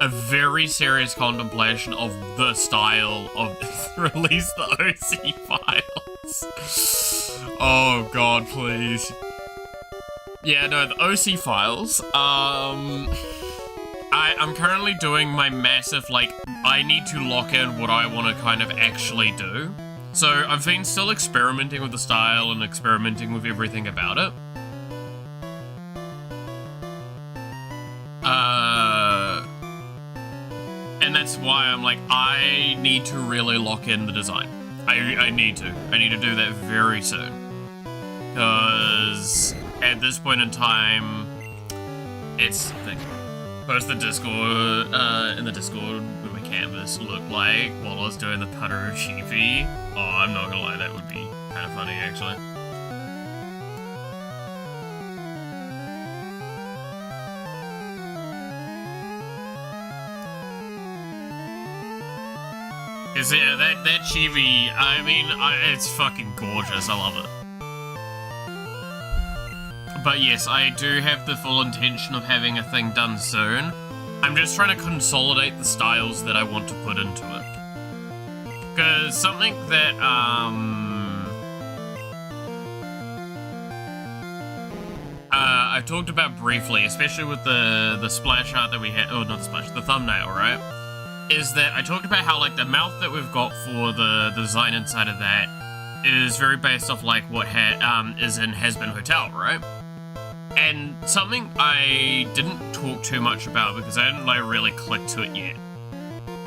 a very serious contemplation of the style of release the OC files. Oh god, please. Yeah, no, the OC files, I'm currently doing my massive, like, I need to lock in what I want to kind of actually do. So, I've been still experimenting with the style and experimenting with everything about it. And that's why I'm like, I need to really lock in the design. I need to do that very soon. Because at this point in time, it's post the Discord, in the Discord what my canvas looked like while I was doing the putter sheepy. Oh, I'm not gonna lie, that would be kind of funny actually. Cause yeah, that chibi, I mean, it's fucking gorgeous, I love it. But yes, I do have the full intention of having a thing done soon. I'm just trying to consolidate the styles that I want to put into it. Because something that, I talked about briefly, especially with the splash art that we had, oh, not the splash, the thumbnail, right? Is that I talked about how, like, the mouth that we've got for the design inside of that is very based off, like, what is in Has Been Hotel, right? And something I didn't talk too much about because I didn't, like, really click to it yet.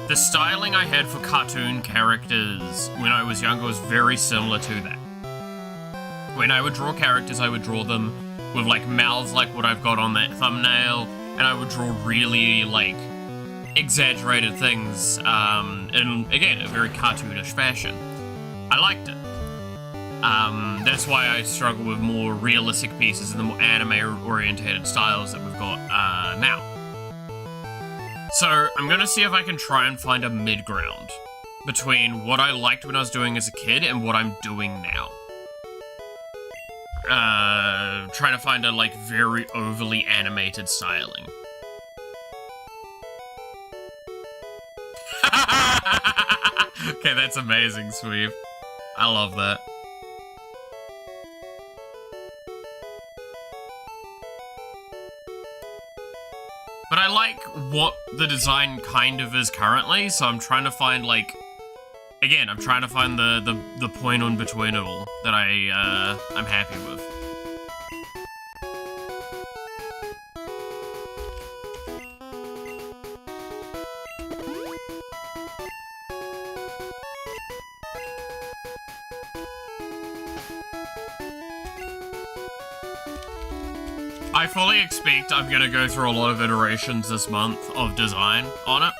The styling I had for cartoon characters when I was younger was very similar to that. When I would draw characters, I would draw them with, like, mouths like what I've got on that thumbnail, and I would draw really, like, exaggerated things, in, again, a very cartoonish fashion. I liked it. That's why I struggle with more realistic pieces and the more anime-orientated styles that we've got, now. So, I'm gonna see if I can try and find a mid-ground between what I liked when I was doing as a kid and what I'm doing now. Trying to find a, like, very overly animated styling. Okay, that's amazing, Sweep. I love that. But I like what the design kind of is currently, so I'm trying to find, like, again, I'm trying to find the point in between it all that I'm happy with. I fully expect I'm gonna go through a lot of iterations this month of design on it.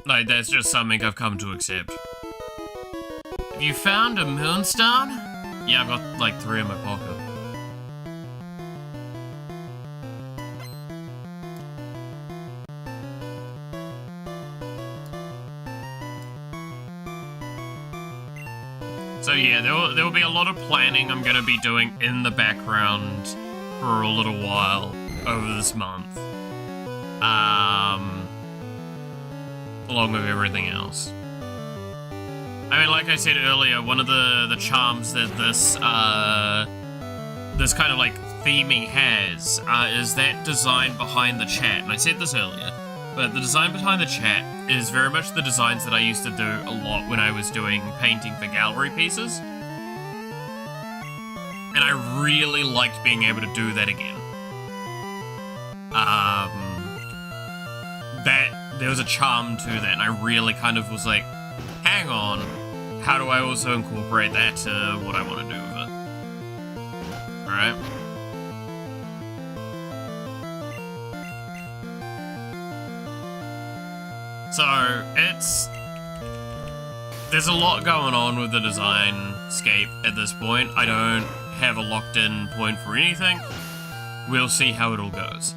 Like, that's just something I've come to accept. Have you found a moonstone? Yeah, I've got like 3 in my pocket. So yeah, there will be a lot of planning I'm gonna be doing in the background for a little while over this month. Along with everything else. I mean, like I said earlier, one of the charms that this this kind of like theming has is that design behind the chat. And I said this earlier, but the design behind the chat is very much the designs that I used to do a lot when I was doing painting for gallery pieces. And I really liked being able to do that again. There was a charm to that, and I really kind of was like, hang on, how do I also incorporate that to what I want to do with it? Alright? So, there's a lot going on with the design scape at this point. I don't have a locked-in point for anything. We'll see how it all goes.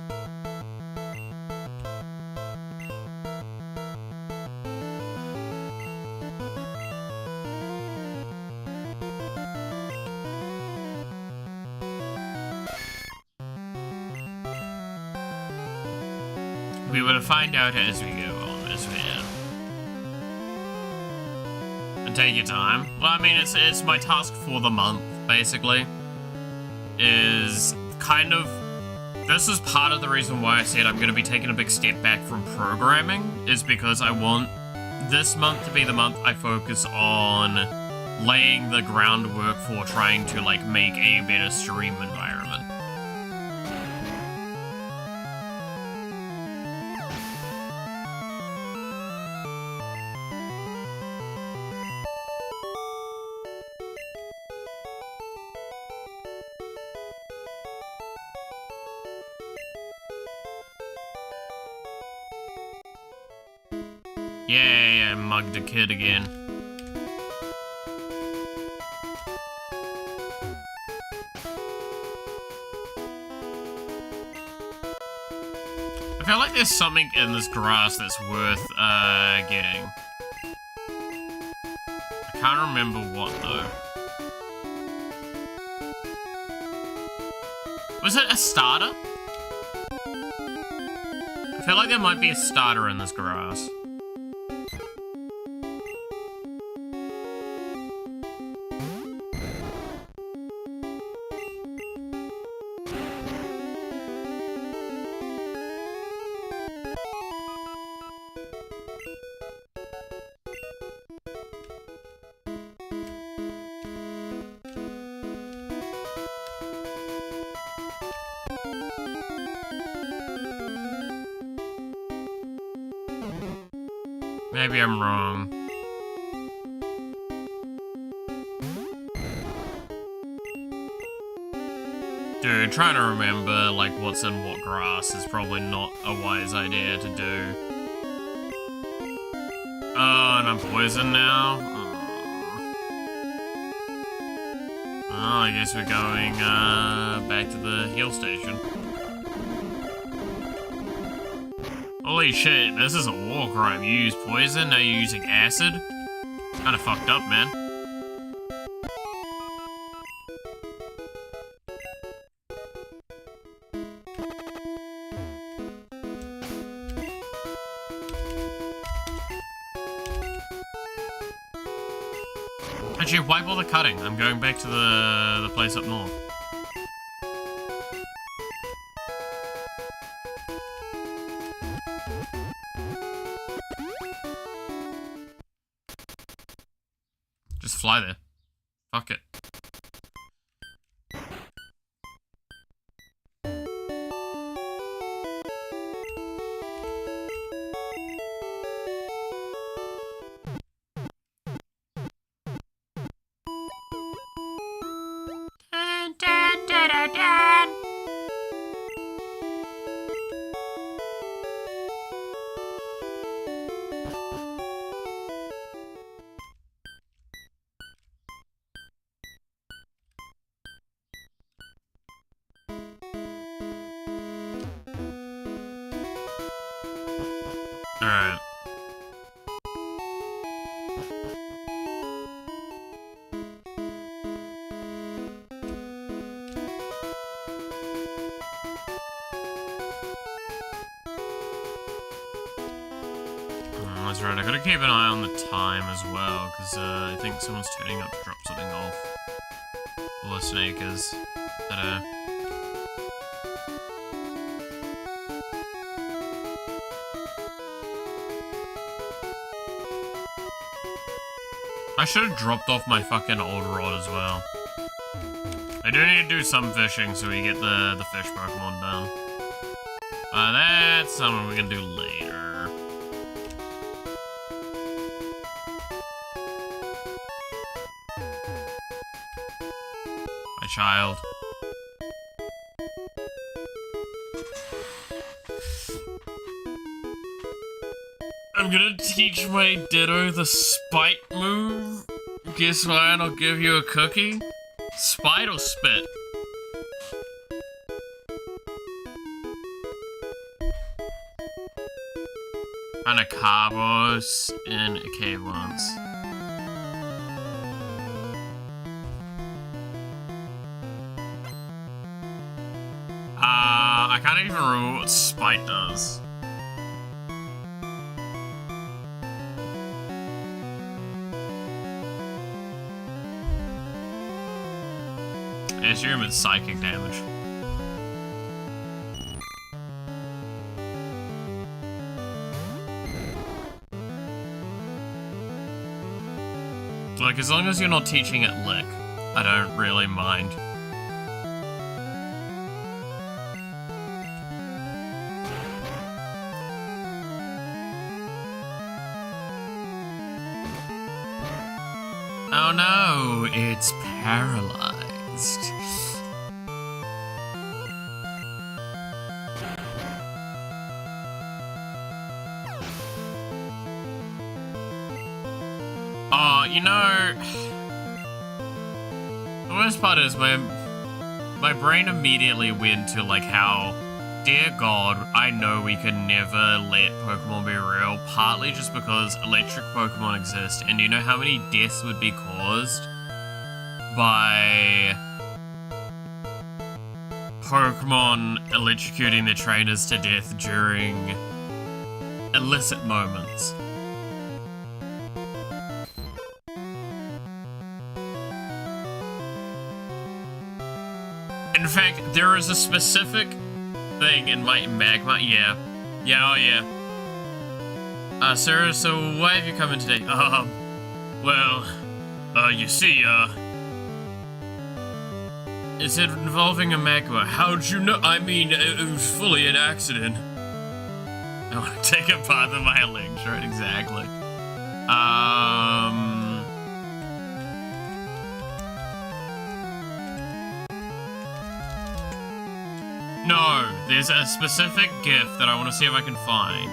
We will find out as we go on, as we end. And take your time. Well, I mean, it's my task for the month, basically. Is kind of... This is part of the reason why I said I'm going to be taking a big step back from programming, is because I want this month to be the month I focus on laying the groundwork for trying to, like, make a better stream environment. Yeah, I mugged a kid again. I feel like there's something in this grass that's worth, getting. I can't remember what, though. Was it a starter? I feel like there might be a starter in this grass. Maybe I'm wrong. Dude, trying to remember, like, what's in what grass is probably not a wise idea to do. Oh, and I'm poisoned now? Oh, I guess we're going, back to the heal station. Holy shit, this is a war crime. You use poison, now you're using acid? Kinda fucked up, man. Actually, why bother cutting? I'm going back to the place up north. Just fly there. Fuck it. Dun, dun, dun, dun, dun. Alright. That's right, I gotta keep an eye on the time as well, because I think someone's turning up to drop something off. Or a snake is. I should have dropped off my fucking old rod as well. I do need to do some fishing so we get the fish Pokemon done. That's something we can do later. My child. I'm gonna teach my Ditto the spite move. Guess why? And I'll give you a cookie. Spite or spit? And a Carbos in a cave once. I can't even remember what spite does. I assume it's psychic damage. Like, as long as you're not teaching it Lick, I don't really mind. Oh no, it's paralyzed. Oh, you know, the worst part is my brain immediately went to like how, dear God, I know we can never let Pokemon be real, partly just because electric Pokemon exist, and do you know how many deaths would be caused by Pokemon electrocuting their trainers to death during illicit moments? In fact, there is a specific thing in my magma. Yeah, oh yeah. Sir, so why have you come in today? Well, you see, is it involving a magma? How'd you know? I mean, it was fully an accident. I want to take a path of my legs, right? Exactly. No, there's a specific gift that I want to see if I can find.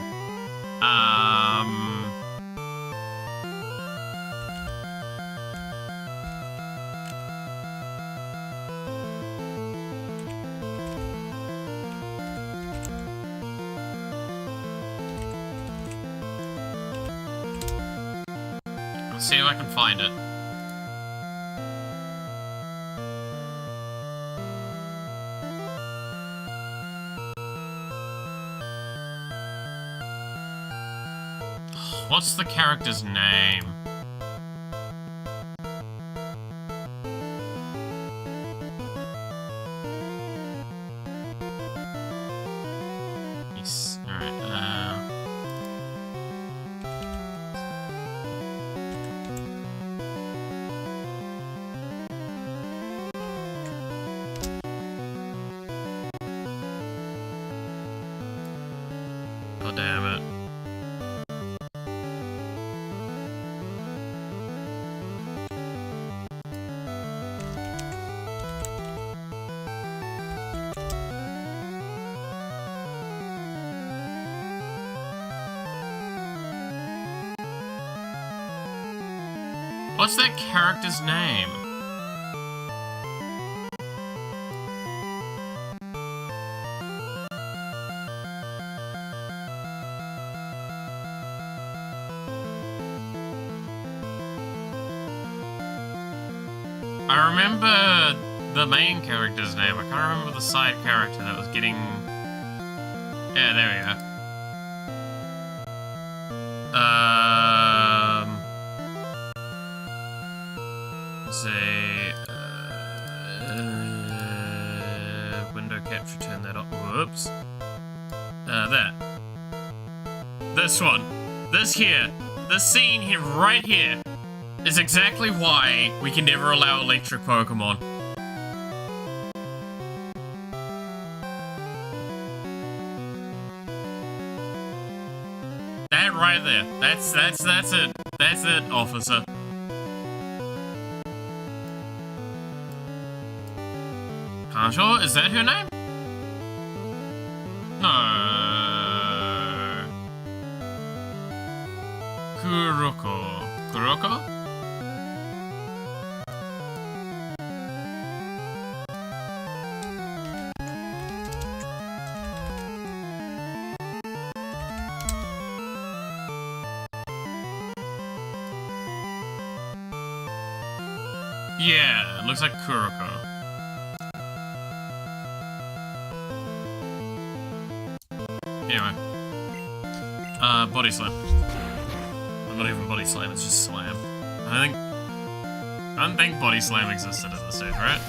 Let's see if I can find it. What's the character's name? Yes, alright, oh, damn it. What's that character's name? I remember the main character's name. I can't remember the side character that was getting... Yeah, there we go. Say, window capture, turn that off. Whoops. There. This one. This here. This scene here, right here, is exactly why we can never allow electric Pokemon. That right there. That's it. That's it, officer. Kanjo, is that her name? No. Kuroko. Kuroko? Yeah, looks like Kuroko. Anyway. Body slam. Not even body slam, it's just slam. I don't think body slam existed at this stage, right?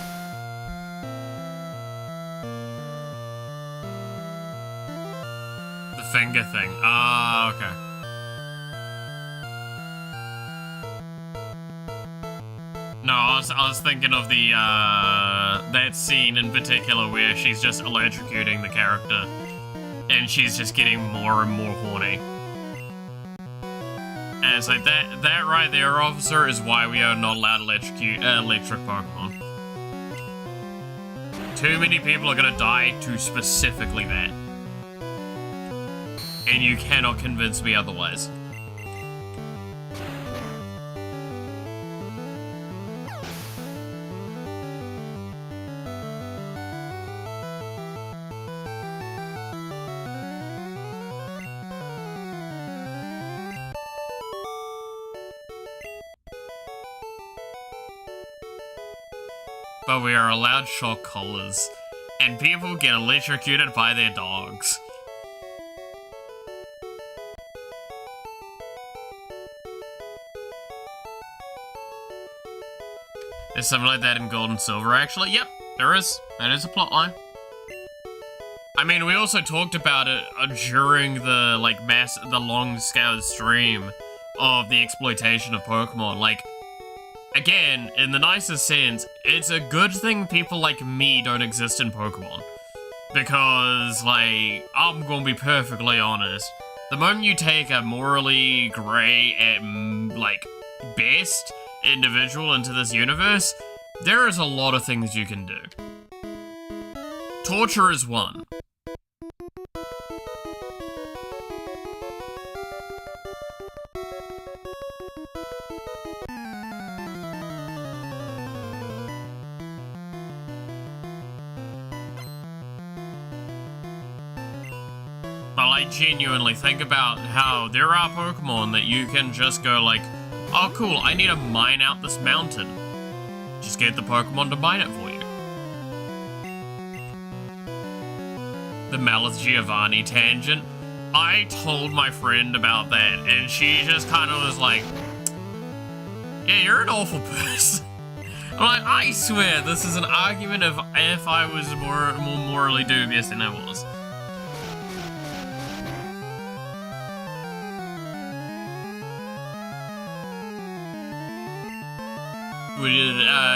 The finger thing. Ah, okay. No, I was thinking of the, that scene in particular where she's just electrocuting the character. And she's just getting more and more horny. And it's like, that right there, officer, is why we are not allowed to electric Pokemon. Too many people are gonna die to specifically that. And you cannot convince me otherwise. But we are allowed shock collars, and people get electrocuted by their dogs. There's something like that in Gold and Silver, actually. Yep, there is. That is a plotline. I mean, we also talked about it during the, like, the long-scale stream of the exploitation of Pokemon. Like, again, in the nicest sense, it's a good thing people like me don't exist in Pokemon. Because, like, I'm gonna be perfectly honest. The moment you take a morally grey at, like, best individual into this universe, there is a lot of things you can do. Torture is one. But, like, genuinely think about how there are Pokemon that you can just go like, oh cool, I need to mine out this mountain. Just get the Pokemon to mine it for you. The Malice Giovanni tangent. I told my friend about that, and she just kind of was like, yeah, you're an awful person. I'm like, I swear, this is an argument of if I was more morally dubious than I was.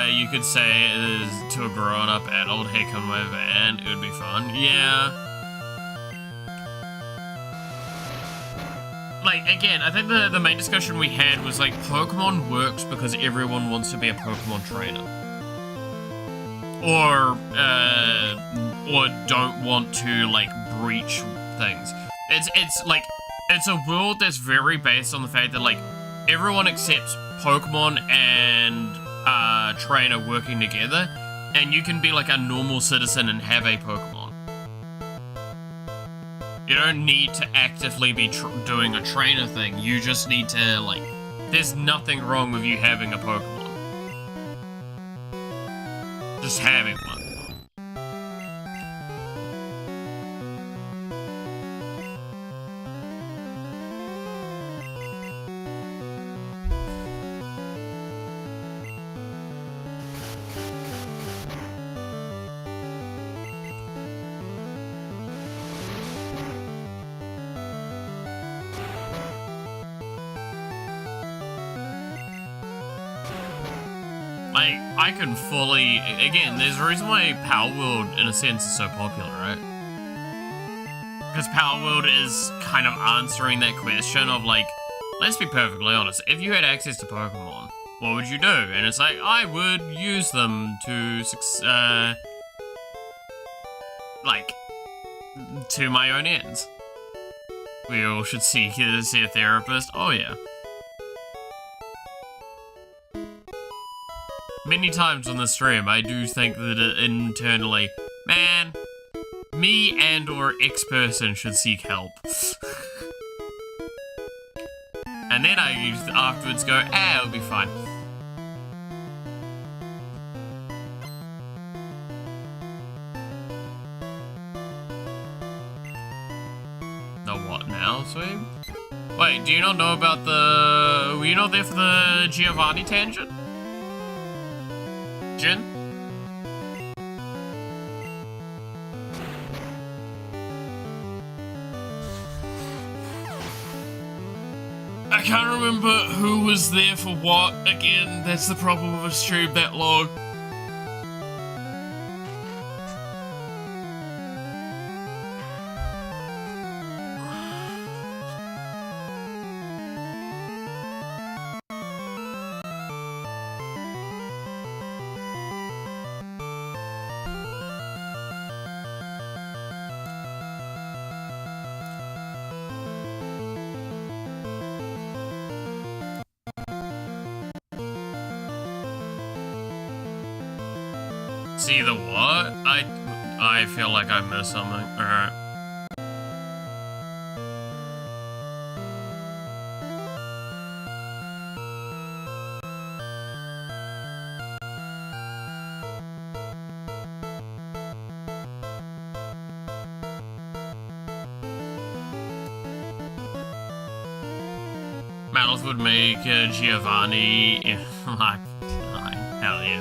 You could say it is to a grown-up adult, hey, come to my van, it would be fun. Yeah. Like, again, I think the main discussion we had was, like, Pokemon works because everyone wants to be a Pokemon trainer. Or don't want to, like, breach things. It's like, it's a world that's very based on the fact that, like, everyone accepts Pokemon and trainer working together, and you can be like a normal citizen and have a Pokemon. You don't need to actively be doing a trainer thing, you just need to, like, there's nothing wrong with you having a Pokemon. Just having one. like, I can fully... Again, there's a reason why Power World, in a sense, is so popular, right? Because Power World is kind of answering that question of, like, let's be perfectly honest, if you had access to Pokemon, what would you do? And it's like, I would use them to, like, to my own ends. We all should see a therapist. Oh, yeah. Many times on the stream, I do think that internally, man, me and or X person should seek help. And then I afterwards go, it'll be fine. The what now, Sweet? Wait, do you not know about the... Were you not there for the Giovanni tangent? Jin? I can't remember who was there for what. Again, that's the problem with a stream that long. See the what? I feel like I missed something. Alright. Malice would make Giovanni like 9. Hell yeah.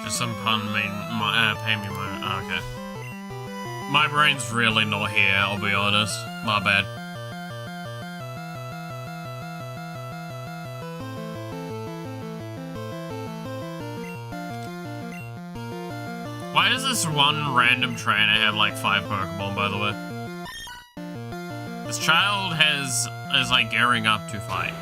Some pun pay me money. Oh, okay. My brain's really not here, I'll be honest. My bad. Why does this one random trainer have like 5 Pokemon, by the way? This child is like gearing up to fight.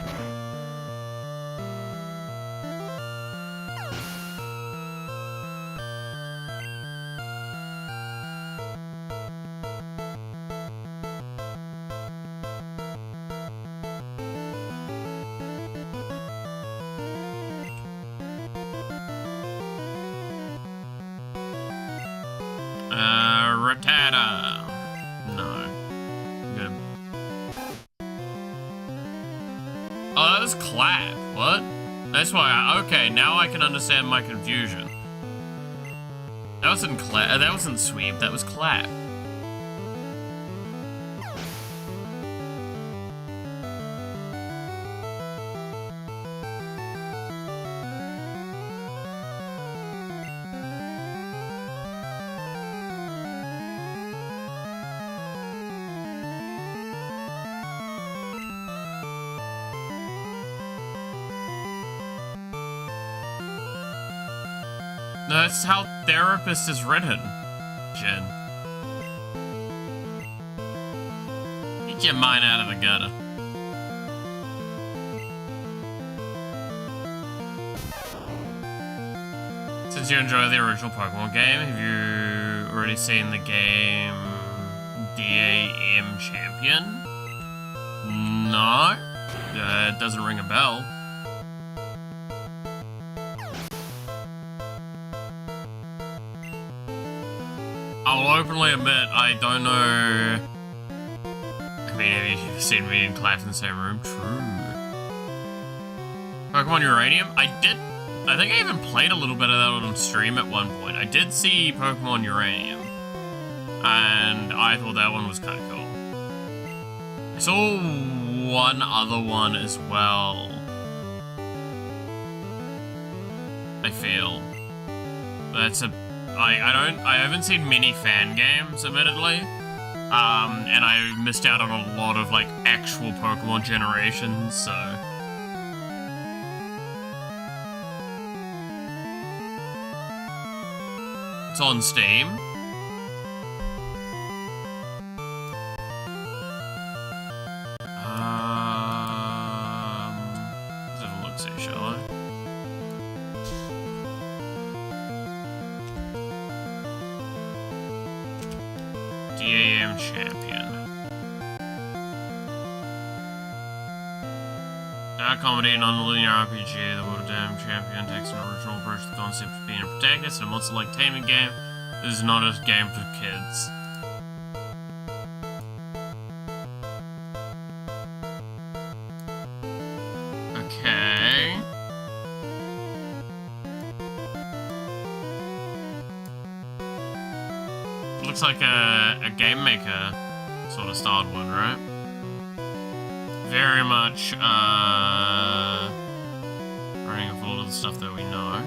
Rattata. No. Good. Oh, that was Clap. What? That's why okay, now I can understand my confusion. That wasn't Clap. That wasn't Sweep. That was Clap. That's how therapist is written, Jen. Get your mind out of the gutter. Since you enjoy the original Pokemon game, have you already seen the game DAM Champion? No? It doesn't ring a bell. I'll openly admit, I don't know... I mean, have you seen me and Clap in the same room? True. Pokemon Uranium. I think I even played a little bit of that on stream at one point. I did see Pokemon Uranium. And I thought that one was kind of cool. I saw one other one as well. I feel. That's I haven't seen many fan games, admittedly. And I missed out on a lot of, like, actual Pokemon generations, so... It's on Steam. Let's have a look-see, shall I? DAM Champion. Dark comedy, non-linear RPG, the World of Damn Champion takes an original approach to the concept of being a protagonist in a monster-like taming game. This is not a game for kids. Okay. Looks like a game maker sort of styled one, right? Very much, running off a lot of the stuff that we know.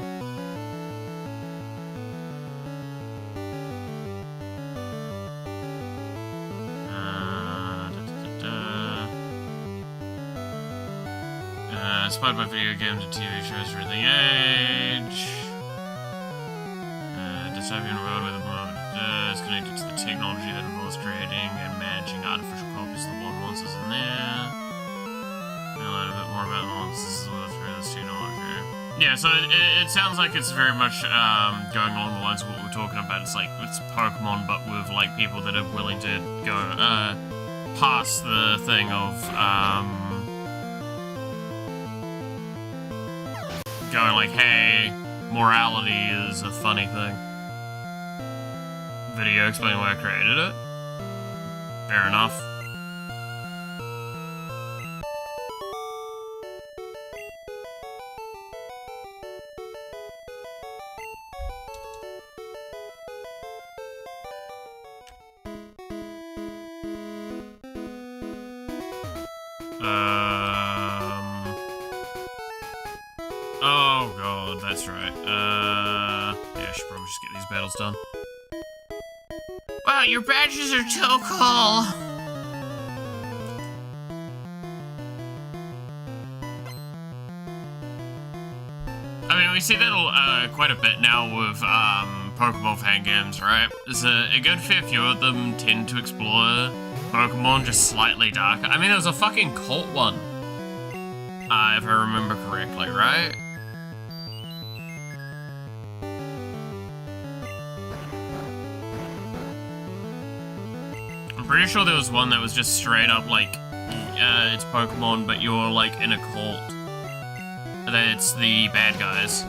Inspired by video games and TV shows for the age. Dystopian world with a moment is connected to the technology that involves creating and managing artificial copies of the world monsters in there. We'll learn a bit more about the monsters through this technology. Yeah, so it sounds like it's very much going along the lines of what we're talking about. It's like, it's Pokemon, but with, like, people that are willing to go past the thing of going like, hey, morality is a funny thing. Video explaining why I created it. Fair enough. Oh god, that's right. Yeah, I should probably just get these battles done. Wow, your badges are too cool. I mean, we see that quite a bit now with Pokemon fan games, right? There's a good fair few of them tend to explore Pokemon just slightly darker. I mean, there was a fucking cult one, if I remember correctly, right? I'm pretty sure there was one that was just straight up like, it's Pokemon, but you're like in a cult. That it's the bad guys.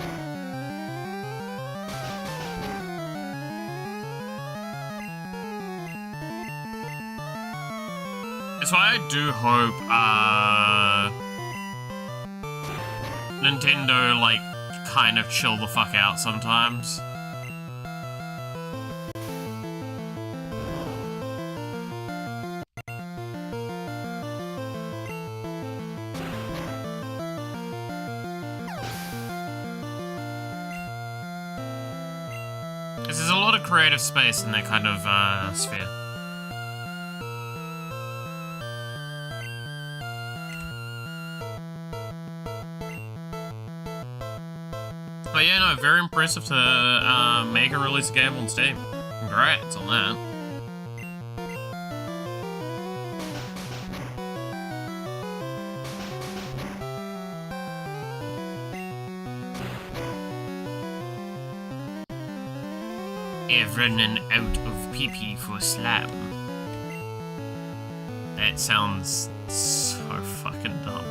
That's why I do hope, Nintendo, like, kind of chill the fuck out sometimes. Because there's a lot of creative space in that kind of, sphere. But yeah, no, very impressive to make and release a game on Steam. Congrats on that. I've running out of PP for slam. That sounds so fucking dumb.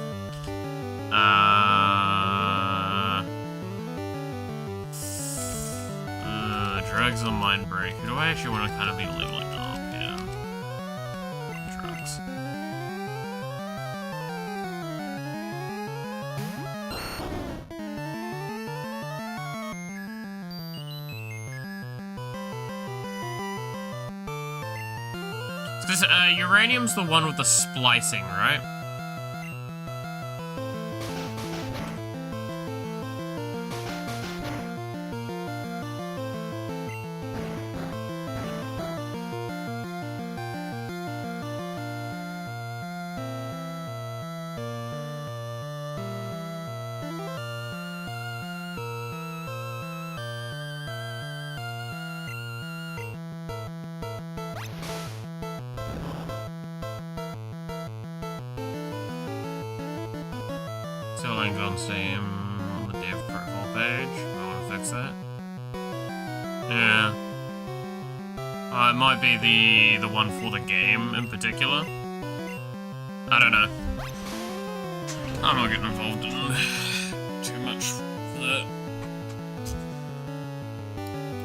Drugs or mind break? Who do I actually want to kind of be leveling up? Yeah. Drugs. This, uranium's the one with the splicing, right? Still linked on Steam on the dev profile page. I want to fix that. Yeah. It might be the one for the game in particular. I don't know. I'm not getting involved in too much for that.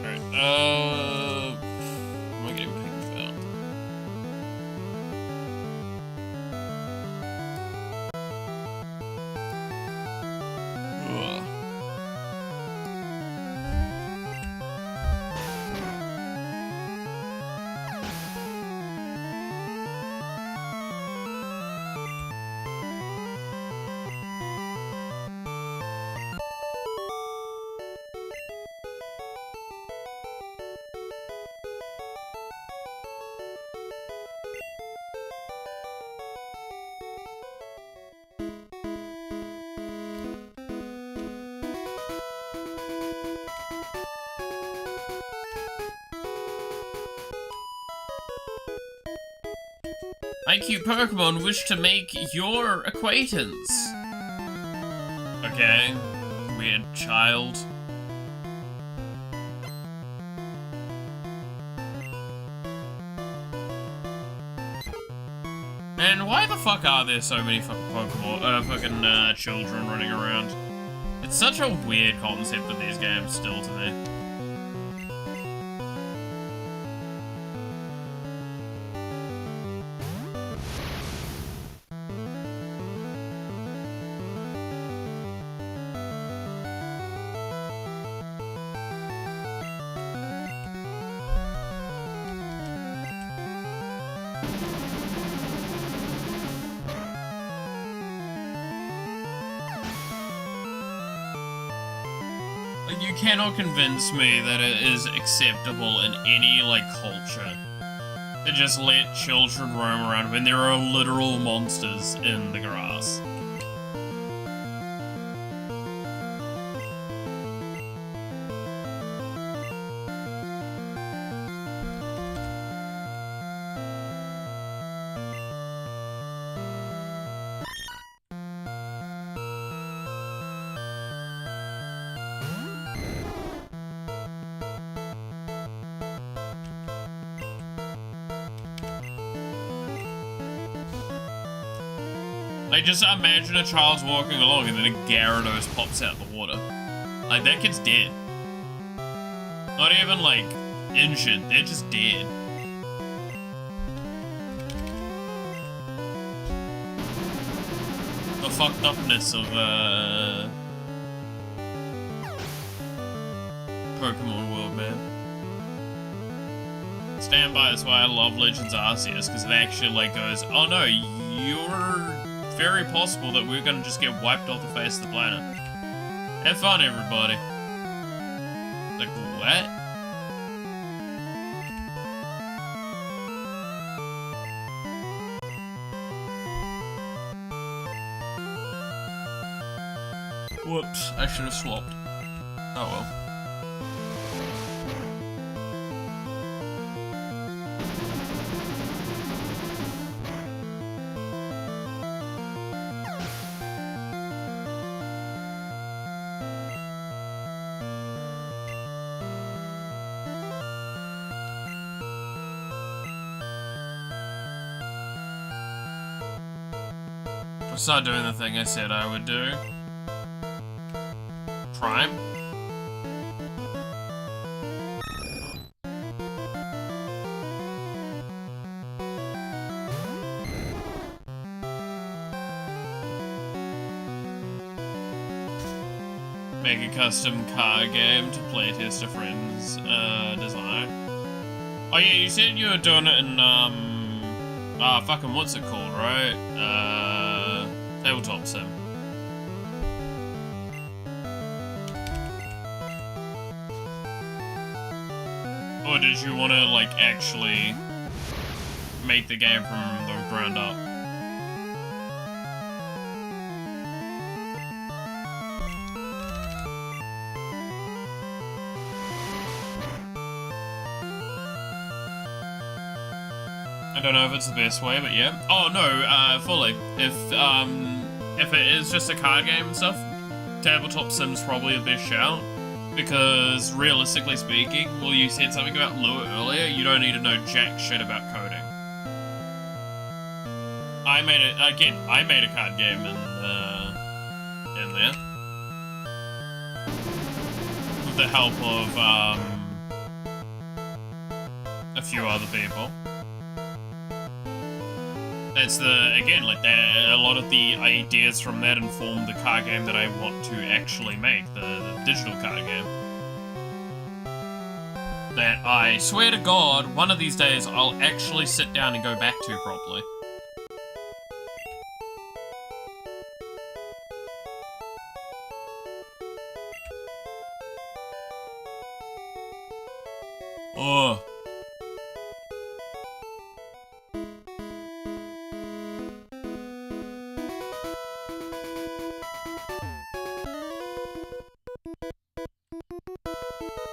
Alright, am I getting pinged out? IQ Pokemon wish to make your acquaintance. Okay, weird child. And why the fuck are there so many fucking Pokemon, children running around? It's such a weird concept of these games still to me. You cannot convince me that it is acceptable in any, like, culture to just let children roam around when there are literal monsters in the grass. Like, just imagine a child's walking along and then a Gyarados pops out the water. Like, that kid's dead. Not even, like, injured, they're just dead. The fucked upness of, Pokemon world, man. Stand by, that's why I love Legends Arceus, because it actually, like, goes, oh no, you're very possible that we're gonna just get wiped off the face of the planet. Have fun, everybody. Like, what? Whoops, I should have swapped. Oh well. I'll start doing the thing I said I would do. Prime. Make a custom car game to playtest a friend's design. Oh yeah, you said you were doing it in fucking what's it called, right? Tabletop sim. Or did you want to, like, actually make the game from the ground up? I don't know if it's the best way, but yeah. Oh no, fully. If it is just a card game and stuff, tabletop sim's probably the best shout. Because realistically speaking, well, you said something about Lua earlier, you don't need to know jack shit about coding. I made a card game in there. With the help of, a few other people. It's again, like, a lot of the ideas from that inform the card game that I want to actually make, the digital card game. That I swear to God, one of these days I'll actually sit down and go back to properly. Oh.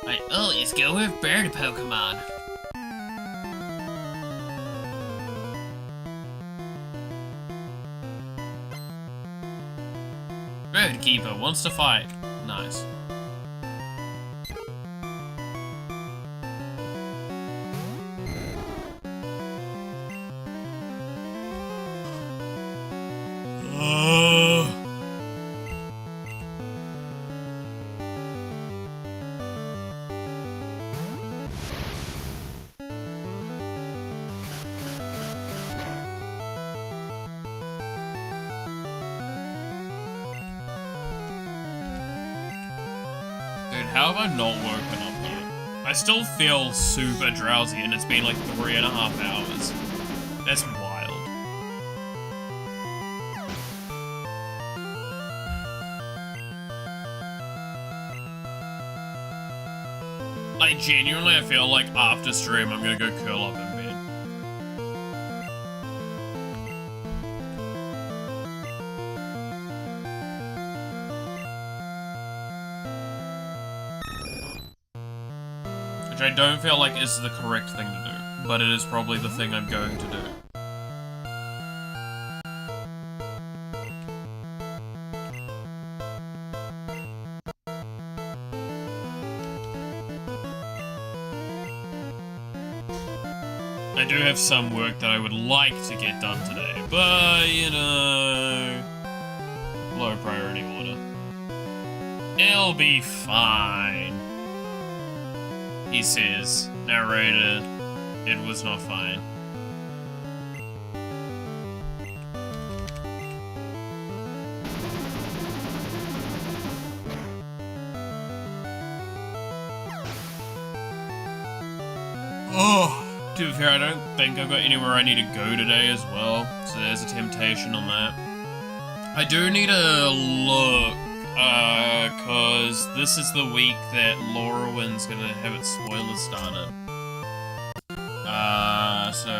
I always go with bird Pokemon. Roadkeeper wants to fight. Nice. Dude, how have I not woken up yet? I still feel super drowsy and it's been like 3.5 hours. That's wild. Like, genuinely, I feel like after stream I'm gonna go curl up in bed. Which I don't feel like is the correct thing to do, but it is probably the thing I'm going to do. I do have some work that I would like to get done today, but, you know, low priority order. It'll be fine. He says, narrated, it was not fine. Oh, to be fair, I don't think I've got anywhere I need to go today as well, so there's a temptation on that. I do need to look, cause this is the week that Laurelwind's gonna have its spoilers started. So...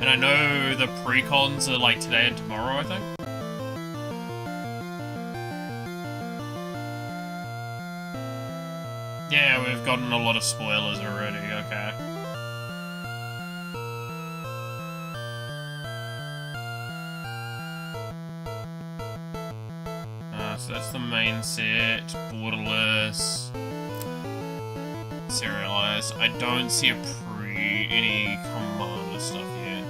And I know the pre-cons are like today and tomorrow, I think. Yeah, we've gotten a lot of spoilers already, okay. So that's the main set, borderless, serialized. I don't see any commander stuff here.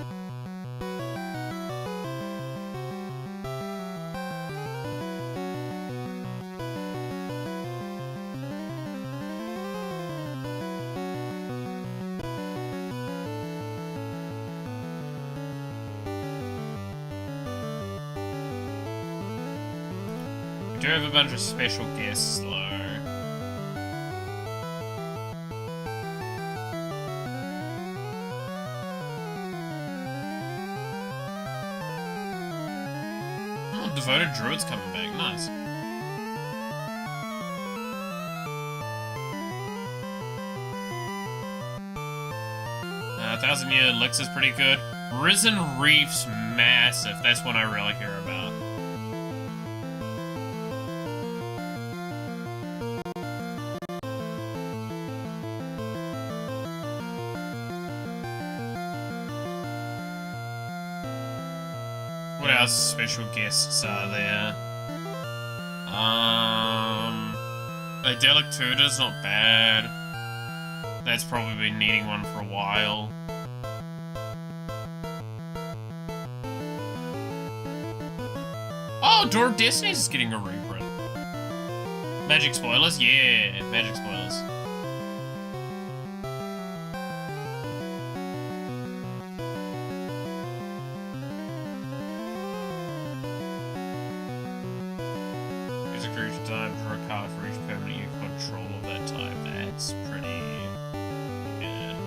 We do have a bunch of special guests though. devoted druid's coming back. Nice. 1,000-year elixir's pretty good. Risen Reef's massive. That's one I really care about. What else special guests are there? Idyllic Tutor's not bad. That's probably been needing one for a while. Oh, Door of Destinies is getting a reprint. Magic spoilers? Yeah, magic spoilers. Use a creature type for a card for each permanent you control of that type. That's pretty good.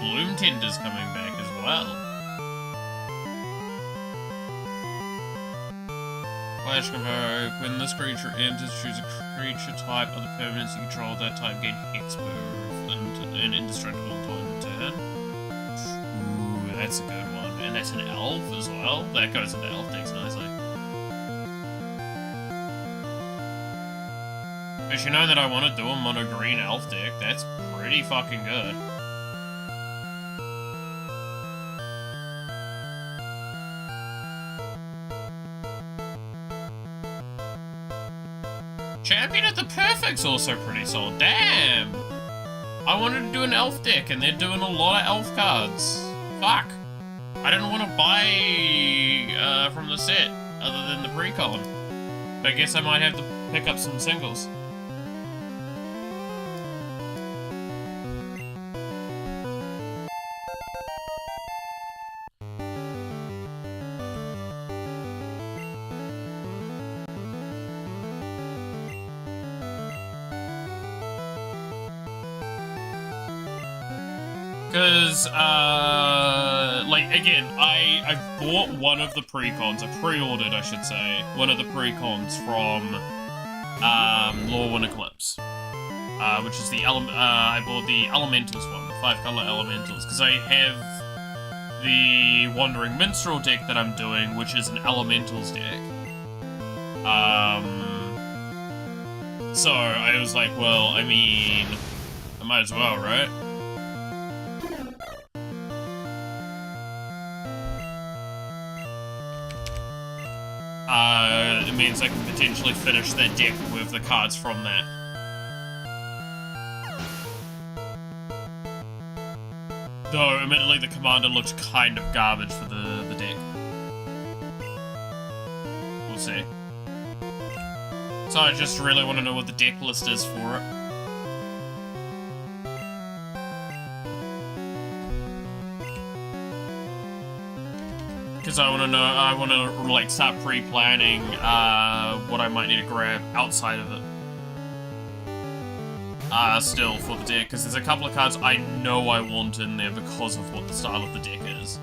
Bloom Tinder's coming back as well. Flash Convo. When this creature enters, choose a creature type of the permanents you control. That type gain Hexproof and indestructible until in return. Ooh, that's a good one. And that's an elf as well. That goes into elf decks nicely. But you know that I want to do a mono green elf deck. That's pretty fucking good. Champion of the Perfect's also pretty solid. Damn! I wanted to do an elf deck, and they're doing a lot of elf cards. Fuck. I didn't want to buy from the set, other than the pre-con. But I guess I might have to pick up some singles. Because, like, again, I bought one of the pre-cons, I pre-ordered, I should say, one of the pre-cons from, Lorwyn Eclipse, which is the, I bought the Elementals one, the 5-color Elementals, because I have the Wandering Minstrel deck that I'm doing, which is an Elementals deck. So, I was like, well, I mean, I might as well, right? It means I can potentially finish that deck with the cards from that. Though, admittedly, the commander looks kind of garbage for the deck. We'll see. So I just really want to know what the deck list is for it. Because I want to, like, start pre-planning, what I might need to grab outside of it. Still, for the deck, because there's a couple of cards I know I want in there because of what the style of the deck is.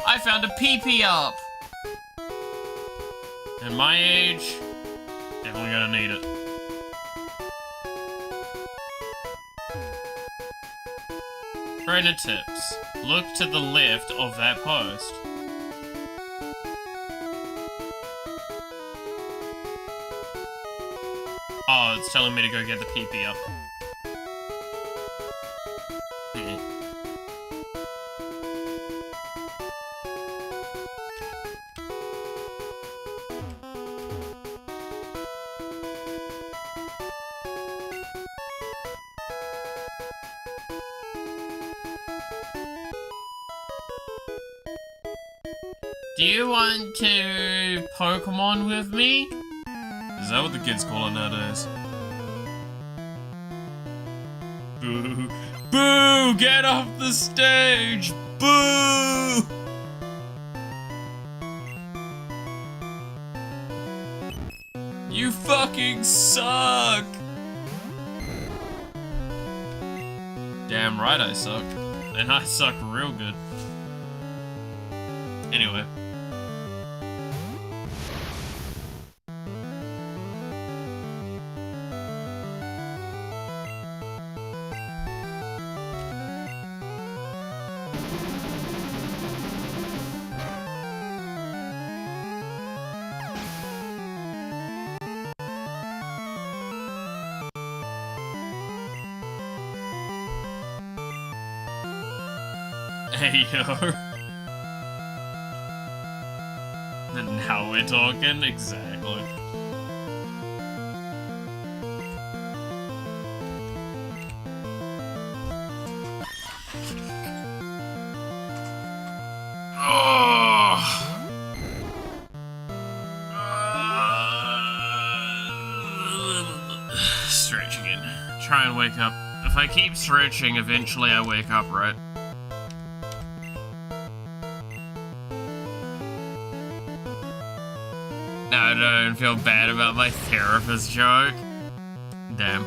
I found a PP up! At my age, definitely gonna need it. Trainer tips. Look to the left of that post. Oh, it's telling me to go get the PP up. Do you want to Pokemon with me? Is that what the kids call it nowadays? Boo! Boo! Get off the stage! Boo! You fucking suck! Damn right I suck. And I suck real good. Anyway. Hey yo. Now we're talking, exactly. Stretch again. Try and wake up. If I keep stretching, eventually I wake up, right? I don't feel bad about my therapist joke. Damn.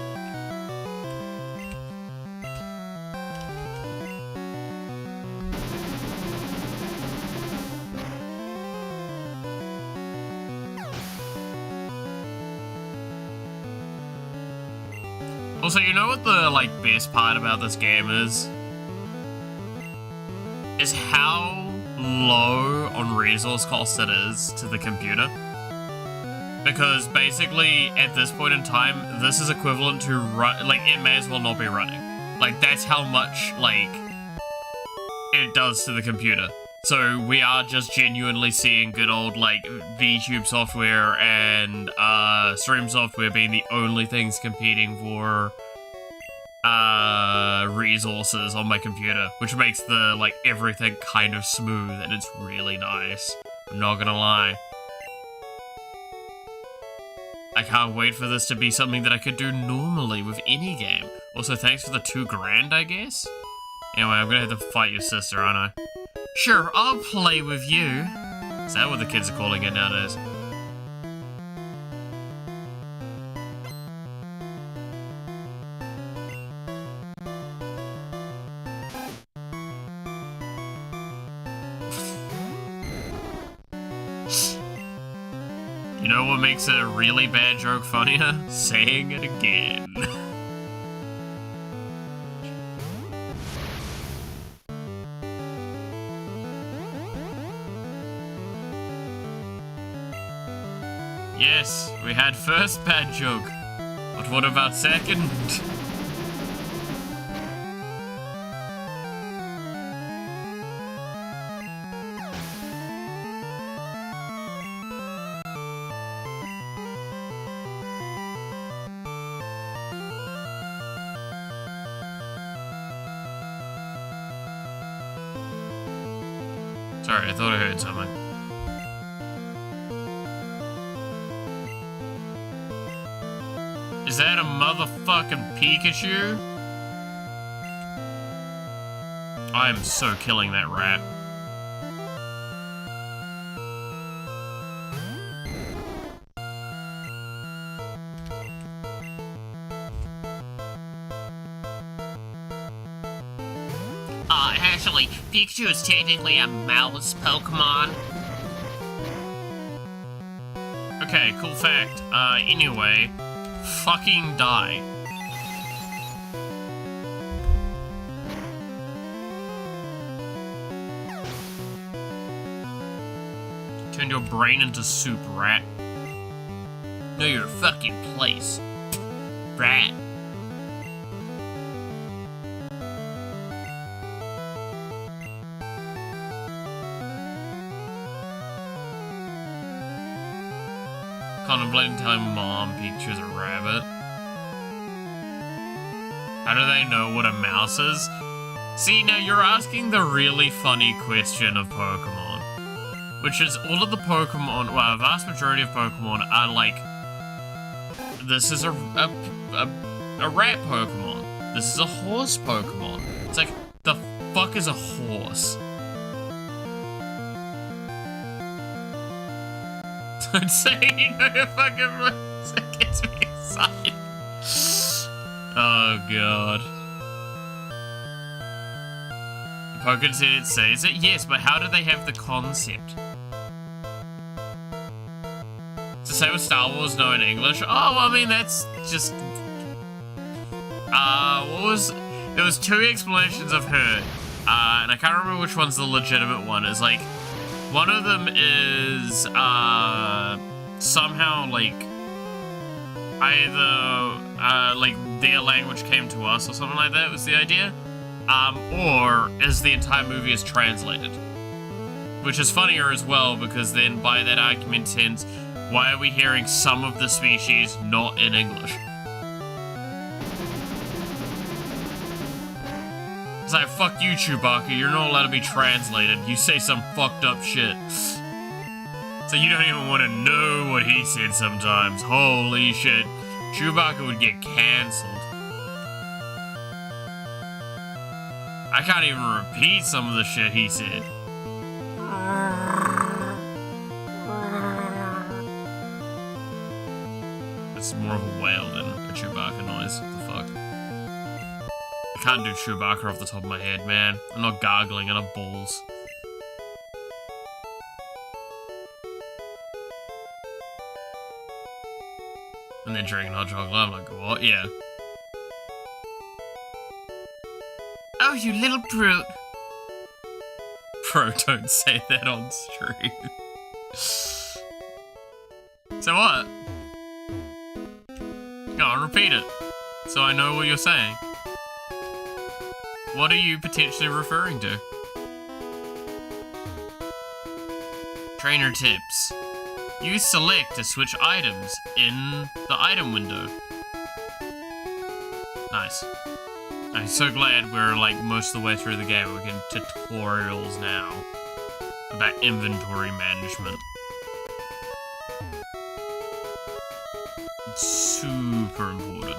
Also, you know what the, like, best part about this game is? Is how low on resource cost it is to the computer. Because basically, at this point in time, this is equivalent to like, it may as well not be running. Like, that's how much, like, it does to the computer. So we are just genuinely seeing good old, like, VTube software and stream software being the only things competing for resources on my computer, which makes the, like, everything kind of smooth, and it's really nice. I'm not gonna lie. I can't wait for this to be something that I could do normally with any game. Also, thanks for the $2,000, I guess? Anyway, I'm gonna have to fight your sister, aren't I? Sure, I'll play with you. Is that what the kids are calling it nowadays? You know what makes a really bad joke funnier? Saying it again. Yes, we had first bad joke. But what about second? Sorry, I thought I heard something. Is that a motherfucking Pikachu? I am so killing that rat. Actually, Pikachu is technically a mouse Pokemon. Okay, cool fact. Anyway, fucking die. Turn your brain into soup, rat. Know your fucking place. Rat. Contemplating telling Mom Pikachu's a rabbit. How do they know what a mouse is? See, now you're asking the really funny question of Pokemon. Which is, all of the Pokemon, well, a vast majority of Pokemon are like, this is a rat Pokemon. This is a horse Pokemon. It's like, the fuck is a horse? Don't say you know your fucking words. It gets me excited. Oh god. Pokemon says it? Yes, but how do they have the concept? To say with Star Wars, no in English? Oh, I mean, that's just... There was two explanations I've heard. And I can't remember which one's the legitimate one. It's like, one of them is, somehow, like, either, like, their language came to us or something like that was the idea. Or is the entire movie is translated. Which is funnier as well, because then by that argument sense, why are we hearing some of the species not in English? It's like, fuck you, Chewbacca, you're not allowed to be translated. You say some fucked up shit. So you don't even want to know what he said sometimes. Holy shit. Chewbacca would get cancelled. I can't even repeat some of the shit he said. It's more of a whale than a Chewbacca noise. What the fuck? I can't do Chewbacca off the top of my head, man. I'm not gargling enough balls. And then drinking hot chocolate, I'm like, what? Yeah. Oh, you little brute. Bro, don't say that on stream. So what? Go on, repeat it. So I know what you're saying. What are you potentially referring to? Trainer tips. Use select to switch items in the item window. Nice. I'm so glad we're like most of the way through the game. We're getting tutorials now about inventory management. It's super important.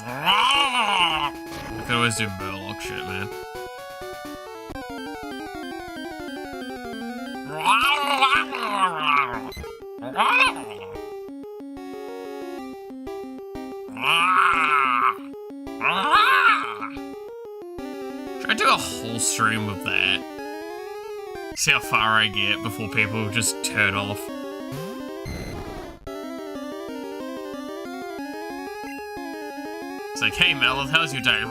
I could always do Murloc shit, man. Should I do a whole stream of that? See how far I get before people just turn off. It's like, hey Melith, how's your day?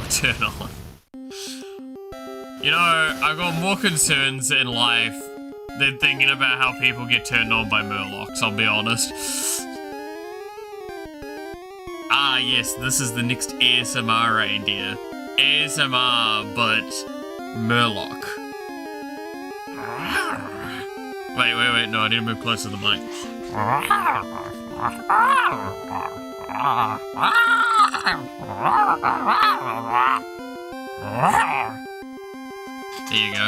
Turn on. You know, I've got more concerns in life than thinking about how people get turned on by Murlocs, I'll be honest. Ah, yes, this is the next ASMR idea. ASMR, but Murloc. Wait, no, I need to move closer to the mic. There you go.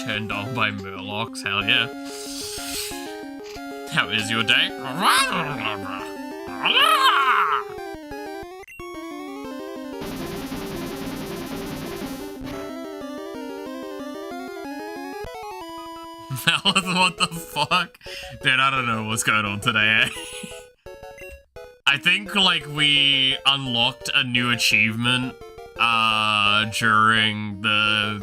Turned on by Murlocs, hell yeah. How is your day? What the fuck? Dude, I don't know what's going on today, eh? I think, like, we unlocked a new achievement, during the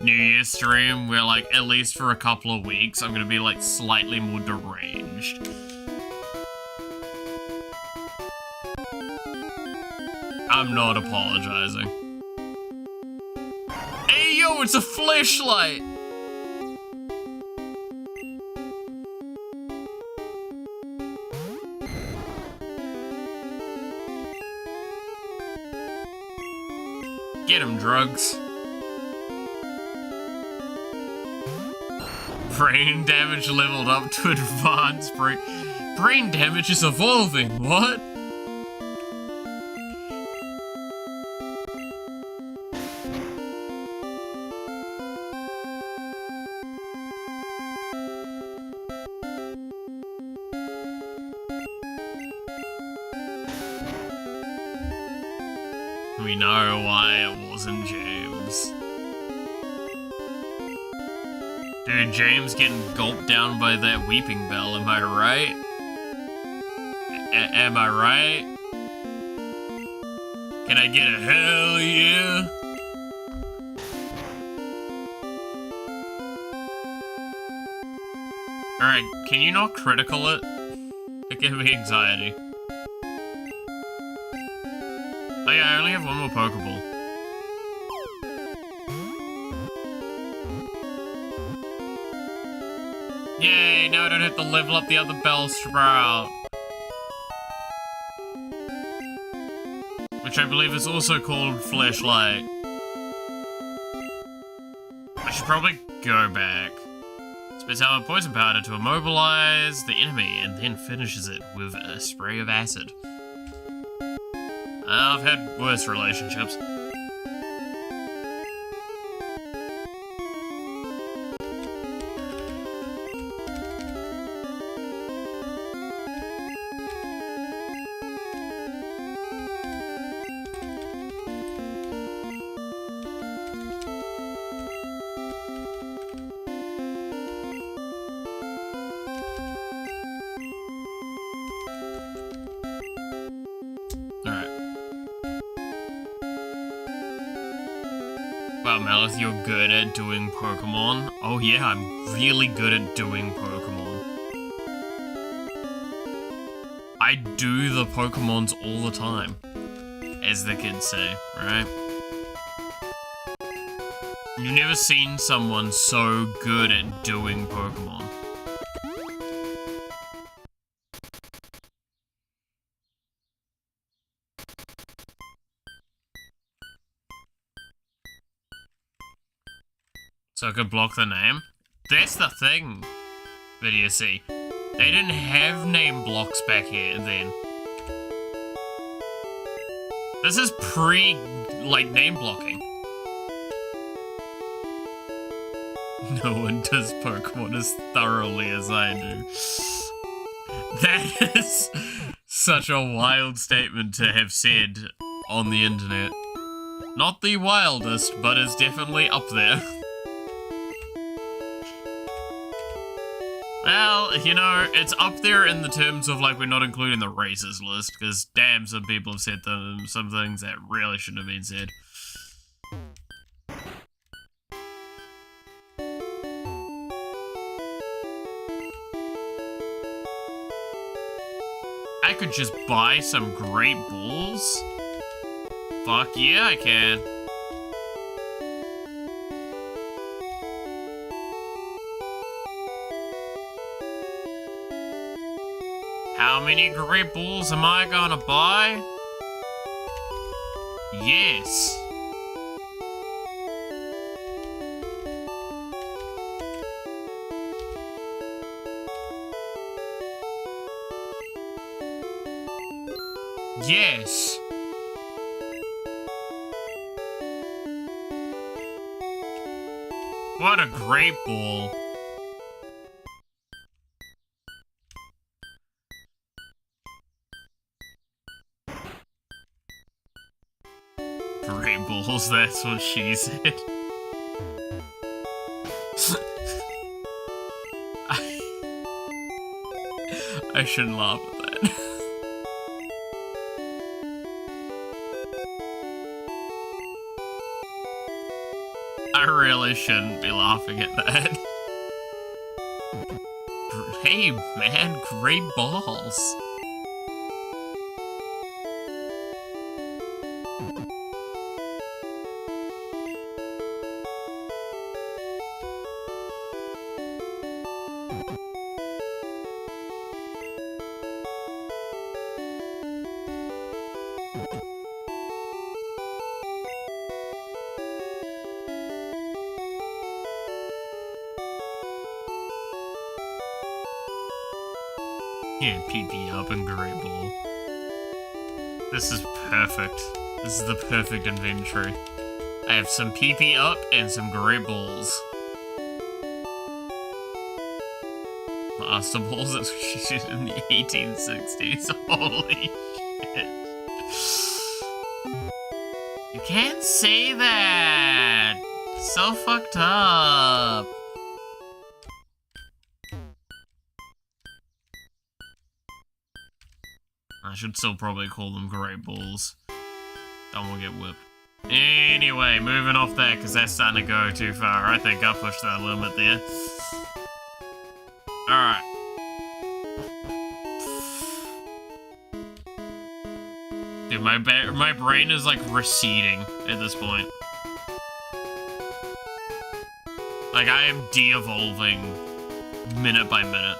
New Year stream where, like, at least for a couple of weeks, I'm gonna be, like, slightly more deranged. I'm not apologizing. Hey, yo, it's a flashlight! Get him, drugs. Brain damage leveled up to advanced brain damage is evolving, what? We know why it wasn't James. Dude, James getting gulped down by that weeping bell, am I right? Am I right? Can I get a hell yeah? Alright, can you not critical it? It gives me anxiety. Oh yeah, I only have one more Pokeball. Yay, now I don't have to level up the other Bellsprout. Which I believe is also called Flashlight. I should probably go back. Spits out a poison powder to immobilize the enemy and then finishes it with a spray of acid. I've had worse relationships. Wow, Malice, you're good at doing Pokemon. Oh yeah, I'm really good at doing Pokemon. I do the Pokemons all the time, as the kids say, right? You've never seen someone so good at doing Pokemon. So I could block the name? That's the thing, video see. They didn't have name blocks back here then. This is like, name blocking. No one does Pokemon as thoroughly as I do. That is such a wild statement to have said on the internet. Not the wildest, but it's definitely up there. Well, you know, it's up there in the terms of, like, we're not including the racist list, because damn, some people have said some things that really shouldn't have been said. I could just buy some Great Balls? Fuck yeah, I can. How many Great Balls am I gonna buy? Yes. Yes. What a Great Ball. Great Balls, that's what she said. I shouldn't laugh at that. I really shouldn't be laughing at that. Hey, man, great balls. Yeah, PP up and great ball. This is perfect. This is the perfect inventory. I have some PP up and some great balls. Master balls executed in the 1860s. Holy shit. You can't say that! So fucked up. I should still probably call them great balls. Don't want to get whipped. Anyway, moving off that, because that's starting to go too far. I think I pushed that limit there. Alright. Dude, my brain is like receding at this point. Like, I am de-evolving minute by minute.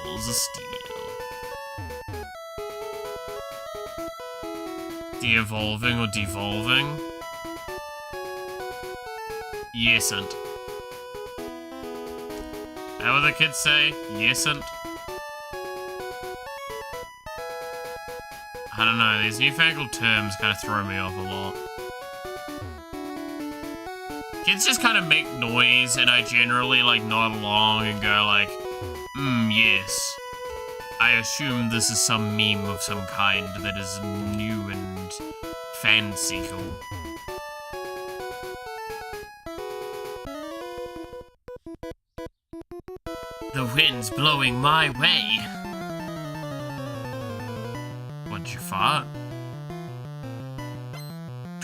Balls of steel. De-evolving or devolving? Yesn't. How would the kids say? Yesn't? I don't know, these newfangled terms kind of throw me off a lot. Kids just kind of make noise and I generally like nod along and go like, yes. I assume this is some meme of some kind that is new and fanciful. The wind's blowing my way. What'd you fart?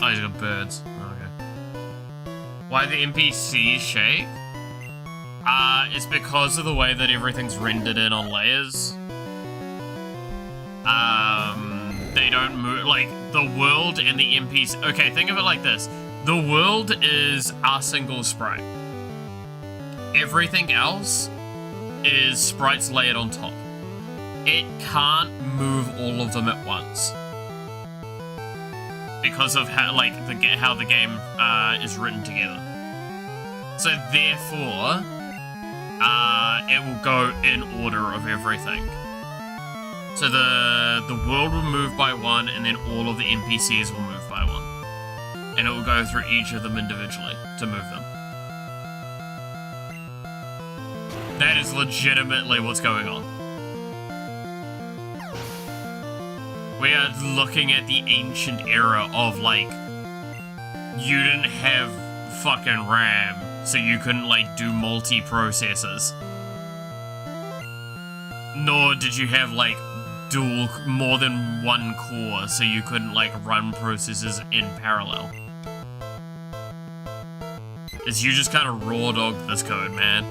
Oh, he's got birds. Okay. Why the NPCs shake? It's because of the way that everything's rendered in on layers. They don't move, like, the world and the NPC. Okay, think of it like this. The world is a single sprite. Everything else is sprites layered on top. It can't move all of them at once. Because of how, like, how the game is written together. So therefore, it will go in order of everything. So the world will move by one, and then all of the NPCs will move by one. And it will go through each of them individually to move them. That is legitimately what's going on. We are looking at the ancient era of, like, you didn't have fucking RAM, so you couldn't, like, do multi-processors. Nor did you have, like, more than one core, so you couldn't, like, run processors in parallel. It's you just kind of raw dogged this code, man.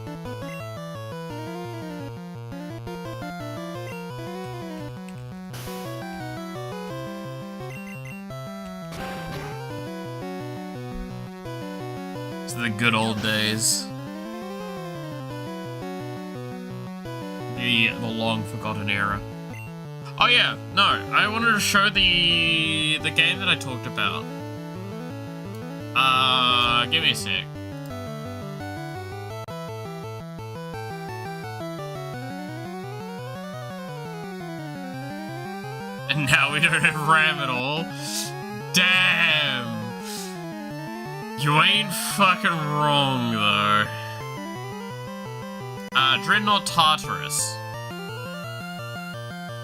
It's the good old days. The long forgotten era. Oh yeah, no, I wanted to show the game that I talked about. Give me a sec. And now we don't have RAM at all. Damn! You ain't fucking wrong, though. Dreadnought Tartarus.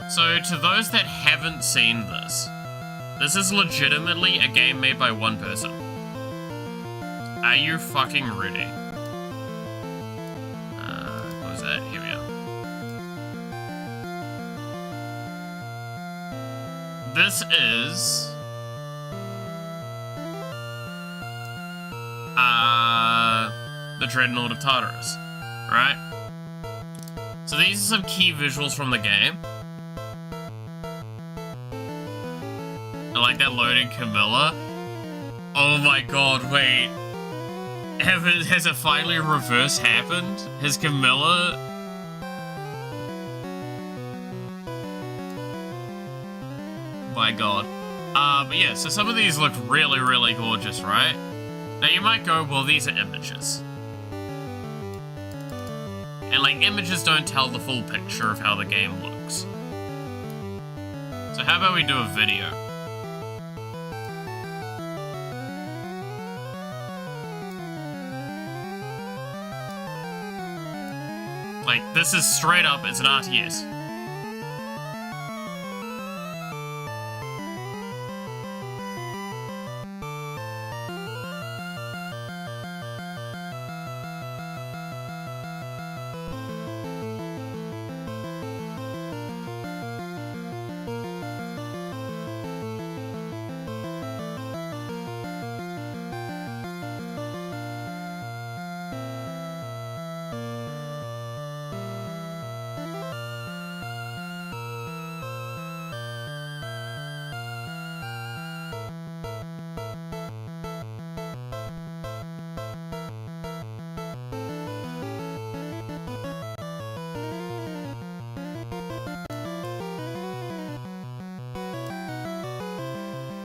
So, to those that haven't seen this is legitimately a game made by one person. Are you fucking ready? What was that? Here we are. This is... the Dreadnought of Tartarus, right? So these are some key visuals from the game. I like that loading Camilla. Oh my god, wait. Has it finally reverse happened? Has Camilla... My god. But yeah, so some of these look really, really gorgeous, right? Now you might go, well, these are images. And like, images don't tell the full picture of how the game looks. So how about we do a video? Like, this is straight up, it's an RTS.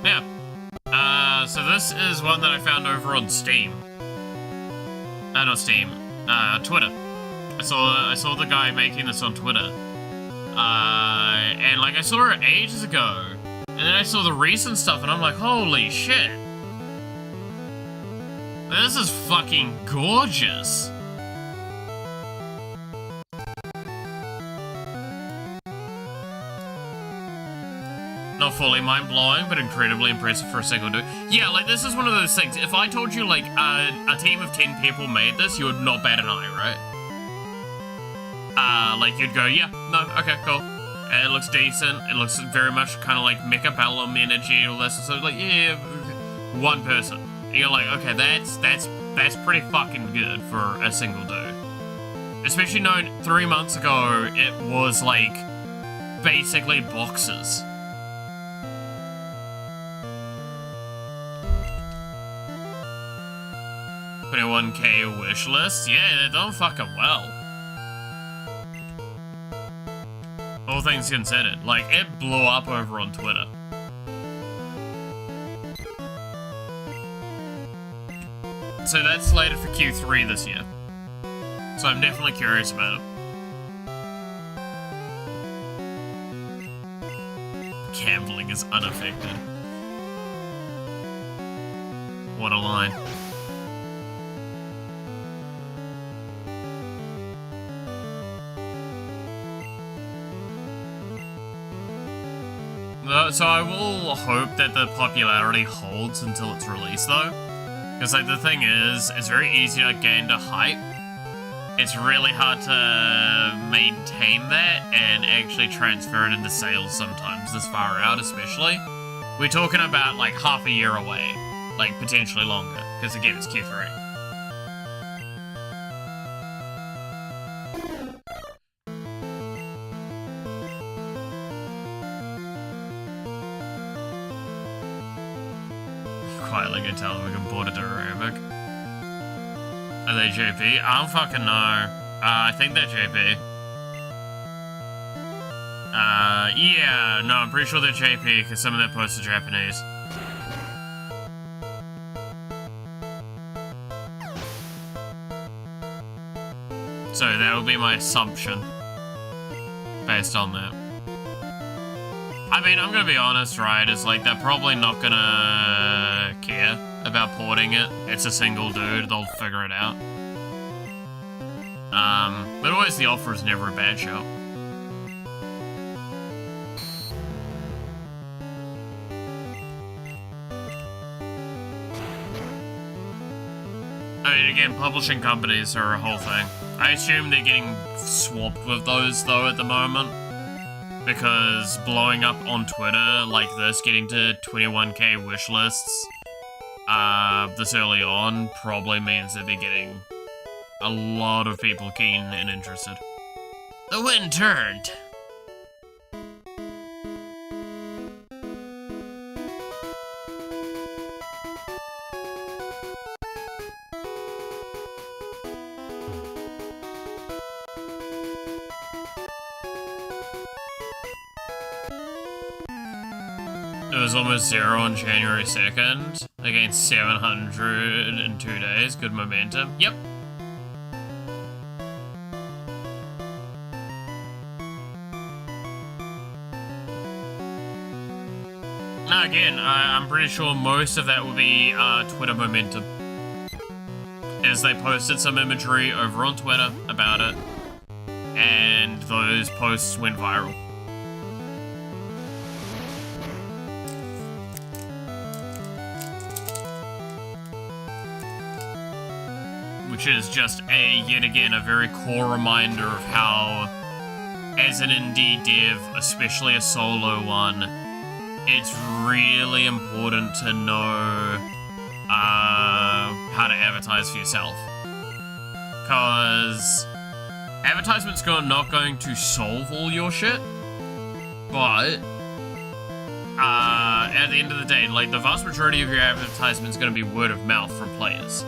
Yeah. So this is one that I found over on Steam. Not Steam. Twitter. I saw the guy making this on Twitter. And like I saw it ages ago. And then I saw the recent stuff and I'm like, holy shit. This is fucking gorgeous. Not fully mind-blowing, but incredibly impressive for a single dude. Yeah, like, this is one of those things. If I told you, like, a team of 10 people made this, you would not bat an eye, right? Like, you'd go, yeah, no, okay, cool. It looks decent. It looks very much kind of like Mecha Bellum energy, all this. So, like, yeah, one person. And you're like, okay, that's pretty fucking good for a single dude. Especially knowing 3 months ago, it was, like, basically boxes. 21K wish list? Yeah, they're done fucking well. All things considered. Like, it blew up over on Twitter. So that's slated for Q3 this year. So I'm definitely curious about it. Gambling is unaffected. What a line. So I will hope that the popularity holds until it's released, though. Because, like, the thing is, it's very easy to gain the hype. It's really hard to maintain that and actually transfer it into sales sometimes, this far out especially. We're talking about, like, half a year away. Like, potentially longer. Because, again, it's Q3. Quietly can tell we can board a Duramic. Are they JP? I don't fucking know. I think they're JP. Yeah, no, I'm pretty sure they're JP because some of their posts are Japanese. So that would be my assumption based on that. I mean, I'm gonna be honest, right? It's like they're probably not gonna care about porting it. It's a single dude, they'll figure it out. But always the offer is never a bad show. I mean, again, publishing companies are a whole thing. I assume they're getting swamped with those, though, at the moment. Because blowing up on Twitter like this, getting to 21k wish lists this early on, probably means that they're getting a lot of people keen and interested. The wind turned. It was almost 0 on January 2nd, against 700 in 2 days. Good momentum. Yep. Now again, I'm pretty sure most of that will be Twitter momentum. As they posted some imagery over on Twitter about it, and those posts went viral. Which is just yet again, a very core reminder of how, as an indie dev, especially a solo one, it's really important to know how to advertise for yourself. Because advertisement's not going to solve all your shit, but at the end of the day, like, the vast majority of your advertisement's going to be word of mouth from players.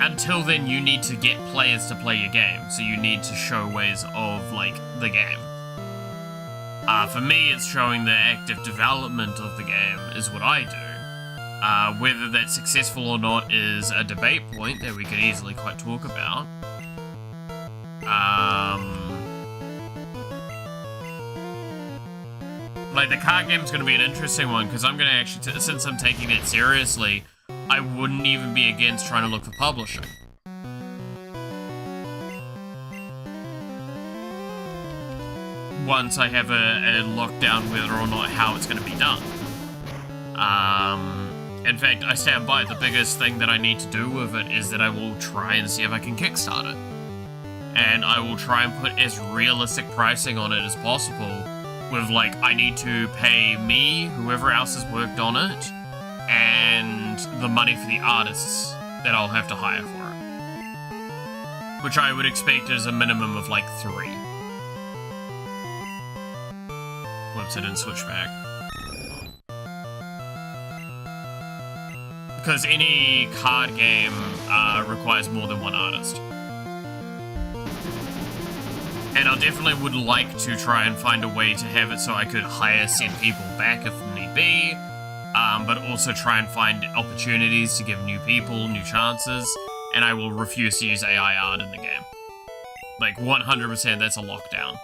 Until then, you need to get players to play your game, so you need to show ways of, like, the game. For me, it's showing the active development of the game is what I do. Whether that's successful or not is a debate point that we could easily quite talk about. Like, the card game's gonna be an interesting one, because I'm gonna actually, since I'm taking that seriously, I wouldn't even be against trying to look for publishing. Once I have a lockdown whether or not how it's going to be done. In fact, I stand by it. The biggest thing that I need to do with it is that I will try and see if I can kickstart it. And I will try and put as realistic pricing on it as possible with, like, I need to pay me, whoever else has worked on it, and the money for the artists that I'll have to hire for it. Which I would expect is a minimum of, like, 3. Whoops, I didn't switch back. Because any card game requires more than one artist. And I definitely would like to try and find a way to have it so I could hire said people back if need be, but also try and find opportunities to give new people new chances, and I will refuse to use AI art in the game. Like, 100% that's a lockdown.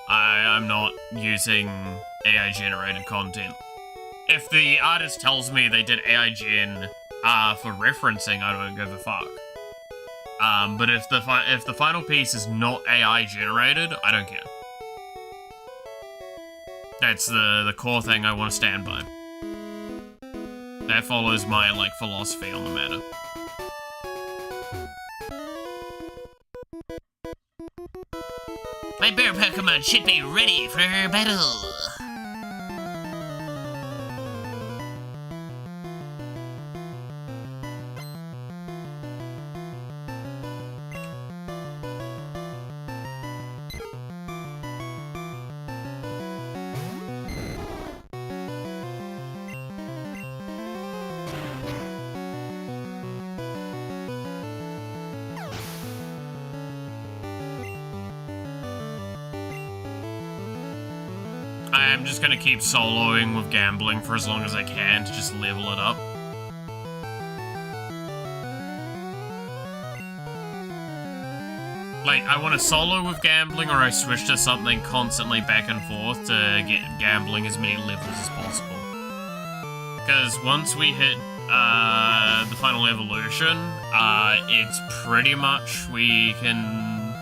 I'm not using AI-generated content. If the artist tells me they did AI gen for referencing, I don't give a fuck. But if the final piece is not AI generated, I don't care. That's the core thing I want to stand by. That follows my, like, philosophy on the matter. My bear Pokemon should be ready for battle. I'm just gonna keep soloing with gambling for as long as I can to just level it up. Like, I want to solo with gambling, or I switch to something constantly back and forth to get gambling as many levels as possible. Because once we hit the final evolution, it's pretty much we can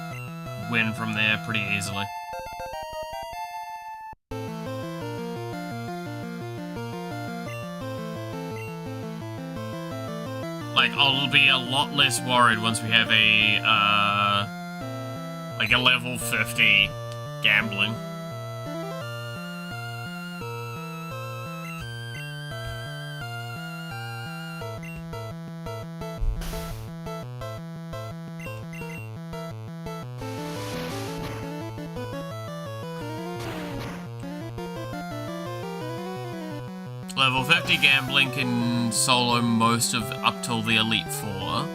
win from there pretty easily. Like, I'll be a lot less worried once we have a, like a level 50 gambling. Level 50 gambling can solo most of up till the Elite Four.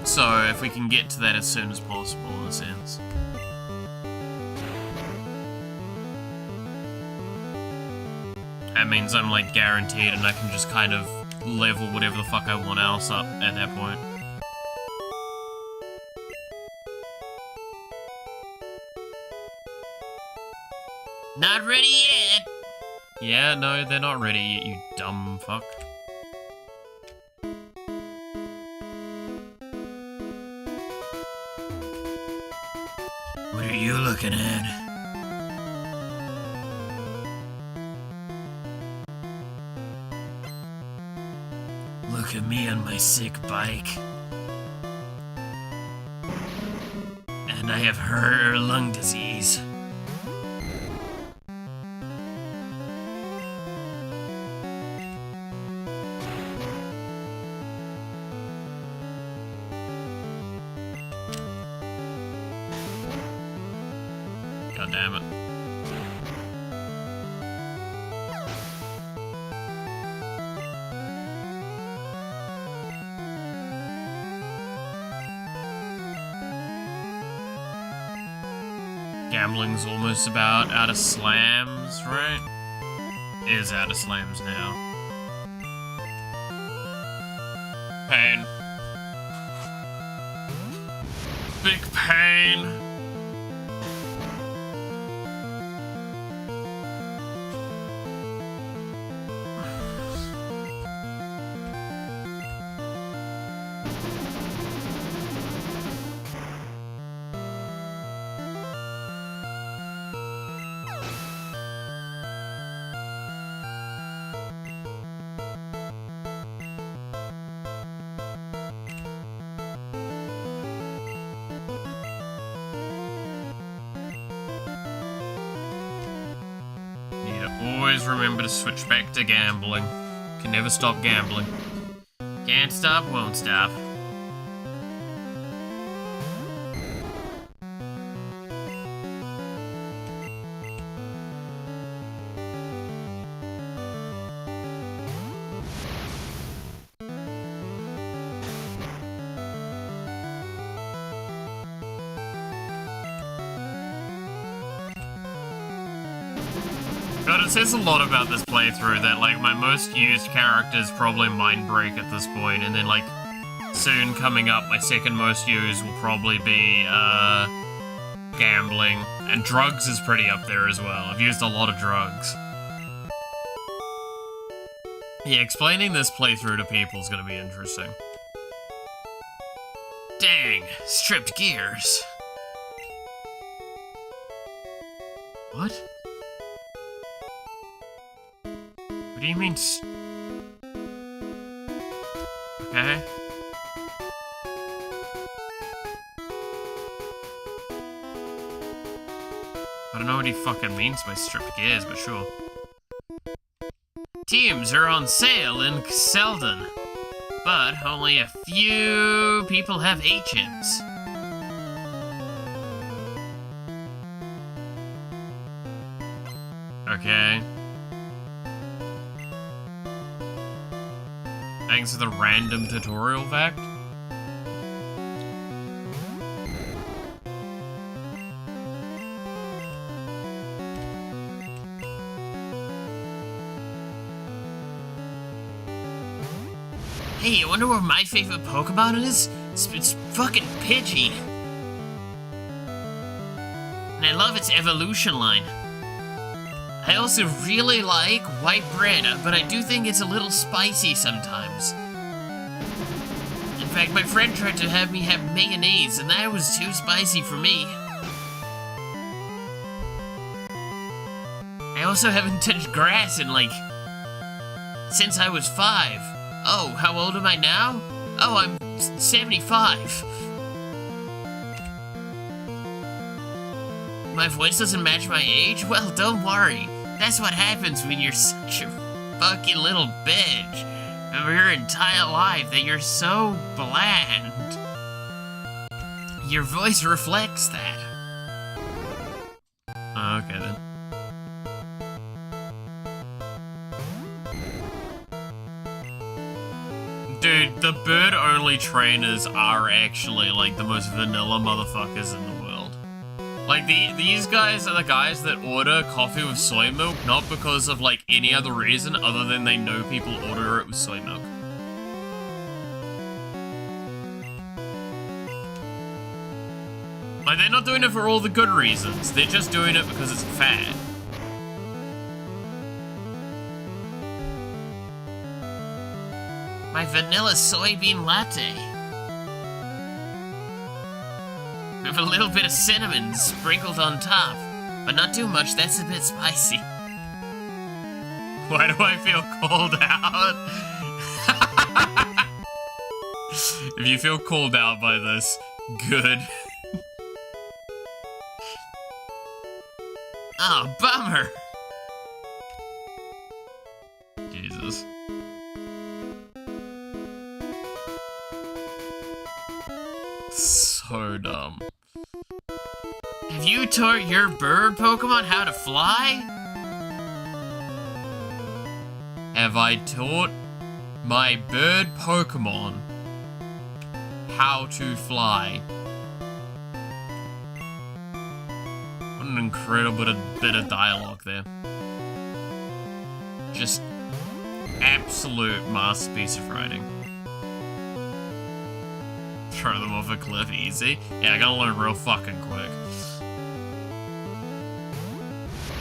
So if we can get to that as soon as possible, in a sense. That means I'm like guaranteed and I can just kind of level whatever the fuck I want else up at that point. Not ready yet. Yeah, no, they're not ready yet, you dumb fuck. What are you looking at? Look at me on my sick bike. And I have lung disease. God damn it. Gambling's almost about out of slams, right? Is out of slams now. Pain. Big pain. Always remember to switch back to gambling. Can never stop gambling. Can't stop, won't stop. God, it says a lot about this playthrough that, like, my most used character is probably Mindbreak at this point, and then, like, soon coming up, my second most used will probably be, gambling. And drugs is pretty up there as well. I've used a lot of drugs. Yeah, explaining this playthrough to people is gonna be interesting. Dang, stripped gears. What? What do you mean okay. I don't know what he fucking means by stripped gears, but sure. Teams are on sale in Selden, but only a few people have HMs. Okay. Thanks for the random tutorial fact. Hey, you wonder where my favorite Pokemon is? It's fucking Pidgey. And I love its evolution line. I also really like white bread, but I do think it's a little spicy sometimes. In fact, my friend tried to have me have mayonnaise, and that was too spicy for me. I also haven't touched grass in, like, since I was 5. Oh, how old am I now? Oh, I'm 75. My voice doesn't match my age? Well, don't worry. That's what happens when you're such a fucking little bitch. Over your entire life that you're so bland. Your voice reflects that. Oh, okay then. Dude, the bird-only trainers are actually, like, the most vanilla motherfuckers in the world. Like, these guys are the guys that order coffee with soy milk, not because of, like, any other reason other than they know people order it with soy milk. Like, they're not doing it for all the good reasons. They're just doing it because it's a fad. My vanilla soybean latte. With a little bit of cinnamon sprinkled on top. But not too much, that's a bit spicy. Why do I feel called out? If you feel called out by this, good. Oh, bummer. Jesus. So dumb. Have you taught your bird Pokemon how to fly? Have I taught my bird Pokemon how to fly? What an incredible bit of dialogue there. Just absolute masterpiece of writing. Throw them off a cliff easy. Yeah, I gotta learn real fucking quick.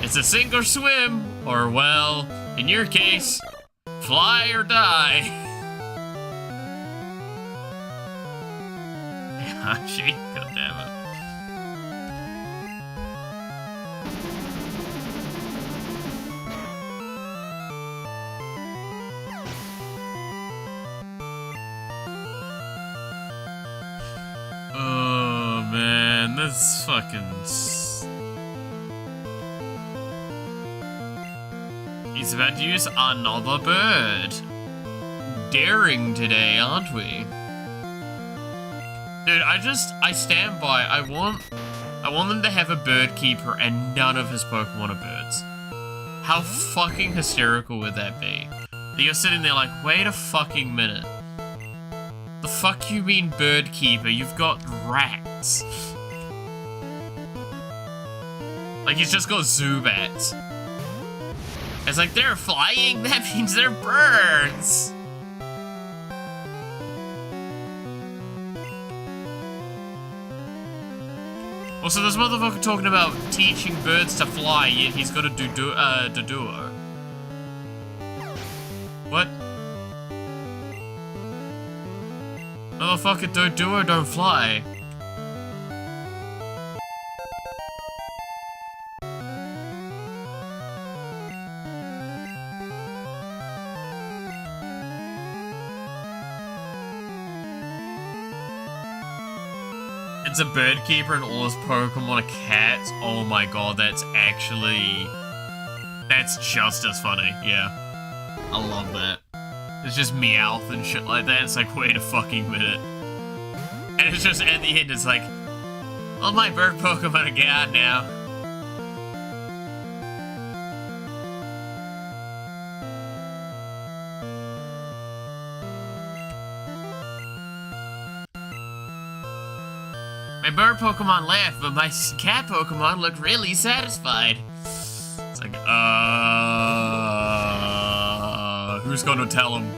It's a sink or swim, or well, in your case, fly or die. Yeah, gee, goddammit. Oh man, this fucking. He's about to use another bird. Daring today, aren't we? Dude, I stand by. I want them to have a bird keeper and none of his Pokemon are birds. How fucking hysterical would that be? That you're sitting there like, wait a fucking minute. The fuck you mean bird keeper? You've got rats. Like, he's just got Zubats. It's like, they're flying? That means they're birds! Also, this motherfucker talking about teaching birds to fly, yet he's got a Doduo. What? Motherfucker, Doduo don't fly. It's a bird keeper and all his Pokemon are cats. Oh my god, that's just as funny, yeah. I love that. It's just Meowth and shit like that. It's like, wait a fucking minute. And it's just at the end, it's like, all my bird Pokemon are gone now. My bird Pokemon laughed, but my cat Pokemon looked really satisfied. It's like, who's gonna tell him?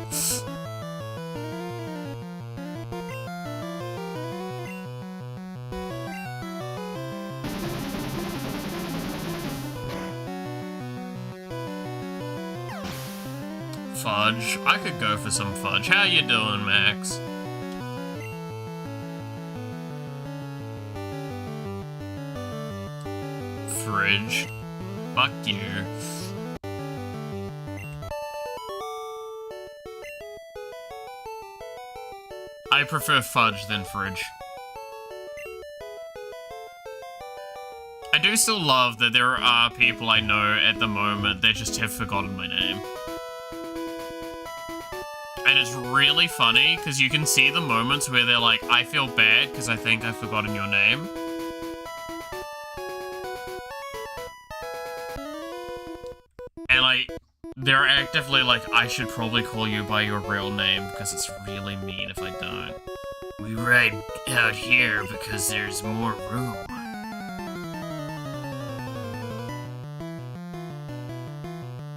Fudge. I could go for some fudge. How you doing, Max? Fridge. Fuck you. I prefer fudge than fridge. I do still love that there are people I know at the moment that just have forgotten my name. And it's really funny, because you can see the moments where they're like, I feel bad because I think I've forgotten your name. And like, they're actively like, I should probably call you by your real name because it's really mean if I don't. We ride out here because there's more room.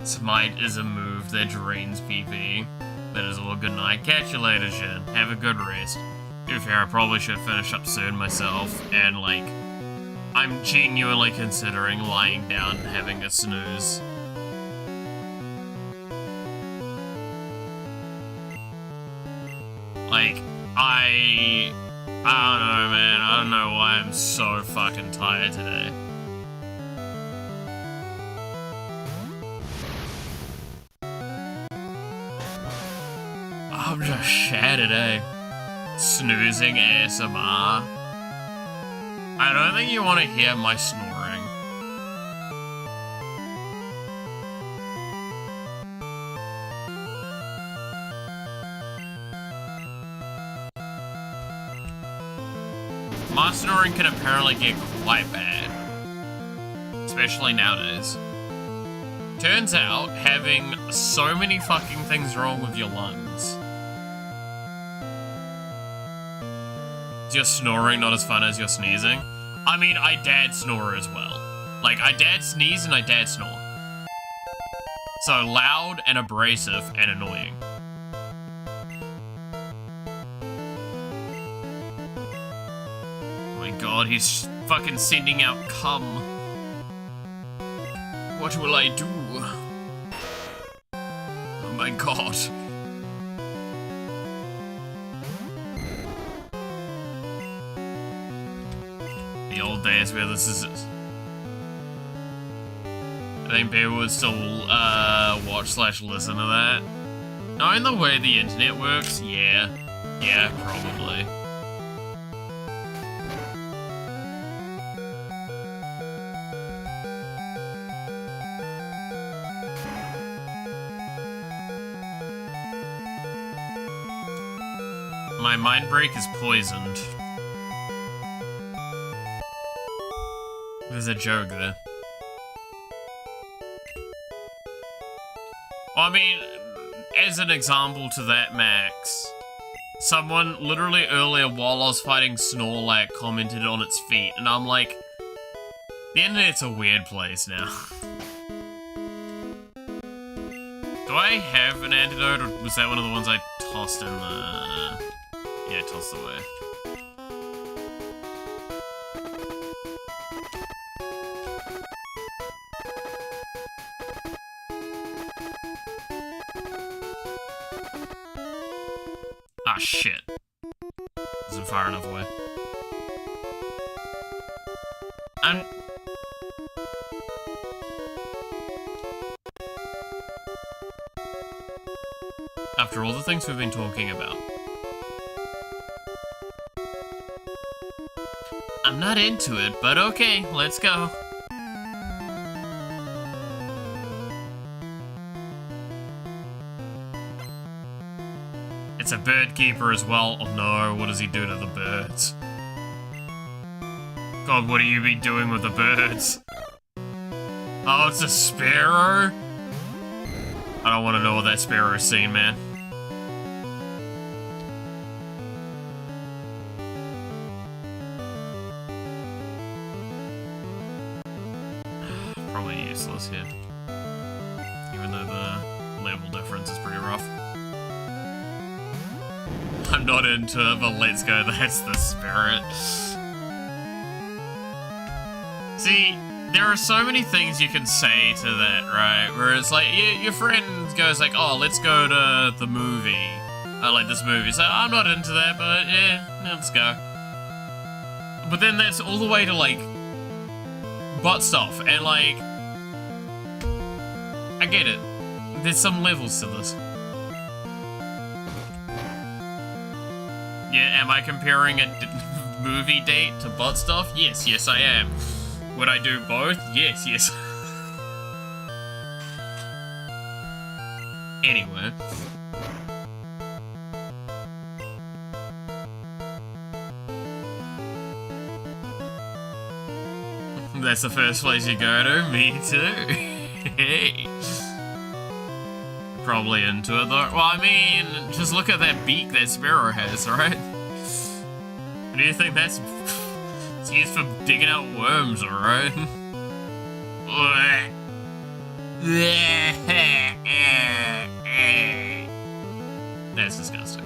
Smite is a move that drains PP. That is all good night. Catch you later, Shin. Have a good rest. To be fair, I probably should finish up soon myself, and like, I'm genuinely considering lying down and having a snooze. Like, I don't know, man. I don't know why I'm so fucking tired today. I'm just shattered, eh? Snoozing ASMR. I don't think you want to hear my snoring. My snoring can apparently get quite bad. Especially nowadays. Turns out, having so many fucking things wrong with your lungs. Is your snoring not as fun as your sneezing? I mean, I dad snore as well. Like, I dad sneeze and I dad snore. So loud and abrasive and annoying. Oh my god, he's fucking sending out cum. What will I do? Oh my god. The old days where this is... I think people would still watch/listen to that. Knowing the way the internet works, yeah. Yeah, probably. My mind break is poisoned. There's a joke there. Well, I mean, as an example to that, Max, someone literally earlier while I was fighting Snorlax commented on its feet, and I'm like, the internet's a weird place now. Do I have an antidote, or was that one of the ones I tossed in the... Yeah, tossed away. Ah, shit. Isn't far enough away. After all the things we've been talking about, I'm not into it, but okay, let's go. It's a bird keeper as well. Oh no, what does he do to the birds? God, what do you be doing with the birds? Oh, it's a sparrow? I don't want to know what that sparrow's seen, man. Probably useless here. Even though the level difference is pretty rough. I'm not into it, but let's go, that's the spirit. See, there are so many things you can say to that, right? Where it's like, your friend goes like, oh, let's go to the movie. I like this movie. So I'm not into that, but yeah, let's go. But then that's all the way to like, butt stuff. And like, I get it. There's some levels to this. Yeah, am I comparing a movie date to butt stuff? Yes, yes I am. Would I do both? Yes, yes. Anyway. That's the first place you go to? Me too. Hey. Probably into it though. Well, I mean, just look at that beak that Sparrow has, right? Do you think that's... It's used for digging out worms, alright? That's disgusting.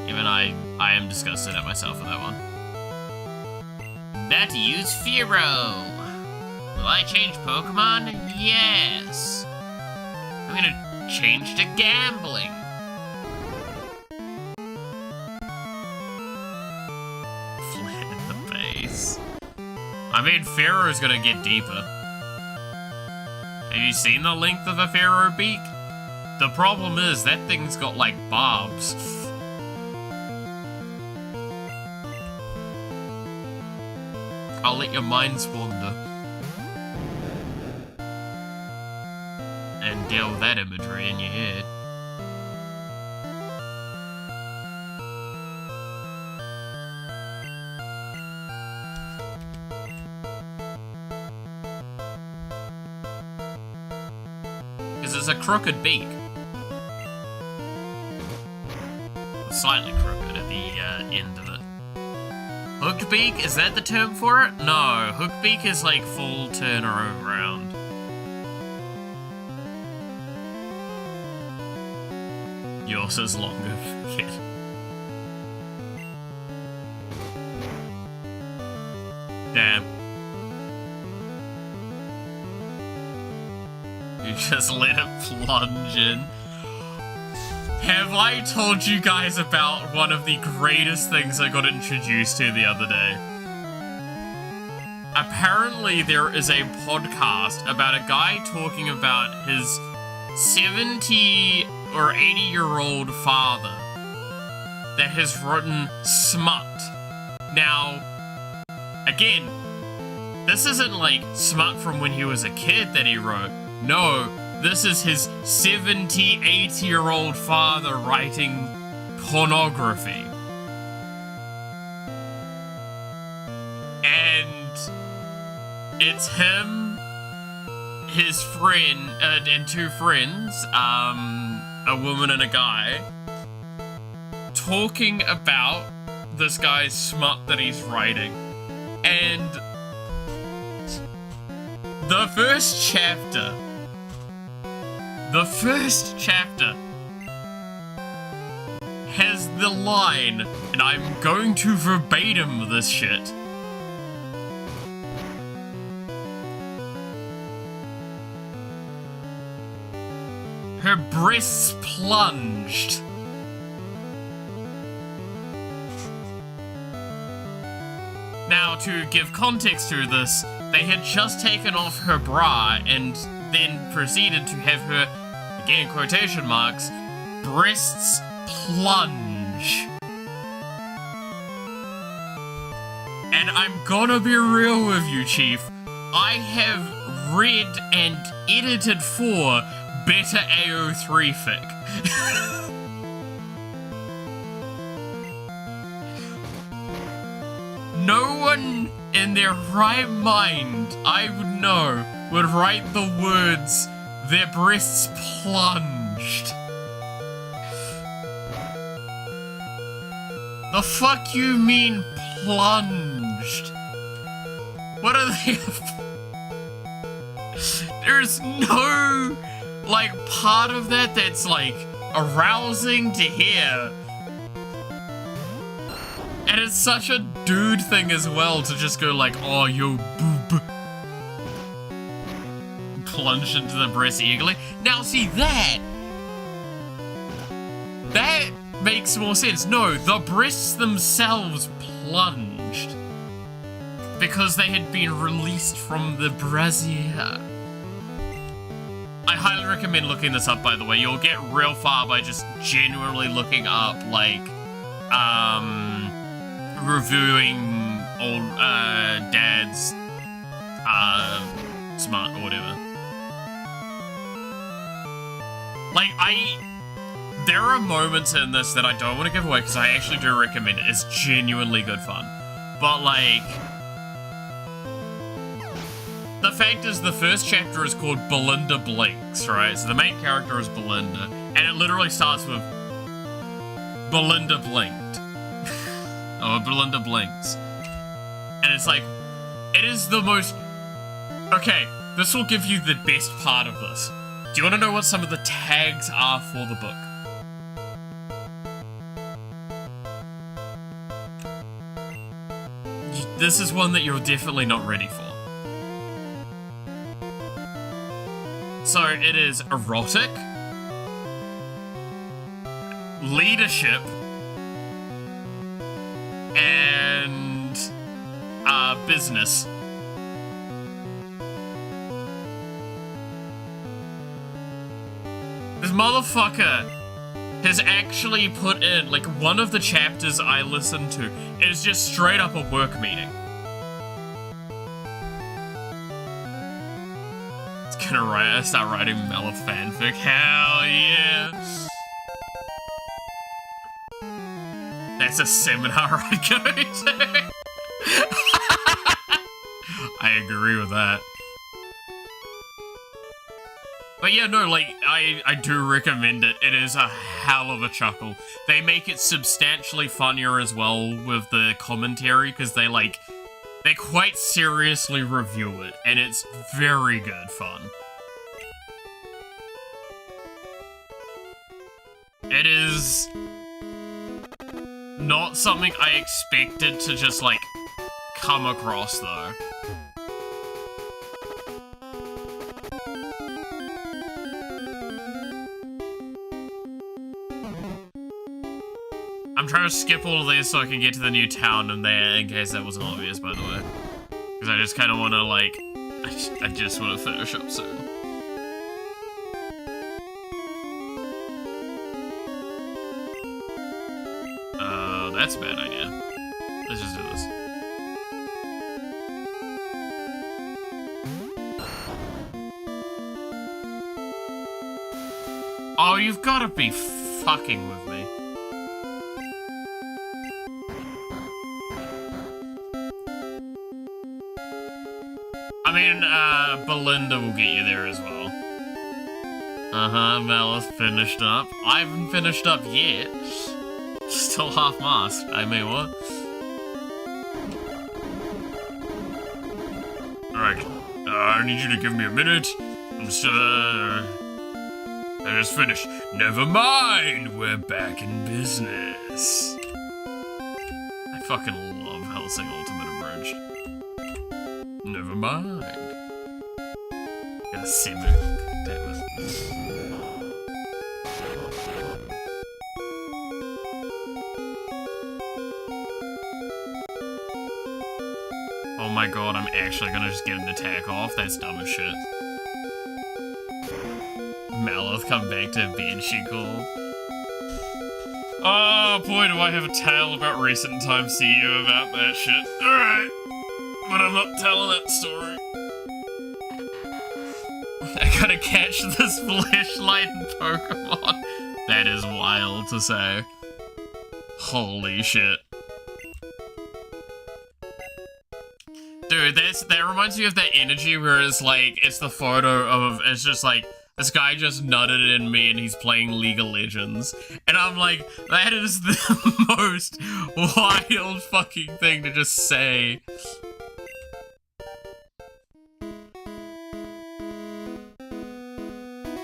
Even I am disgusted at myself for that one. About to use Fearow. Will I change Pokemon? Yes. I'm gonna change to gambling. Flatten the base. I mean, Pharaoh's gonna get deeper. Have you seen the length of a Pharaoh beak? The problem is, that thing's got like barbs. I'll let your minds wander. And deal with that imagery in your head. Because it's a crooked beak. Slightly crooked at the end of it. Hooked beak? Is that the term for it? No, hooked beak is like full turner around. Yours is longer, kid. Damn. You just let it plunge in. Have I told you guys about one of the greatest things I got introduced to the other day? Apparently there is a podcast about a guy talking about his 70 or 80-year-old father that has written smut. Now, again, this isn't like smut from when he was a kid that he wrote. No, this is his 70, 80-year-old father writing pornography. And it's him, his friend, and two friends, a woman and a guy, talking about this guy's smut that he's writing. And the first chapter has the line, and I'm going to verbatim this shit. Her breasts plunged. Now, to give context to this, they had just taken off her bra and then proceeded to have her, again quotation marks, breasts plunge. And I'm gonna be real with you, Chief. I have read and edited for better AO3 fic. No one in their right mind, I would know, would write the words, their breasts plunged. The fuck you mean plunged? What are they? There's no, like, part of that that's, like, arousing to hear. And it's such a dude thing as well to just go like, oh, yo, boob. Plunge into the breast eagerly. Now, see, that makes more sense. No, the breasts themselves plunged. Because they had been released from the brassiere. I highly recommend looking this up, by the way. You'll get real far by just genuinely looking up, like, reviewing old, dad's, smart or whatever. Like, there are moments in this that I don't want to give away because I actually do recommend it. It's genuinely good fun. But, like, the fact is the first chapter is called Belinda Blinks, right? So the main character is Belinda, and it literally starts with Belinda blinked. Or Belinda blinks. And it's like, it is the most... Okay, this will give you the best part of this. Do you want to know what some of the tags are for the book? This is one that you're definitely not ready for. So it is erotic, leadership, and business. This motherfucker has actually put in, like, one of the chapters I listened to is just straight up a work meeting. It's gonna start writing Melith fanfic. Hell yeah! That's a seminar I'd go to. I agree with that. But yeah, no, like, I do recommend it. It is a hell of a chuckle. They make it substantially funnier as well with the commentary, because they quite seriously review it, and it's very good fun. It is not something I expected to just, like, come across, though. I'm trying to skip all of these so I can get to the new town in there, in case that wasn't obvious, by the way. Because I just kind of want to, like, I just want to finish up soon. That's a bad idea. Let's just do this. Oh, you've got to be fucking with me. I mean, Belinda will get you there as well. Melith finished up. I haven't finished up yet. Still half-mast. I mean, what? Alright. I need you to give me a minute. I just finished. Never mind, we're back in business. I fucking love Hellsing Ultimate Abridged. Never mind. Got a simmer. Damn it. Oh my god, I'm actually gonna just get an attack off? That's dumb as shit. Melith, come back to bed, she called. Oh boy, do I have a tale about recent times to you about that shit. Alright. But I'm not telling that story. I gotta catch this flashlight Pokemon. That is wild to say. Holy shit. Dude, that reminds me of that energy where it's like, it's the photo of, it's just like, this guy just nutted in me and he's playing League of Legends. And I'm like, that is the most wild fucking thing to just say.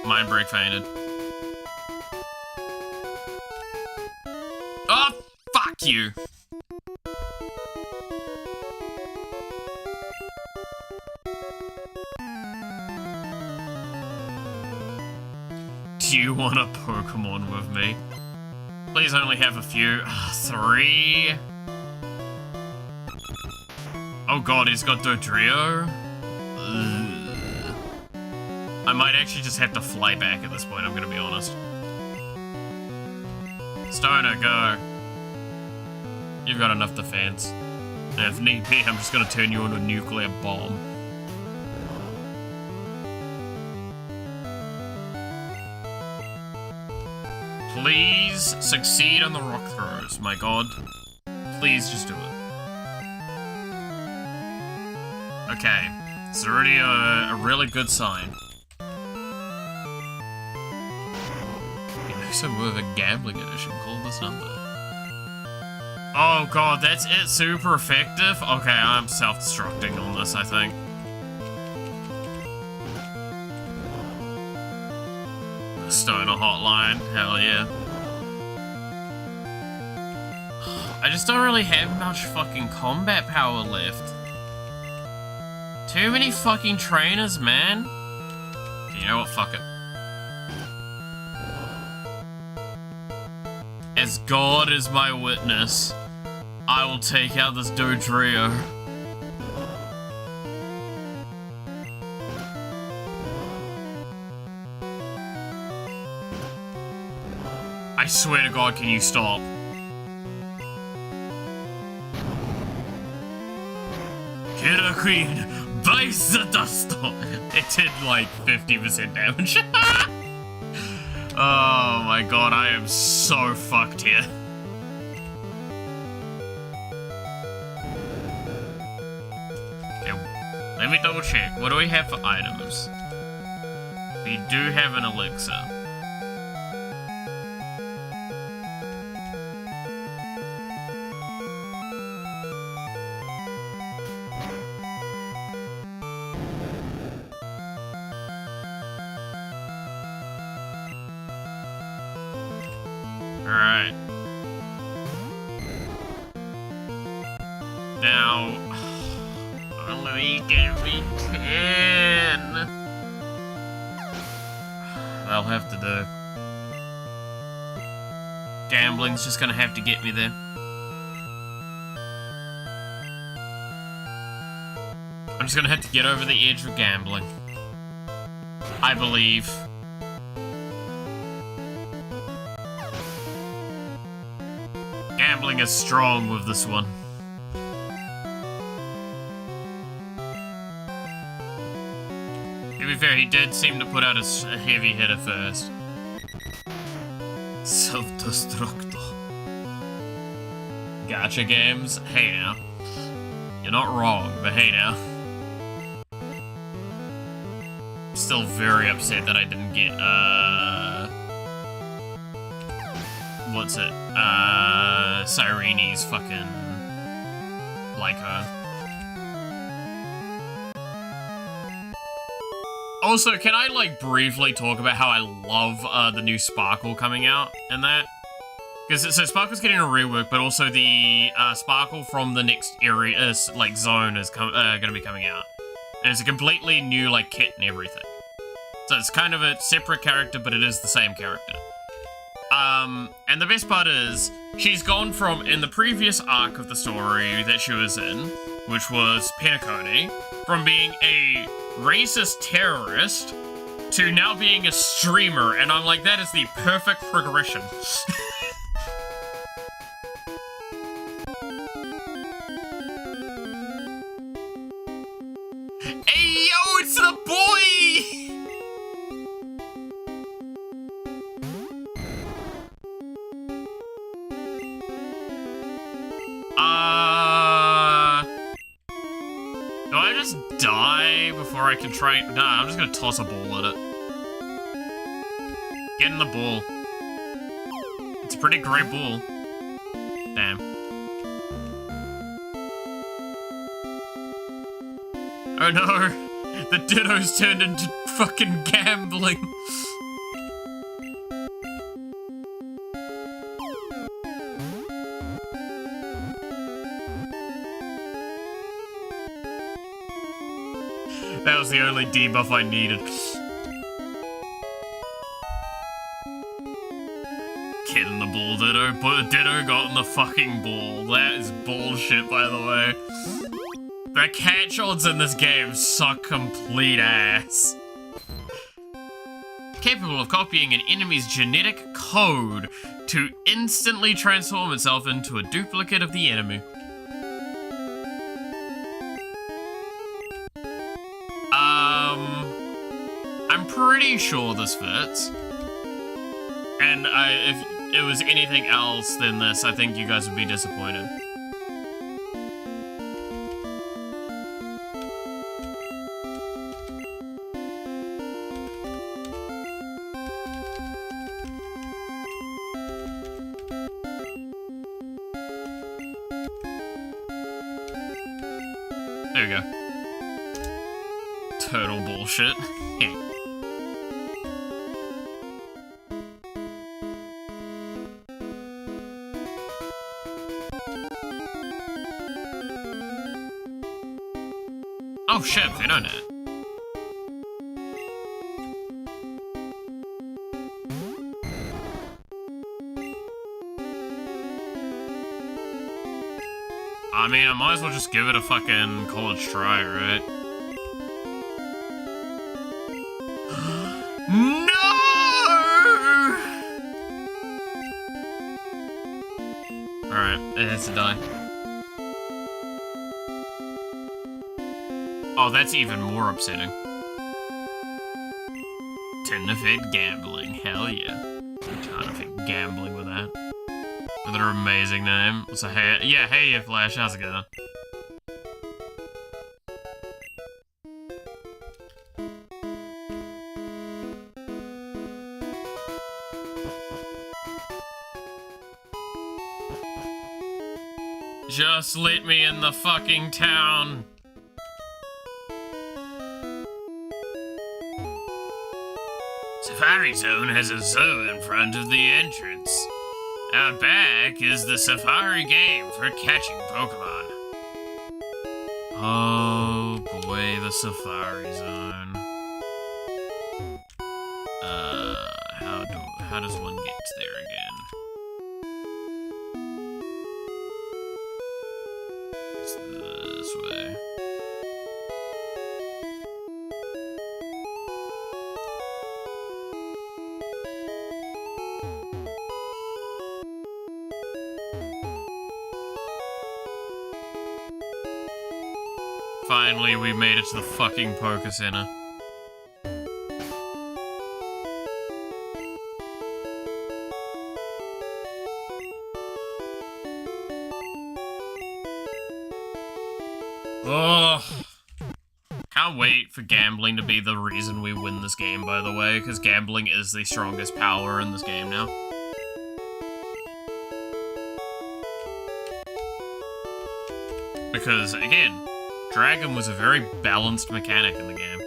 Mind break fainted. Oh, fuck you. Do you want a Pokemon with me? Please only have a few. 3. Oh god, he's got Dodrio? Ugh. I might actually just have to fly back at this point, I'm gonna be honest. Stoner, go. You've got enough defense. And if need be, I'm just gonna turn you into a nuclear bomb. Please succeed on the rock throws, my god. Please just do it. Okay, it's already a really good sign. So more of a gambling edition, call this number. Oh god, that's it, super effective? Okay, I'm self-destructing on this, I think. Stoner hotline, hell yeah. I just don't really have much fucking combat power left. Too many fucking trainers, man. You know what, fuck it. As God is my witness, I will take out this Dodrio. I swear to God, can you stop? Killer Queen, bites the dust. It did like 50% damage. Oh my god, I am so fucked here. Okay, let me double check. What do we have for items? We do have an elixir. Alright. Now, only give me 10. That'll have to do. Gambling's just gonna have to get me there. I'm just gonna have to get over the edge with gambling. I believe. Gambling is strong with this one. To be fair, he did seem to put out a heavy hitter first. Self-destructo. Gotcha games? Hey now. You're not wrong, but hey now. Still very upset that I didn't get, what's it? Sirene's fucking Lyco. Also, can I, like, briefly talk about how I love, the new Sparkle coming out in that? Because, so Sparkle's getting a rework, but also the, Sparkle from the next area, like, zone is gonna be coming out. And it's a completely new, like, kit and everything. So it's kind of a separate character, but it is the same character. And the best part is, she's gone from, in the previous arc of the story that she was in, which was Penacone, from being a racist terrorist to now being a streamer, and I'm like, that is the perfect progression. Hey yo, it's the boy! Do I just die before I can try? Nah, I'm just gonna toss a ball at it. Get in the ball. It's a pretty great ball. Damn. Oh no! The Ditto's turned into fucking gambling. That was the only debuff I needed. Get in the ball, Ditto. But Ditto got in the fucking ball. That is bullshit, by the way. The catch odds in this game suck complete ass. capable of copying an enemy's genetic code to instantly transform itself into a duplicate of the enemy. I'm pretty sure this fits. And if it was anything else than this, I think you guys would be disappointed. There we go. Total bullshit. Oh shit, they don't know. I mean, I might as well just give it a fucking college try, right? No! Alright, it has to die. Oh, that's even more upsetting. Tenderfit gambling, hell yeah. Tenderfit gambling with that. With an amazing name. So hey, yeah, hey you Flash, how's it going? Just let me in the fucking town. Safari Zone has a zoo in front of the entrance. Out back is the Safari game for catching Pokemon. Oh boy, the Safari Zone. How does one get there again? It's this way. Finally, we made it to the fucking Poké Center. Ugh. Can't wait for gambling to be the reason we win this game, by the way, because gambling is the strongest power in this game now. Because, again, Dragon was a very balanced mechanic in the game.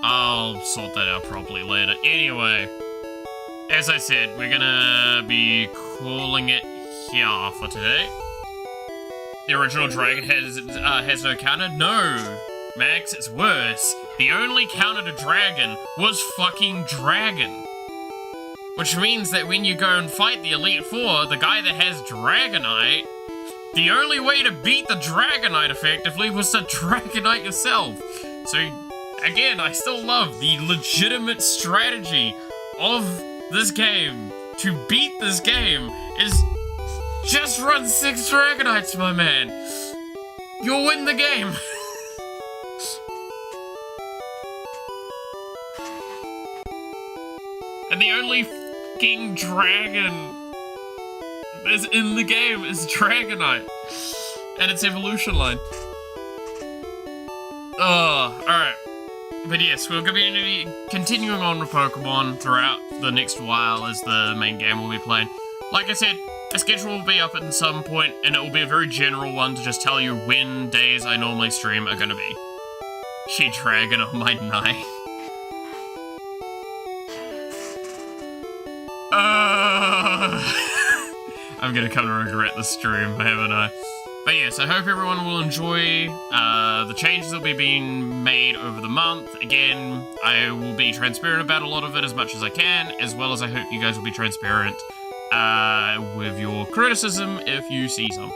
I'll sort that out properly later. Anyway, as I said, we're gonna be calling it here for today. The original Dragon has no counter? No! Max, it's worse. The only counter to Dragon was fucking Dragon. Which means that when you go and fight the Elite Four, the guy that has Dragonite, the only way to beat the Dragonite effectively was to Dragonite yourself. So, again, I still love the legitimate strategy of this game to beat this game is just run 6 Dragonites, my man. You'll win the game. And the only fucking dragon that's in the game is Dragonite and its evolution line. Alright. But yes, we're going to be continuing on with Pokemon throughout the next while as the main game we'll be playing. Like I said, a schedule will be up at some point, and it will be a very general one to just tell you when days I normally stream are going to be. She-Dragon on my night. I'm gonna come to regret the stream, haven't I? But yes, I hope everyone will enjoy the changes that will be being made over the month. Again, I will be transparent about a lot of it as much as I can, as well as I hope you guys will be transparent with your criticism if you see some.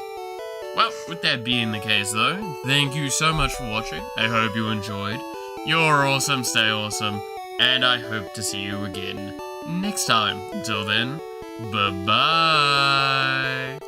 Well, with that being the case though, thank you so much for watching. I hope you enjoyed. You're awesome, stay awesome, and I hope to see you again next time. Until then, bye-bye.